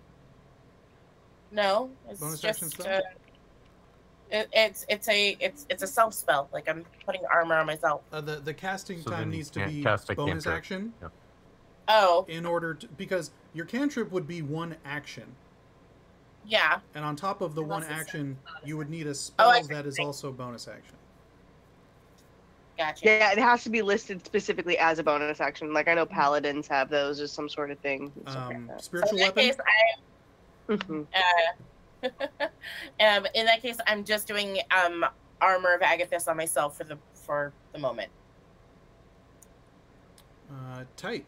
No, it's Bonus just action spell? it's a self spell. Like I'm putting armor on myself. The casting So time then you needs to can't be cast a bonus cantrip. action Yep. Oh, in order to, because your cantrip would be one action, yeah. and on top of the one Unless it's action, bonus you would need a Oh, spell I see. that is also bonus action. Gotcha. Yeah, it has to be listed specifically as a bonus action. Like I know paladins have those or some sort of thing. and stuff like that. So Spiritual in that weapon. case, Mhm. in that case, I'm just doing Armor of Agathis on myself for the moment. Tight.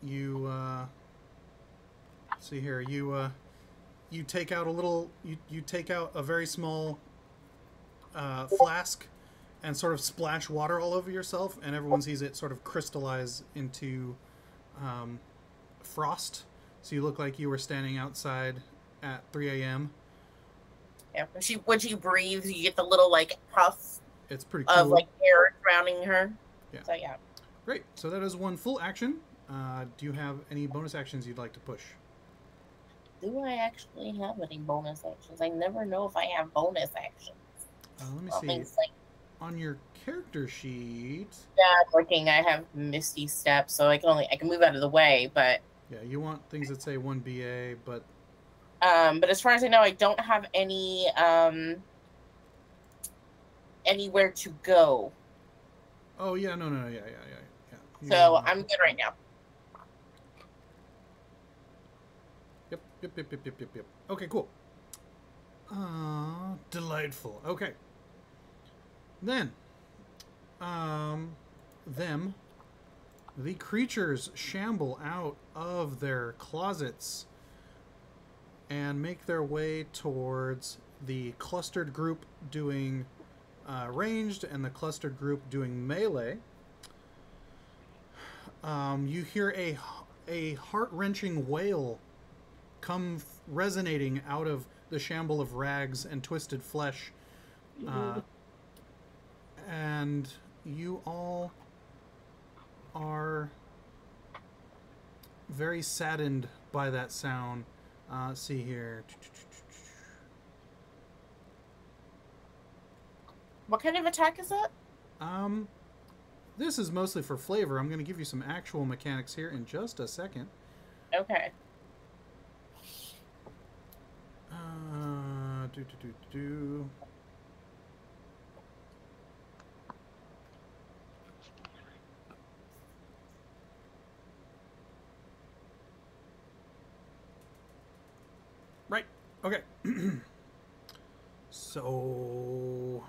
You see here. You take out a little. You take out a very small flask, and sort of splash water all over yourself, and everyone sees it sort of crystallize into frost. So you look like you were standing outside at 3 a.m. Yeah. When she breathes, you get the little like puff It's pretty cool. of like air surrounding her. Yeah. So yeah. Great. So that is one full action. Do you have any bonus actions you'd like to push? Do I actually have any bonus actions? I never know if I have bonus actions. Let me Well, see. things like On your character sheet, yeah, I'm looking. I have Misty Step, so I can move out of the way, but yeah, you want things that say 1BA, but as far as I know, I don't have any anywhere to go. oh yeah, no, yeah. So I'm good right now. Yep. Okay, cool. Delightful. Okay. Then, the creatures shamble out of their closets and make their way towards the clustered group doing ranged and the clustered group doing melee. You hear a heart-wrenching wail come resonating out of the shamble of rags and twisted flesh. And you all are very saddened by that sound. Let's see here. What kind of attack is that? This is mostly for flavor. I'm going to give you some actual mechanics here in just a second. Okay. Right. Okay. So,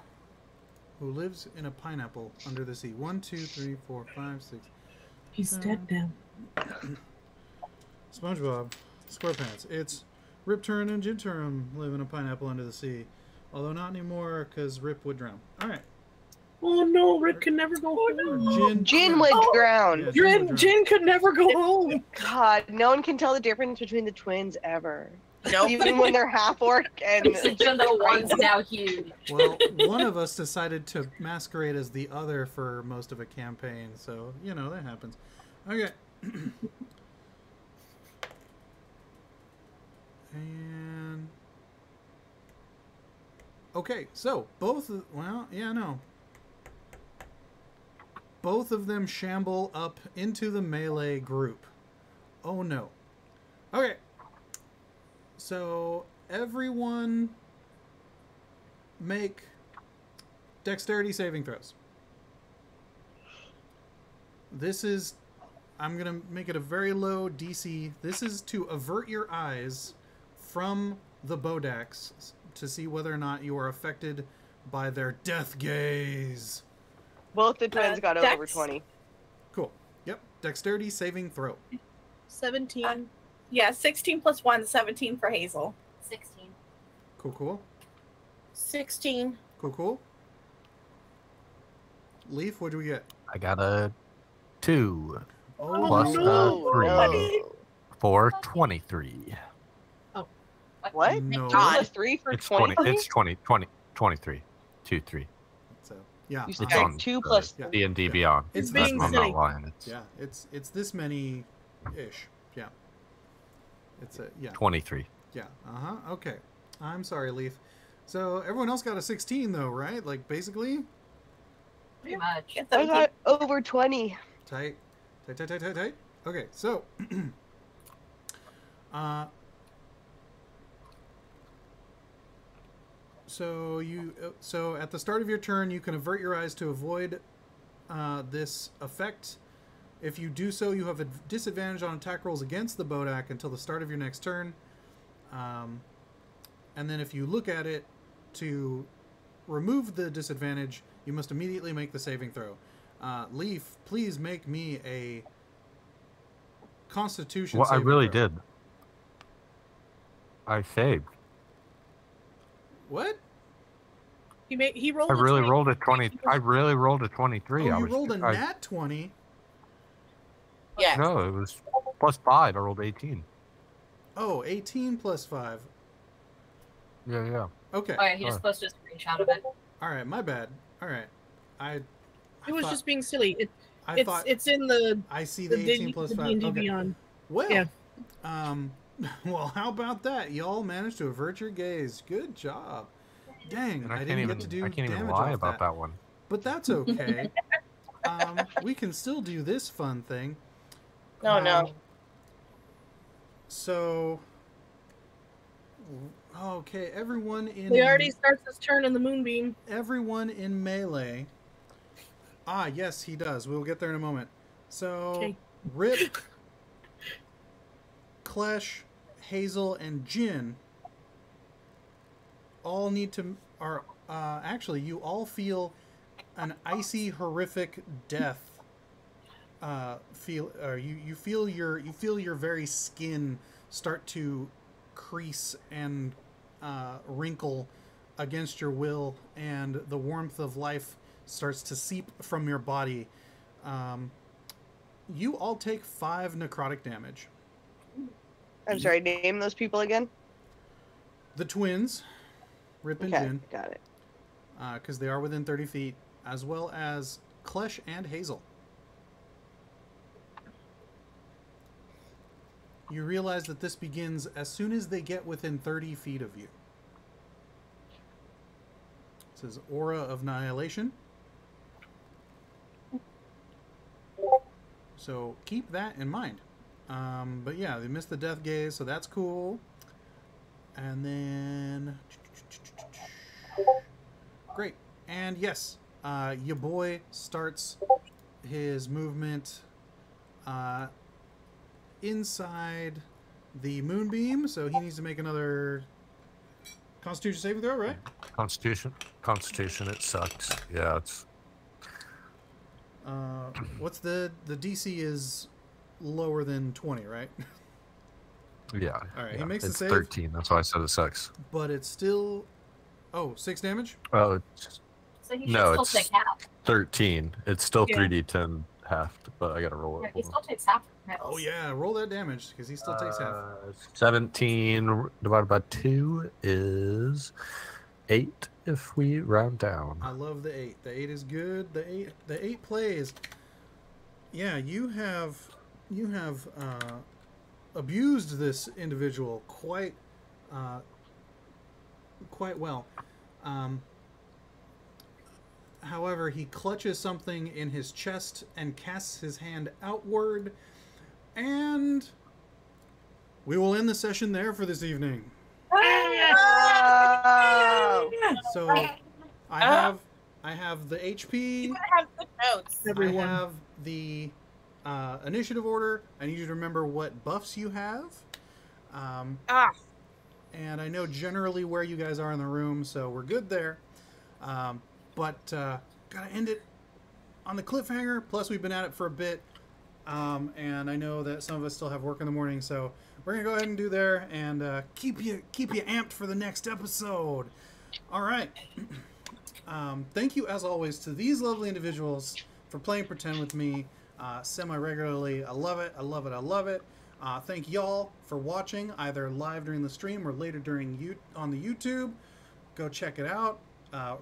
who lives in a pineapple under the sea? 1, 2, 3, 4, 5, 6. He's dead now. SpongeBob SquarePants. It's Rip Turin and Jin Turin live in a pineapple under the sea. Although not anymore, because Rip would drown. Alright. Oh no, Rip can never go home. Jin would drown. Yeah, Jin would drown. Jin could never go home. God, no one can tell the difference between the twins ever. Nope. Even when they're half orc and Even though one's now huge. Well, one of us decided to masquerade as the other for most of a campaign, so, you know, that happens. Okay. And... Okay, so, both of them shamble up into the melee group. Oh no. Okay. So, everyone make dexterity saving throws. This is... I'm going to make it a very low DC. This is to avert your eyes from the Bodax to see whether or not you are affected by their death gaze. Both the twins got Dex? over 20. Cool. Yep. Dexterity saving throw. 17. Yeah, 16 plus 1, 17 for Hazel. 16. Cool. 16. Cool. Leaf, what do we get? I got a 2 Oh, plus no. 3 No. for 23. What? No. God. Plus 3 for It's 20? 20. It's 23. 2, 3. So, yeah. You It's said on 2 plus Yeah. D&D Yeah. Beyond. It's That's, being I'm silly. not lying. It's Yeah, it's this many-ish. Yeah. It's a, yeah. 23. Yeah. Okay. I'm sorry, Leaf. So everyone else got a 16 though, right? Like basically Pretty much. Get I 17. got over 20. tight. Okay, so so at the start of your turn, you can avert your eyes to avoid this effect. If you do so, you have a disadvantage on attack rolls against the Bodak until the start of your next turn. And then if you look at it to remove the disadvantage, you must immediately make the saving throw. Leaf, please make me a Constitution Well, I saving really throw. did. I saved. What? He rolled. I a really 20. rolled a 20. I really rolled a 23. Oh, I you was, rolled a I- nat 20? Yeah. No, it was plus 5. I rolled 18. Oh, 18 plus 5. Yeah. Okay. Oh yeah, he just posted a screenshot of it. All right, my bad. All right. I It was thought- just being silly. I thought It's in the I see the 18 plus 5. D&D Okay. Beyond. Well, Yeah. well, how about that? Y'all managed to avert your gaze. Good job. Dang, And I didn't get to do I can't even damage lie off about that one. But that's okay. We can still do this fun thing. No. So, okay, everyone in He already starts his turn in the moonbeam. everyone in melee. Ah, yes, he does. We'll get there in a moment. So, Okay. Rip, Klesh, Hazel, and Jin all need to actually you all feel an icy, horrific death. You feel your very skin start to crease and wrinkle against your will, and the warmth of life starts to seep from your body. You all take 5 necrotic damage. I'm sorry, name those people again? The twins, Rip and Okay, Jin, got it. because they are within 30 feet, as well as Klesh and Hazel. You realize that this begins as soon as they get within 30 feet of you. It says Aura of Annihilation. So keep that in mind. But yeah, they missed the death gaze, so that's cool. And then... Great. And yes, your boy starts his movement inside the moonbeam, so he needs to make another Constitution saving throw, right? Constitution, it sucks. Yeah, it's What's the DC is lower than 20, right? yeah. All right, he yeah. makes the it's save. 13. That's why I said it sucks. But it's still 6 damage. Oh, it's So he should No, still it's- take half. 13. It's still Yeah. 3d10 halved, but I gotta roll Yeah, it. he Hold still takes half. Oh yeah, roll that damage because he still takes half. 17 divided by 2 is 8 if we round down. I love the 8. The 8 is good. The 8 plays. Yeah, you have abused this individual quite well. However, he clutches something in his chest and casts his hand outward, and we will end the session there for this evening. Oh! So I have the HP. You gotta have good notes. Everyone. I have the initiative order. I need you to remember what buffs you have. And I know generally where you guys are in the room, so we're good there. But gotta end it on the cliffhanger. Plus, we've been at it for a bit, and I know that some of us still have work in the morning, so we're gonna go ahead and do there and keep you amped for the next episode. All right. Thank you, as always, to these lovely individuals for playing Pretend with me semi-regularly. I love it. I love it. I love it. Thank y'all for watching, either live during the stream or later on the YouTube. Go check it out.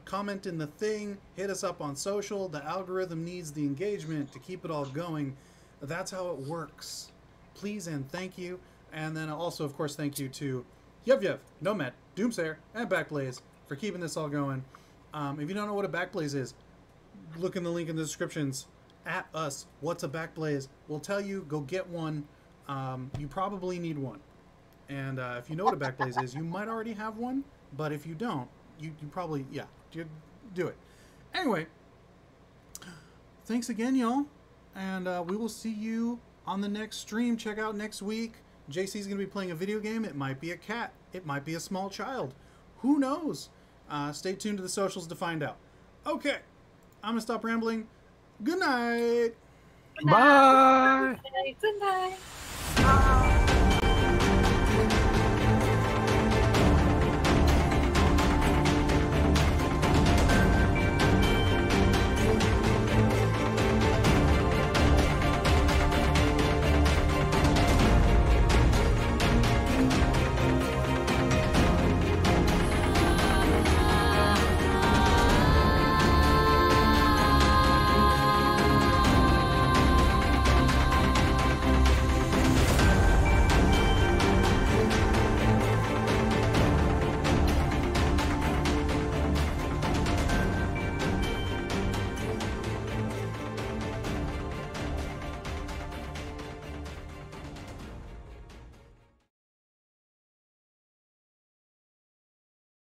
Comment in the thing. Hit us up on social. The algorithm needs the engagement to keep it all going. That's how it works. Please and thank you. And then also, of course, thank you to Yev, Nomad, Doomsayer, and BACKBLAZE for keeping this all going. If you don't know what a BACKBLAZE is, look in the link in the descriptions. At us, what's a BACKBLAZE? We'll tell you, go get one. You probably need one. And if you know what a BACKBLAZE is, you might already have one. But if you don't, you probably, yeah, you do it. Anyway, thanks again, y'all. And we will see you on the next stream. Check out next week. JC's going to be playing a video game. It might be a cat. It might be a small child. Who knows? Stay tuned to the socials to find out. Okay, I'm going to stop rambling. Good night. Bye. Good night.